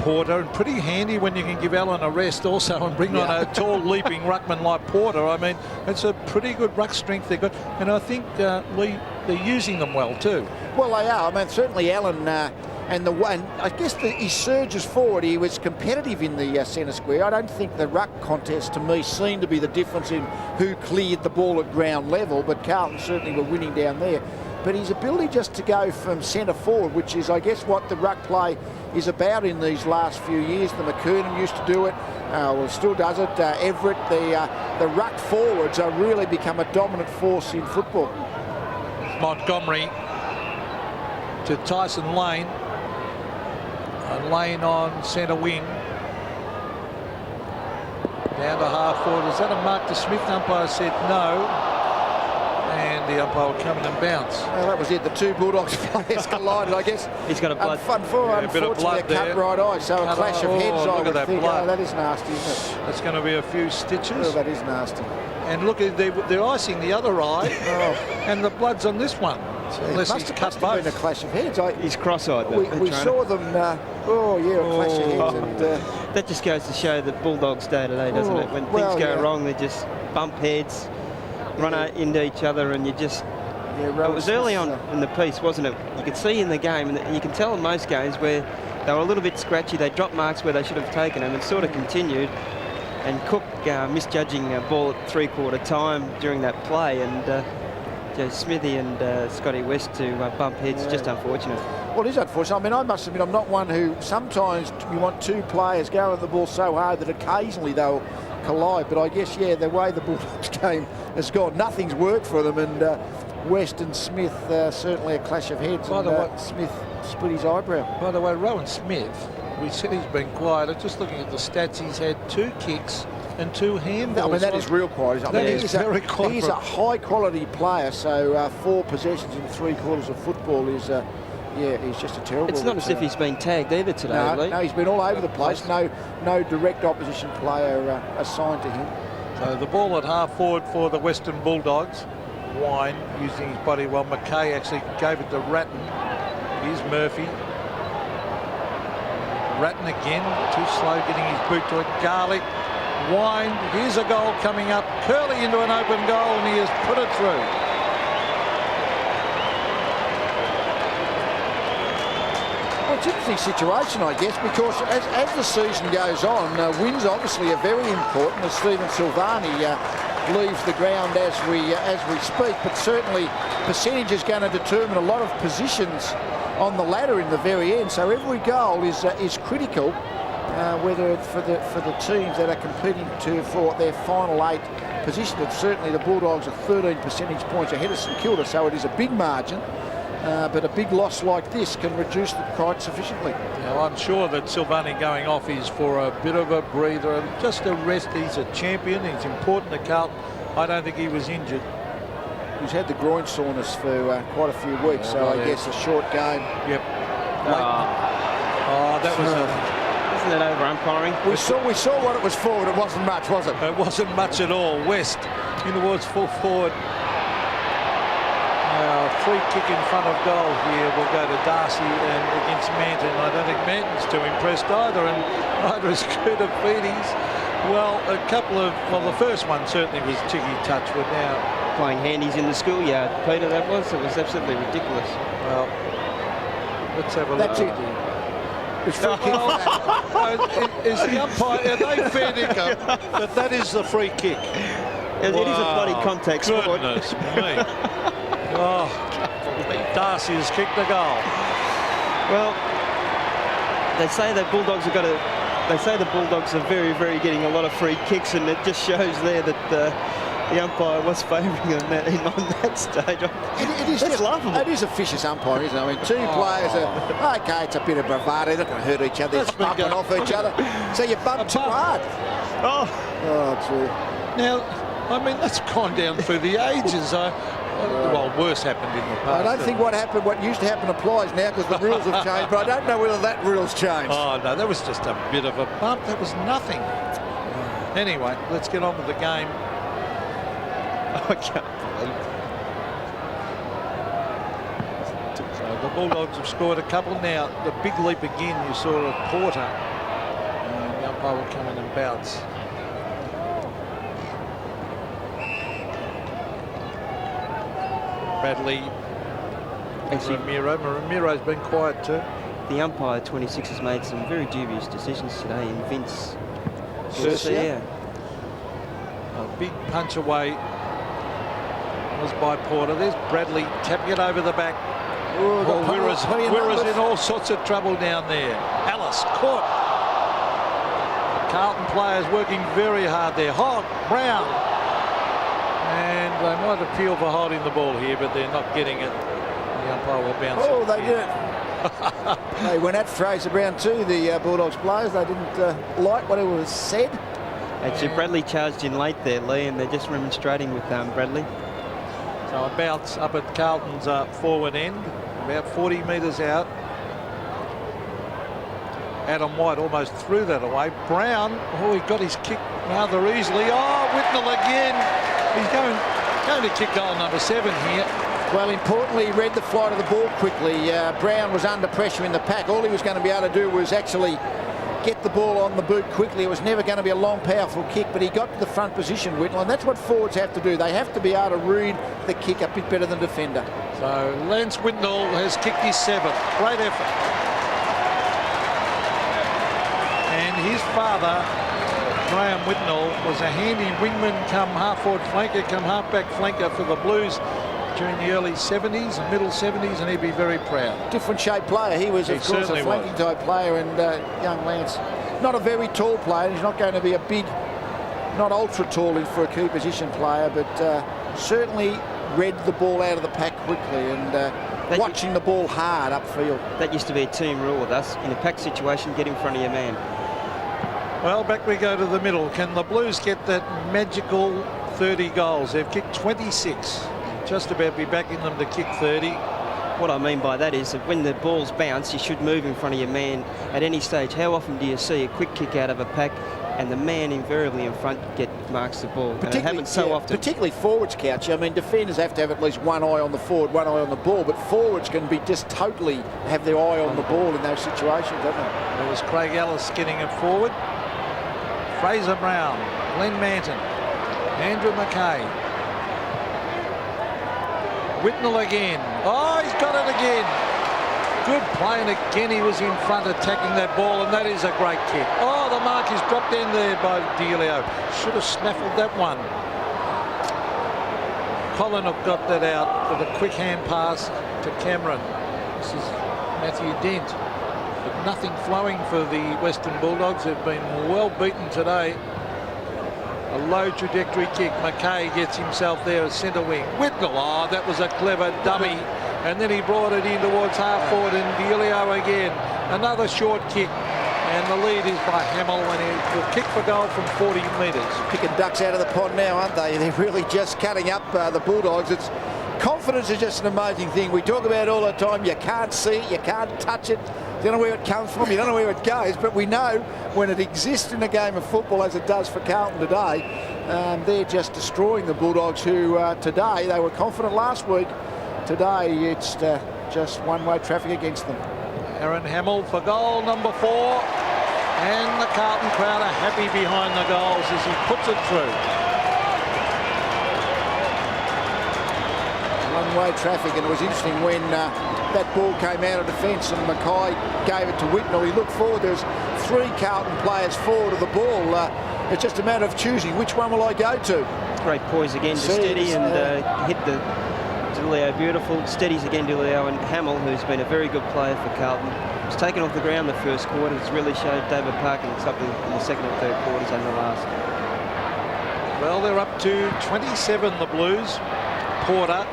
Porter, and pretty handy when you can give Allen a rest also and bring on a tall leaping ruckman like Porter. I mean, it's a pretty good ruck strength they've got, and I think they're using them well too. Well, they are. I mean, certainly Allen and the one, I guess he surges forward. He was competitive in the centre square. I don't think the ruck contest to me seemed to be the difference in who cleared the ball at ground level, but Carlton certainly were winning down there. But his ability just to go from centre forward, which is, I guess, what the ruck play is about in these last few years. The McKernan used to do it, well, still does it. Everett, the ruck forwards are really become a dominant force in football. Montgomery to Tyson Lane. Lane on centre wing. Down to half forward. Is that a mark to Smith? Umpire said no. And the umpire will come in and bounce. Well, that was it. The two Bulldogs players collided, I guess. He's got a blood. Unfortunately, a cut right eye. So a clash of heads, I would think. Oh, that is nasty, isn't it? That's going to be a few stitches. Well, that is nasty. And look, they're icing the other eye, and the blood's on this one. Unless he's cut both. Been a clash of heads. He's cross-eyed, though. We saw them. A clash of heads. And, that just goes to show the Bulldogs day to day, doesn't it? When things go wrong, they just bump heads, run into each other, and you just. It was early on in the piece, wasn't it? You could see in the game, and you can tell in most games where they were a little bit scratchy. They dropped marks where they should have taken them, and sort of continued. And Cook misjudging a ball at three-quarter time during that play, and Smithy and Scotty West to bump heads. Just unfortunate. Well, it is unfortunate. I mean, I must admit, I'm not one who sometimes you want two players going at the ball so hard that occasionally they'll collide. But I guess, the way the Bulldogs game has gone, nothing's worked for them. And West and Smith, certainly a clash of heads. By the way, Smith split his eyebrow. By the way, Rowan Smith, we said he's been quiet. I'm just looking at the stats. He's had 2 kicks and 2 handballs. I mean, that is real quiet. I mean, he's very quiet. He's a high-quality player, so 4 possessions in 3/4 of football is, he's just a terrible. It's not as if he's been tagged either today, No, he's been all over the place. No direct opposition player assigned to him. So the ball at half forward for the Western Bulldogs. Wine using his body well. McKay actually gave it to Ratton. Here's Murphy. Ratton again, too slow getting his boot to it. Garlic, wind, here's a goal coming up. Curly into an open goal, and he has put it through. Well, it's an interesting situation, I guess, because as the season goes on, wins obviously are very important as Stephen Silvani leaves the ground as we speak, but certainly percentage is going to determine a lot of positions on the ladder in the very end. So every goal is critical, whether it's for the teams that are competing for their final 8 positions. And certainly the Bulldogs are 13 percentage points ahead of St Kilda, so it is a big margin. But a big loss like this can reduce them quite sufficiently. Now, I'm sure that Silvani going off is for a bit of a breather, just a rest. He's a champion. He's important to Carlton. I don't think he was injured. He's had the groin soreness for quite a few weeks, so I guess a short game. Yep. That was Isn't it over umpiring? We saw what it was for, but it wasn't much, was it? It wasn't much at all. West in towards full forward. Free kick in front of goal here will go to Darcy and against Manton. I don't think Manton's too impressed either, and neither is Koutafidis. Well, the first one certainly was cheeky touch, but now Playing handies in the schoolyard, Peter, that was. It was absolutely ridiculous. Well, let's have a look. That's it. It's free kick. Is the umpire, are they fair to go? But that is the free kick. It is a bloody contact sport. Goodness me. Oh, Darcy has kicked the goal. Well, they say that Bulldogs have got to. They say the Bulldogs are very, very getting a lot of free kicks, and it just shows there that the umpire was favouring them on that stage. It is just laughable. It is a vicious umpire, isn't it? I mean, two players are okay. It's a bit of bravado. They're not going to hurt each other. They're bumping off each other. So you bump too hard. Oh, gee. Now, I mean, that's gone down through the ages. Well, worse happened in the past. I don't think what used to happen applies now because the rules have changed, but I don't know whether that rule's changed. Oh, no, that was just a bit of a bump. That was nothing. Anyway, let's get on with the game. I can't believe it. So the Bulldogs have scored a couple now. The big leap again, you saw at Porter. And the umpire will come in and bounce. Bradley, Actually, Ramiro's been quiet too. the umpire 26 has made some very dubious decisions today in Vince. Garcia. A big punch away was by Porter. There's Bradley tapping it over the back. Wirra's in all sorts of trouble down there. Alice caught. Carlton players working very hard there. Hogg, Brown. And they might appeal for holding the ball here, but they're not getting it. The umpire will bounce. Oh, they did it. They went at Fraser Brown too, the Bulldogs players. They didn't like what it was said. Actually, Bradley charged in late there, Lee, and they're just remonstrating with Bradley. So a bounce up at Carlton's forward end, about 40 metres out. Adam White almost threw that away. Brown, he got his kick rather easily. Oh, Whitnell again. He's going to kick goal number 7 here. Well, importantly, he read the flight of the ball quickly. Brown was under pressure in the pack. All he was going to be able to do was actually get the ball on the boot quickly. It was never going to be a long, powerful kick, but he got to the front position, Whitnell, and that's what forwards have to do. They have to be able to read the kick a bit better than defender. So Lance Whitnell has kicked his 7th. Great effort. And his father, Graham Whitnell, was a handy wingman come half-forward flanker, come half-back flanker for the Blues during the early 70s and middle 70s, and he'd be very proud. Different shaped player. He was, of course, a flanking type player, and young Lance, not a very tall player. He's not going to be a big, not ultra tall for a key position player, but certainly read the ball out of the pack quickly and watching the ball hard upfield. That used to be a team rule with us. In a pack situation, get in front of your man. Well, back we go to the middle. Can the Blues get that magical 30 goals? They've kicked 26. Just about be backing them to kick 30. What I mean by that is that when the balls bounce, you should move in front of your man at any stage. How often do you see a quick kick out of a pack and the man invariably in front marks the ball? And it happens so often. Particularly forwards, Couch. I mean, defenders have to have at least one eye on the forward, one eye on the ball, but forwards can be just totally have their eye on the ball in those situations, don't they? There was Craig Ellis getting it forward. Fraser Brown, Glenn Manton, Andrew Mackay. Whitnell again. Oh, he's got it again. Good play, and again he was in front attacking that ball, and that is a great kick. Oh, the mark is dropped in there by Delio. Should have snaffled that one. Colin got that out with a quick hand pass to Cameron. This is Matthew Dent. But nothing flowing for the Western Bulldogs. They've been well beaten today. A low trajectory kick. Mackay gets himself there as centre wing. Whitnell, oh, that was a clever dummy. And then he brought it in towards half forward, and Delio again. Another short kick. And the lead is by Hamill, and he will kick for goal from 40 metres. Picking ducks out of the pond now, aren't they? They're really just cutting up the Bulldogs. Confidence is just an amazing thing. We talk about it all the time. You can't see it, you can't touch it. You don't know where it comes from, you don't know where it goes, but we know when it exists in a game of football, as it does for Carlton today, they're just destroying the Bulldogs, who today, they were confident last week. Today, it's just one-way traffic against them. Aaron Hamill for goal number 4. And the Carlton crowd are happy behind the goals as he puts it through. One-way traffic, and it was interesting when that ball came out of defence and Mackay gave it to Whitnell. He looked forward. There's 3 Carlton players forward of the ball. It's just a matter of choosing which one will I go to. Great poise again to steady and hit the Delio beautiful. Steadies again Delio, and Hamill, who's been a very good player for Carlton, was taken off the ground the first quarter. It's really showed David Parkin something in the second and third quarters and the last. Well, they're up to 27, the Blues. Porter.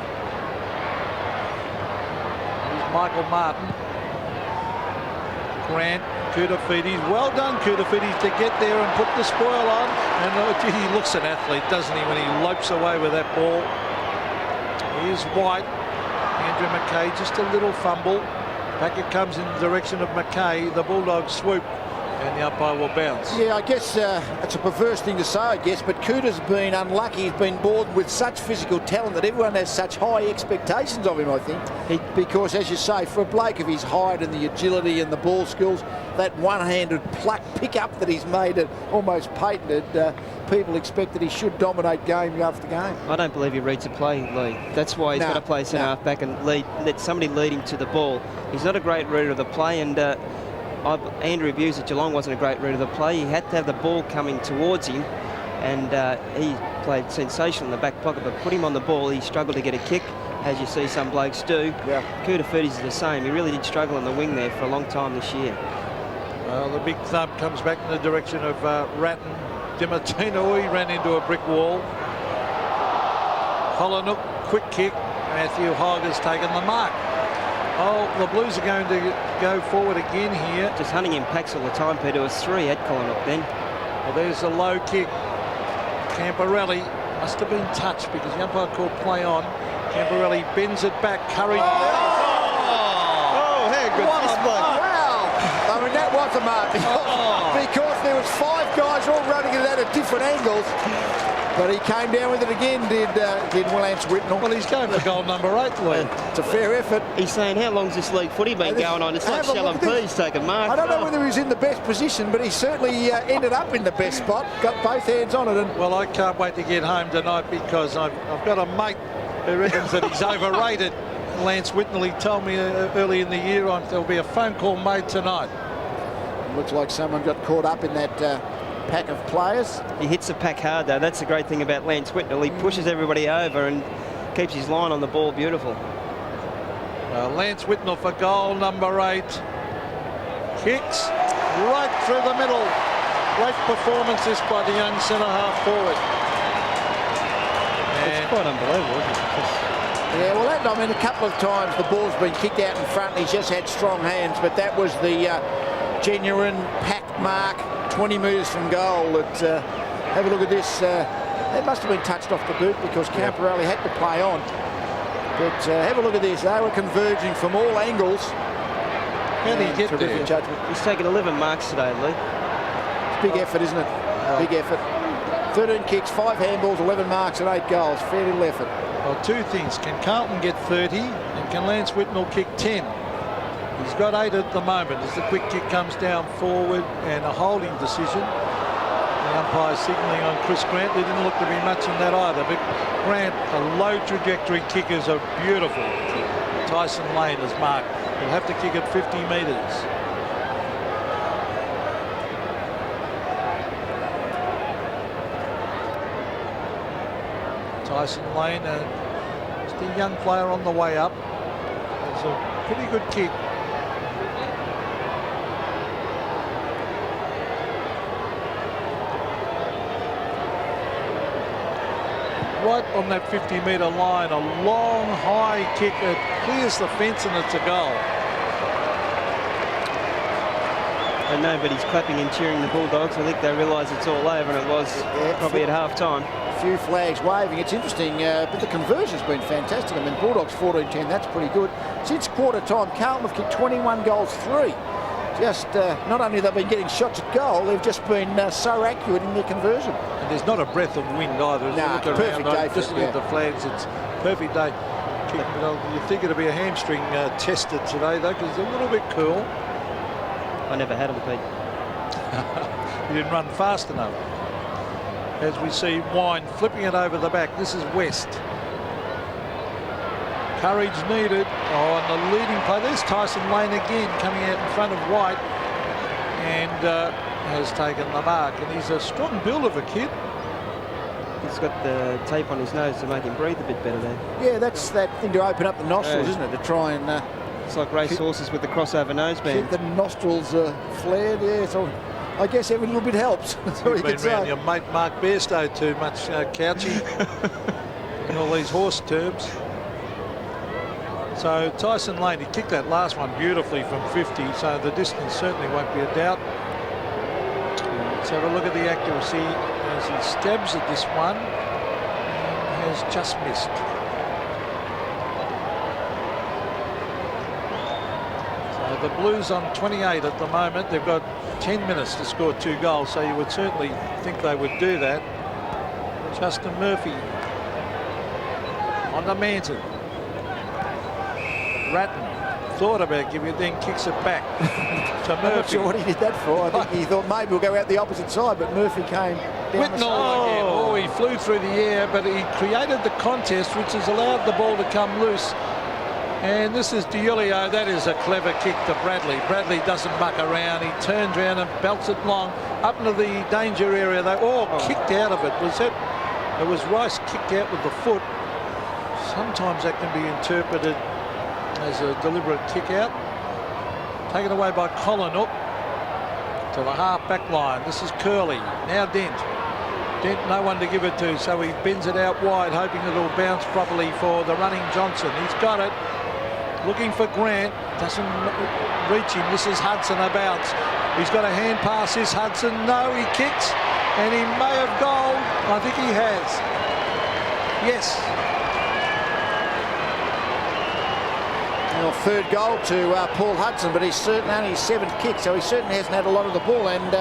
Michael Martin, Grant, Koutafidis. Well done, Koutafidis, to get there and put the spoil on. And he looks an athlete, doesn't he, when he lopes away with that ball. Here's White. Andrew Mackay, just a little fumble. Back it comes in the direction of Mackay. The Bulldogs swoop, and the umpire will bounce. Yeah, I guess it's a perverse thing to say, I guess, but Cooter's been unlucky. He's been born with such physical talent that everyone has such high expectations of him, I think. Because, as you say, for a bloke of his height and the agility and the ball skills, that one-handed pluck pick-up that he's made it almost patented, people expect that he should dominate game after game. I don't believe he reads a play, Lee. That's why he's got to play centre-half back and let somebody lead him to the ball. He's not a great reader of the play, and Andrew Hughes at Geelong wasn't a great reader of the play. He had to have the ball coming towards him, and he played sensational in the back pocket, but put him on the ball, he struggled to get a kick, as you see some blokes do. Yeah. Koutafidis is the same. He really did struggle on the wing there for a long time this year. Well, the big thump comes back in the direction of Ratton. Dimartino, he ran into a brick wall. Hollenhoek, quick kick. Matthew Hogg has taken the mark. Oh, the Blues are going to go forward again here. Just hunting in packs all the time, Peter. It was 3 at Collinhook then. Well, there's a low kick. Camporelli must have been touched because the umpire called play on. Camporelli bends it back. Curry. Oh, how good this was. Wow. I mean, that was a mark. Because there was 5 guys all running it at different angles. But he came down with it again, did Lance Whitnell. Well, he's going for goal number 8, Lee. It's a fair effort. He's saying, how long's this league footy been going on? It's like Shallum P's taking mark. I don't know whether he was in the best position, but he certainly ended up in the best spot. Got both hands on it. And well, I can't wait to get home tonight because I've got a mate who reckons that he's overrated. Lance Whitnell, he told me early in the year there'll be a phone call made tonight. It looks like someone got caught up in that pack of players. He hits the pack hard, though. That's the great thing about Lance Whitnell. He pushes everybody over and keeps his line on the ball beautiful. Lance Whitnell for goal number 8. Kicks right through the middle. Great performance this by the young centre-half forward. It's quite unbelievable, isn't it? Yeah, well, I mean, a couple of times the ball's been kicked out in front. He's just had strong hands, but that was the genuine pack mark, 20 metres from goal. Have a look at this. That must have been touched off the boot because Camporelli had to play on. But have a look at this. They were converging from all angles. How did he get there? Judgment. He's taken 11 marks today, Lee. It's big effort, isn't it? Big effort. 13 kicks, 5 handballs, 11 marks and 8 goals. Fair little effort. Well, 2 things. Can Carlton get 30 and can Lance Whitnall kick 10? He's got 8 at the moment as the quick kick comes down forward and a holding decision. The umpire signalling on Chris Grant. There didn't look to be much in that either. But Grant, the low trajectory kickers are beautiful. Tyson Lane is marked. He'll have to kick it 50 metres. Tyson Lane, just a young player on the way up. It's a pretty good kick. Right on that 50-metre line, a long, high kick. It clears the fence and it's a goal. And nobody's clapping and cheering the Bulldogs. I think they realise it's all over, and it was probably at half-time. A few flags waving. It's interesting, but the conversion's been fantastic. I mean, Bulldogs 14-10, that's pretty good. Since quarter time, Carlton have kicked 21 goals, 3. Just not only have they been getting shots at goal, they've just been so accurate in their conversion. And there's not a breath of wind either. No, perfect day for just with the flags. It's perfect day. You think it'll be a hamstring tested today though, because it's a little bit cool. I never had them, Pete. You didn't run fast enough. As we see Wine flipping it over the back. This is West. Courage needed. Oh, and the leading play. There's Tyson Lane again coming out in front of White and has taken the mark. And he's a strong build of a kid. He's got the tape on his nose to make him breathe a bit better there. Yeah, that's that thing to open up the nostrils, isn't it? To try and... it's like race horses with the crossover noseband. Keep the nostrils flared, yeah. So I guess every little bit helps. That's all you can You've been around say. your mate Mark Bairstow too much, Couchy, and all these horse terms. So Tyson Lane, he kicked that last one beautifully from 50, so the distance certainly won't be a doubt. Let's have a look at the accuracy as he stabs at this one and has just missed. So the Blues on 28 at the moment. They've got 10 minutes to score 2 goals, so you would certainly think they would do that. Justin Murphy on the Manton. Ratton thought about giving it, then kicks it back to Murphy. I'm not sure what he did that for. I think he thought maybe we'll go out the opposite side, but Murphy came down the side. Again. Oh, he flew through the air, but he created the contest, which has allowed the ball to come loose. And this is DiIulio. That is a clever kick to Bradley. Bradley doesn't muck around. He turns around and belts it long up into the danger area. They all kicked out of it. It was Rice kicked out with the foot. Sometimes that can be interpreted as a deliberate kick out. Taken away by Collinwood to the half back line. This is Curley. Now Dent. Dent, no one to give it to, so he bends it out wide, hoping it'll bounce properly for the running Johnson. He's got it. Looking for Grant. Doesn't reach him. This is Hudson, a bounce. He's got a hand pass. Is Hudson? No, he kicks. And he may have goaled. I think he has. Yes. Well, third goal to Paul Hudson, but he's certainly only his 7th kick, so he certainly hasn't had a lot of the ball. And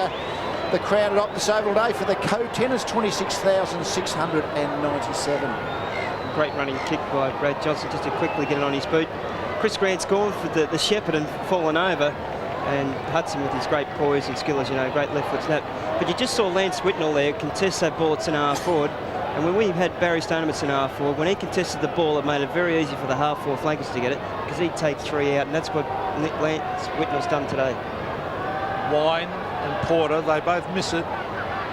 the crowd at Optus Oval Day for the co-tenors, 26,697. Great running kick by Brad Johnson just to quickly get it on his boot. Chris Grant's gone for the shepherd and fallen over. And Hudson with his great poise and skill, as you know, great left foot snap. But you just saw Lance Whitnall there contest that ball at centre half forward. And when we had Barry Stoneham at centre half forward, when he contested the ball, it made it very easy for the half forward flankers to get it, because he'd take 3 out, and that's what Lance Whitnall's done today. Wine and Porter, they both miss it.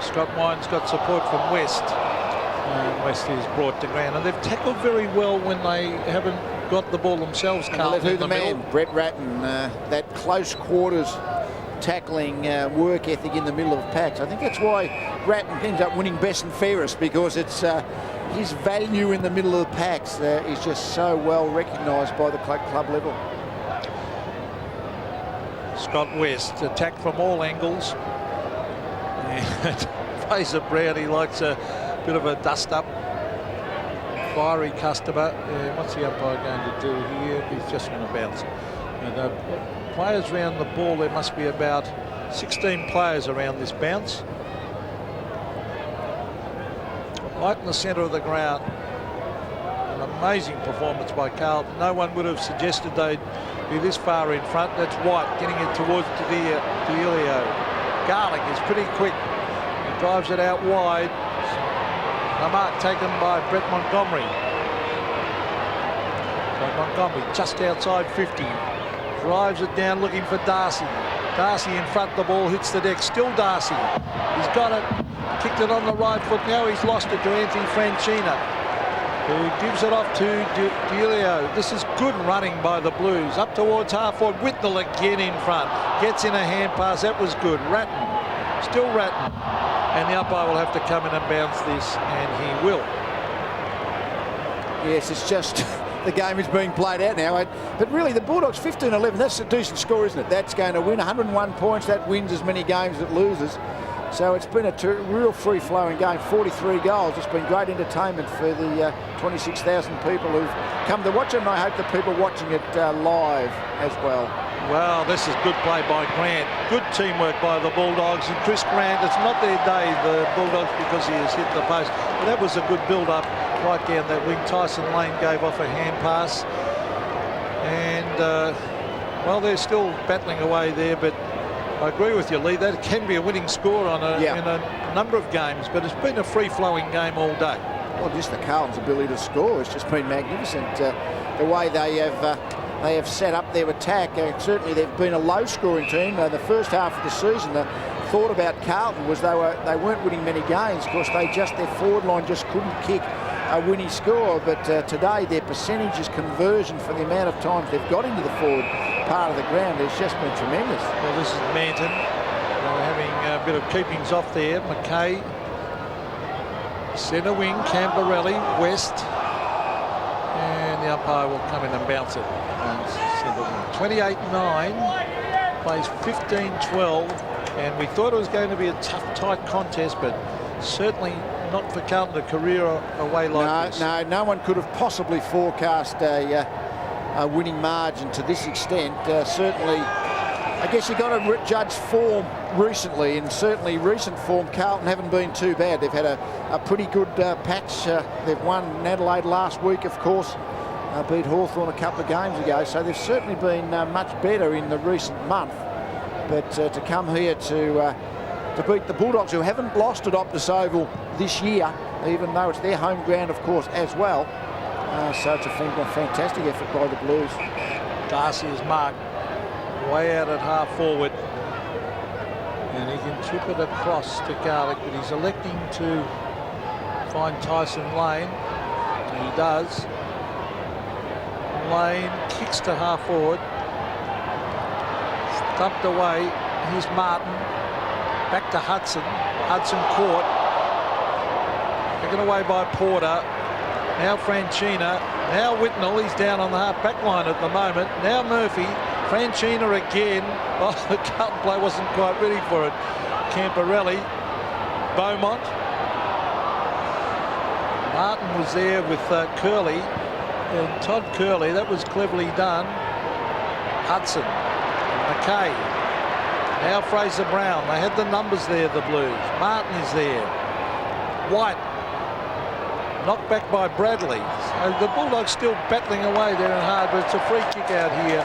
Scott Wine's got support from West. And West is brought to ground. And they've tackled very well when they haven't got the ball themselves. Carlton in the man, Brett Ratton, that close quarters tackling work ethic in the middle of packs. I think that's why Ratton ends up winning best and fairest, because it's his value in the middle of the packs is just so well recognised by the club level. Scott West attacked from all angles. And Fraser Brown, he likes a bit of a dust up. fiery customer. What's the umpire going to do here? He's just going to bounce. And players around the ball, there must be about 16 players around this bounce. Right in the centre of the ground. An amazing performance by Carlton. No one would have suggested they'd be this far in front. That's White getting it towards Delio. Garlic is pretty quick. He drives it out wide. The mark taken by Brett Montgomery. So Montgomery just outside 50. Drives it down looking for Darcy. Darcy in front, the ball hits the deck. Still Darcy. He's got it. Kicked it on the right foot. Now he's lost it to Anthony Francina, who gives it off to Delio. This is good running by the Blues. Up towards half forward. Whitnell again in front. Gets in a hand pass. That was good. Ratton. Still Ratton. And the umpire will have to come in and bounce this, and he will. Yes, it's just the game is being played out now. But really, the Bulldogs 15-11, that's a decent score, isn't it? That's going to win 101 points. That wins as many games as it loses. So it's been a real free-flowing game, 43 goals. It's been great entertainment for the 26,000 people who've come to watch it, and I hope the people watching it live as well. Well, this is good play by Grant. Good teamwork by the Bulldogs. And Chris Grant, it's not their day, the Bulldogs, because he has hit the post. But that was a good build-up right down that wing. Tyson Lane gave off a hand pass. And, well, they're still battling away there, but I agree with you, Lee. That can be a winning score on in a number of games, but it's been a free-flowing game all day. Well, just the Carlton's ability to score has just been magnificent. The way they have set up their attack. Certainly, they've been a low-scoring team. The first half of the season, the thought about Carlton was they weren't winning many games. Of course, their forward line just couldn't kick a winning score. But today, their percentages conversion for the amount of times they've got into the forward part of the ground has just been tremendous. Well, this is Manton. They're having a bit of keepings off there. McKay, centre wing, Camberelli, West, and the umpire will come in and bounce it. 28-9, plays 15-12, and we thought it was going to be a tough, tight contest, but certainly not for Carlton to career away like this. No one could have possibly forecast a winning margin to this extent. Certainly, I guess you've got to judge form recently, and certainly recent form, Carlton haven't been too bad. They've had a pretty good patch. They've won in Adelaide last week, of course. Beat Hawthorn a couple of games ago, so they've certainly been much better in the recent month. But to come here to beat the Bulldogs, who haven't lost at Optus Oval this year, even though it's their home ground, of course, as well. So it's a fantastic effort by the Blues. Darcy is marked way out at half forward, and he can chip it across to Garlic, but he's electing to find Tyson Lane, and he does. Lane kicks to half forward, stumped away. Here's Martin, back to Hudson. Hudson caught, taken away by Porter. Now Francina, now Whitnell. He's down on the half back line at the moment. Now Murphy, Francina again. Oh, the Carlton play wasn't quite ready for it. Camperelli, Beaumont. Martin was there with Curley. And Todd Curley, that was cleverly done. Hudson, McKay, now Fraser Brown. They had the numbers there, the Blues. Martin is there. White, knocked back by Bradley. So the Bulldogs still battling away there and hard, but it's a free kick out here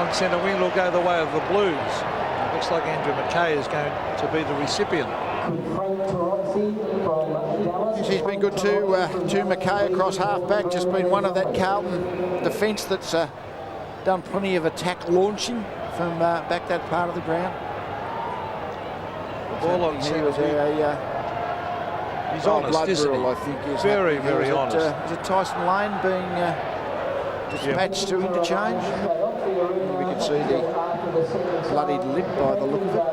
on centre wing. It'll go the way of the Blues. Looks like Andrew McKay is going to be the recipient. He's been good too, McKay across half-back, just been one of that Carlton defence that's done plenty of attack launching from back that part of the ground. Ball on he was he's honest, isn't he? I think is very honest. Is it Tyson Lane being dispatched to interchange? We can see the bloodied lip by the look of it.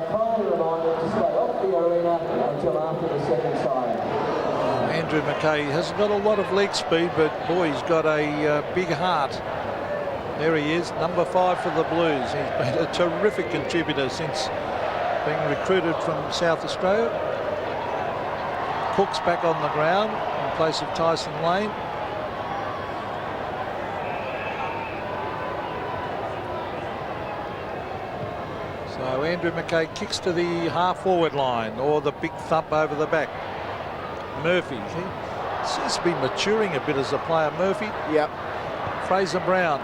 Andrew McKay hasn't got a lot of leg speed, but boy, he's got a big heart. There he is, number 5 for the Blues. He's been a terrific contributor since being recruited from South Australia. Cook's back on the ground in place of Tyson Lane. Andrew McKay kicks to the half-forward line, or the big thump over the back. Murphy, he seems to be maturing a bit as a player. Murphy. Yep. Fraser Brown.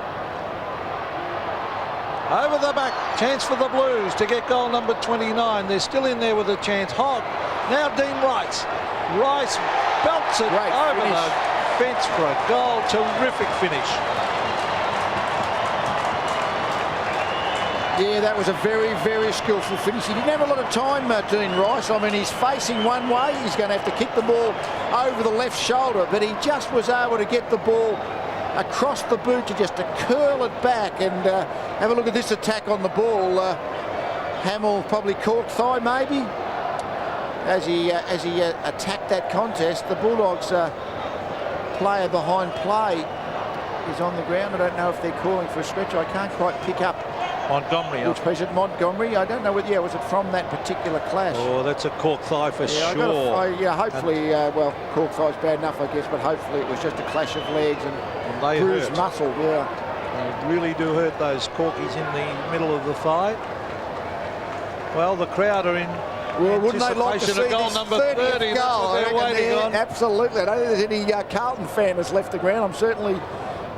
Over the back, chance for the Blues to get goal number 29. They're still in there with a chance. Hogg, now Dean Rice. Rice belts it over the fence for a goal. Terrific finish. Yeah, that was a very, very skillful finish. He didn't have a lot of time, Dean Rice. I mean, he's facing one way. He's going to have to kick the ball over the left shoulder, but he just was able to get the ball across the boot to just to curl it back. And have a look at this attack on the ball. Hamill probably caught thigh, maybe, as he attacked that contest. The Bulldogs player behind play is on the ground. I don't know if they're calling for a stretcher. I can't quite pick up Montgomery. which piece at Montgomery. I don't know whether, was it from that particular clash? Oh, that's a cork thigh for sure. Hopefully, well, cork thigh's bad enough, I guess, but hopefully it was just a clash of legs and they bruised hurt. muscle. Yeah. They really do hurt, those corkies in the middle of the thigh. Well, the crowd are in Wouldn't they like to see goal this number 30th 30. goal? That's what they're waiting on. Absolutely. I don't think there's any Carlton fan that's left the ground. I'm certainly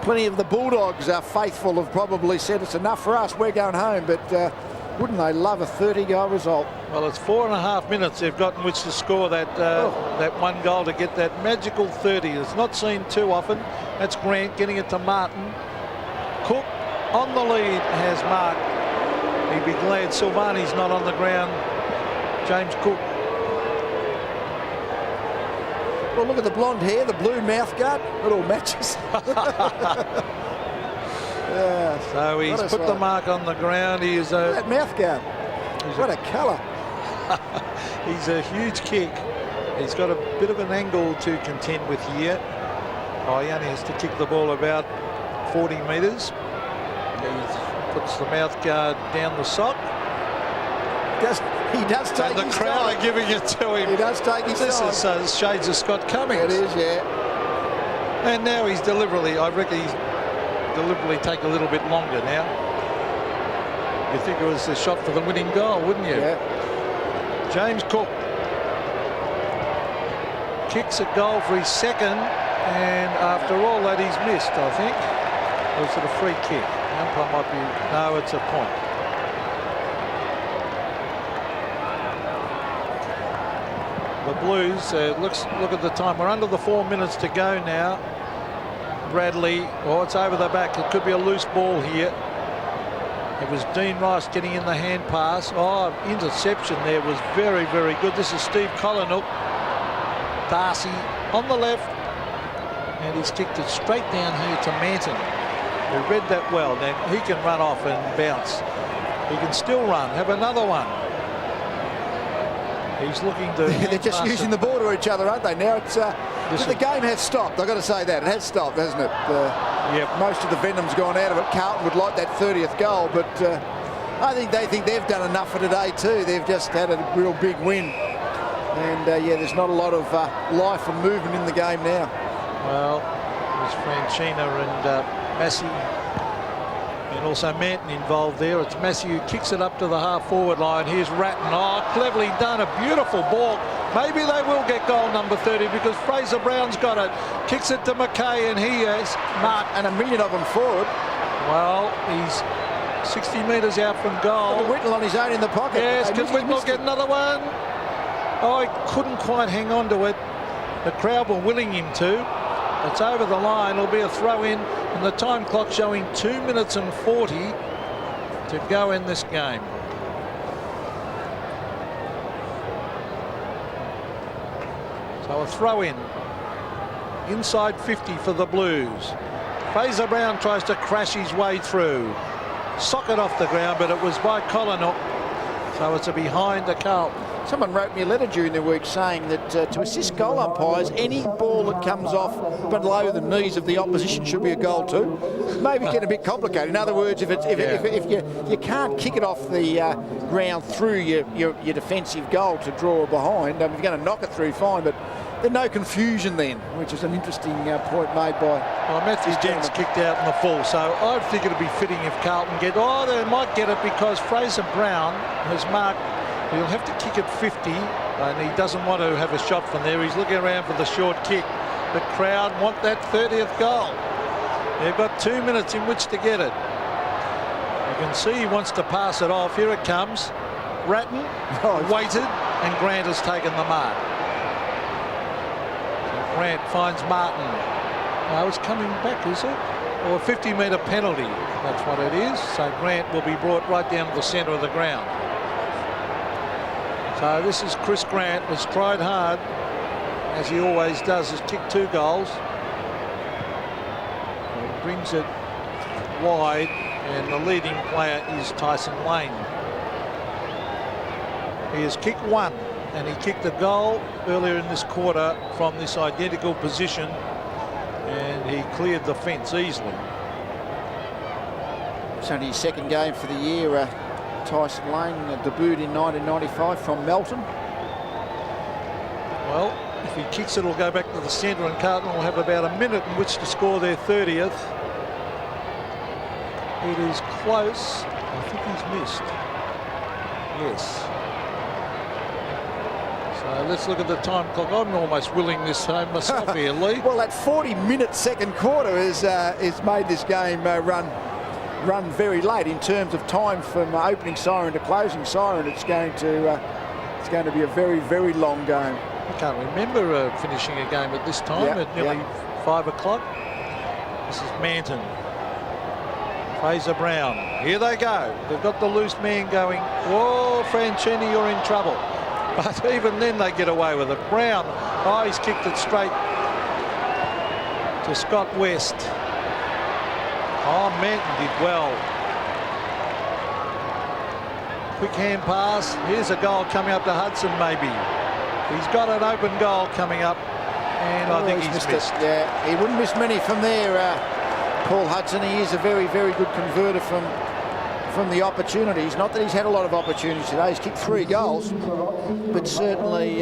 plenty of the Bulldogs faithful have probably said it's enough for us. We're going home. But wouldn't they love a 30-goal result? Well, it's 4.5 minutes they've got in which to score that that one goal to get that magical 30. It's not seen too often. That's Grant getting it to Martin. Cook on the lead has Mark. He'd be glad Silvani's not on the ground. James Cook. Well, look at the blonde hair, the blue mouth guard. It all matches. Yeah. So he's put the mark on the ground. He is that mouth guard. What a colour. He's a huge kick. He's got a bit of an angle to contend with here. Oh, he only has to kick the ball about 40 metres. He puts the mouth guard down the sock. He does take and the his crowd time. are giving it to him. He does take his This time. is shades of Scott Cummings. It is, yeah. And now he's deliberately, I reckon he's deliberately take a little bit longer now. You think it was the shot for the winning goal, wouldn't you? Yeah. James Cook kicks a goal for his second, and after all that he's missed, I think. Or is it a free kick? The umpire might be, no, it's a point. The Blues, look at the time. We're under the 4 minutes to go now. Bradley, it's over the back. It could be a loose ball here. It was Dean Rice getting in the hand pass. Interception there was very, very good. This is Steve Collinwood. Darcy on the left. And he's kicked it straight down here to Manton. He read that well. Now he can run off and bounce. He can still run. Have another one. He's looking to... They're just using the ball to each other, aren't they? Now it's... the game has stopped. I've got to say that. It has stopped, hasn't it? Yep. Most of the venom's gone out of it. Carlton would like that 30th goal, but I think they think they've done enough for today too. They've just had a real big win. And, there's not a lot of life and movement in the game now. Well, there's Franchina and Massey. And also Manton involved there. It's Massey who kicks it up to the half-forward line. Here's Ratton. Cleverly done. A beautiful ball. Maybe they will get goal number 30 because Fraser Brown's got it. Kicks it to McKay and he has marked. And a million of them forward. Well, he's 60 metres out from goal. Got Whittle on his own in the pocket. Yes, can Whittle get another one? He couldn't quite hang on to it. The crowd were willing him to. It's over the line. It'll be a throw-in. And the time clock showing 2 minutes and 40 to go in this game. So a throw-in. Inside 50 for the Blues. Fraser Brown tries to crash his way through. Sock it off the ground, but it was by Collinwood. So it's a behind the Carlton. Someone wrote me a letter during the week saying that to assist goal umpires, any ball that comes off below the knees of the opposition should be a goal too. Maybe get a bit complicated. In other words, if you can't kick it off the ground through your defensive goal to draw a behind, if you're going to knock it through, fine. But There's no confusion then, which is an interesting point made by... Well, Matthew Dent's kicked out in the full, so I think it'd be fitting if Carlton get... Oh, they might get it because Fraser Brown has marked... He'll have to kick at 50, and he doesn't want to have a shot from there. He's looking around for the short kick. The crowd want that 30th goal. They've got 2 minutes in which to get it. You can see he wants to pass it off. Here it comes. Ratton waited, and Grant has taken the mark. So Grant finds Martin. Now it's coming back, is it? Or a 50-metre penalty. That's what it is. So Grant will be brought right down to the centre of the ground. So this is Chris Grant, has tried hard, as he always does, has kicked 2 goals. He brings it wide, and the leading player is Tyson Lane. He has kicked 1, and he kicked a goal earlier in this quarter from this identical position, and he cleared the fence easily. It's only his 2nd game for the year. Tyson Lane debuted in 1995 from Melton. Well, if he kicks it, it'll go back to the centre, and Carlton will have about a minute in which to score their 30th. It is close. I think he's missed. Yes. So let's look at the time clock. I'm almost willing this home myself here, Lee. Well, that 40-minute 2nd quarter is made this game run very late in terms of time from opening siren to closing siren. It's going to be a very, very long game. I can't remember finishing a game at this time at nearly 5 o'clock. This is Manton. Fraser Brown. Here they go. They've got the loose man going. Whoa, Franchini, you're in trouble. But even then they get away with it. Brown, he's kicked it straight to Scott West. Oh, Manton did well. Quick hand pass. Here's a goal coming up to Hudson, maybe. He's got an open goal coming up, and I think he's missed. Yeah, he wouldn't miss many from there, Paul Hudson. He is a very, very good converter from the opportunities. Not that he's had a lot of opportunities today. He's kicked 3 goals, but certainly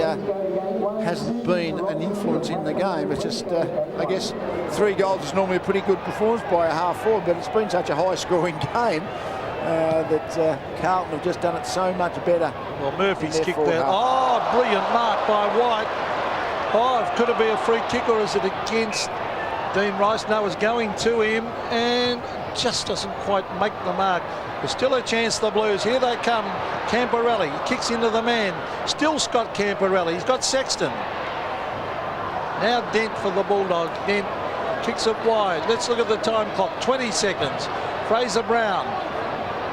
hasn't been an influence in the game. It's just, I guess, 3 goals is normally a pretty good performance by a half forward, but it's been such a high-scoring game that Carlton have just done it so much better. Well, Murphy's kicked that. Oh, brilliant mark by White. Oh, could it be a free kick, or is it against Dean Rice? No, it's going to him, and just doesn't quite make the mark. There's still a chance, the Blues. Here they come. Camporelli kicks into the man. Still Scott Camporelli. He's got Sexton. Now Dent for the Bulldogs. Dent kicks it wide. Let's look at the time clock. 20 seconds. Fraser Brown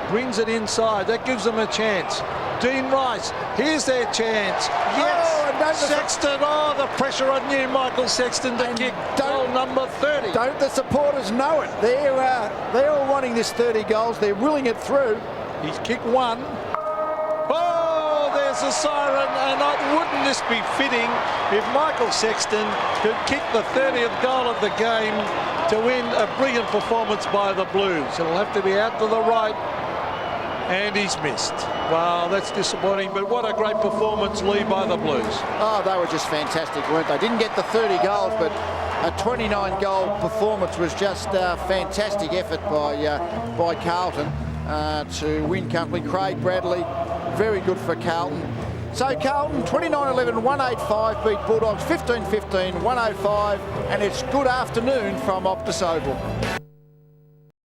brings it inside. That gives them a chance. Dean Rice, here's their chance. Yes, Sexton. Oh, the pressure on you, Michael Sexton, to kick goal number 30. Don't the supporters know it? They're all wanting this 30 goals. They're willing it through. He's kicked 1. Oh, there's a siren, and wouldn't this be fitting if Michael Sexton could kick the 30th goal of the game to win a brilliant performance by the Blues. It'll have to be out to the right. And he's missed. Wow, that's disappointing, but what a great performance, Lee, by the Blues. Oh, they were just fantastic, weren't they? Didn't get the 30 goals, but a 29-goal performance was just a fantastic effort by Carlton to win comfortably. Craig Bradley, very good for Carlton. So Carlton, 29-11, 185, beat Bulldogs 15-15, 105, and it's good afternoon from Optus Oval.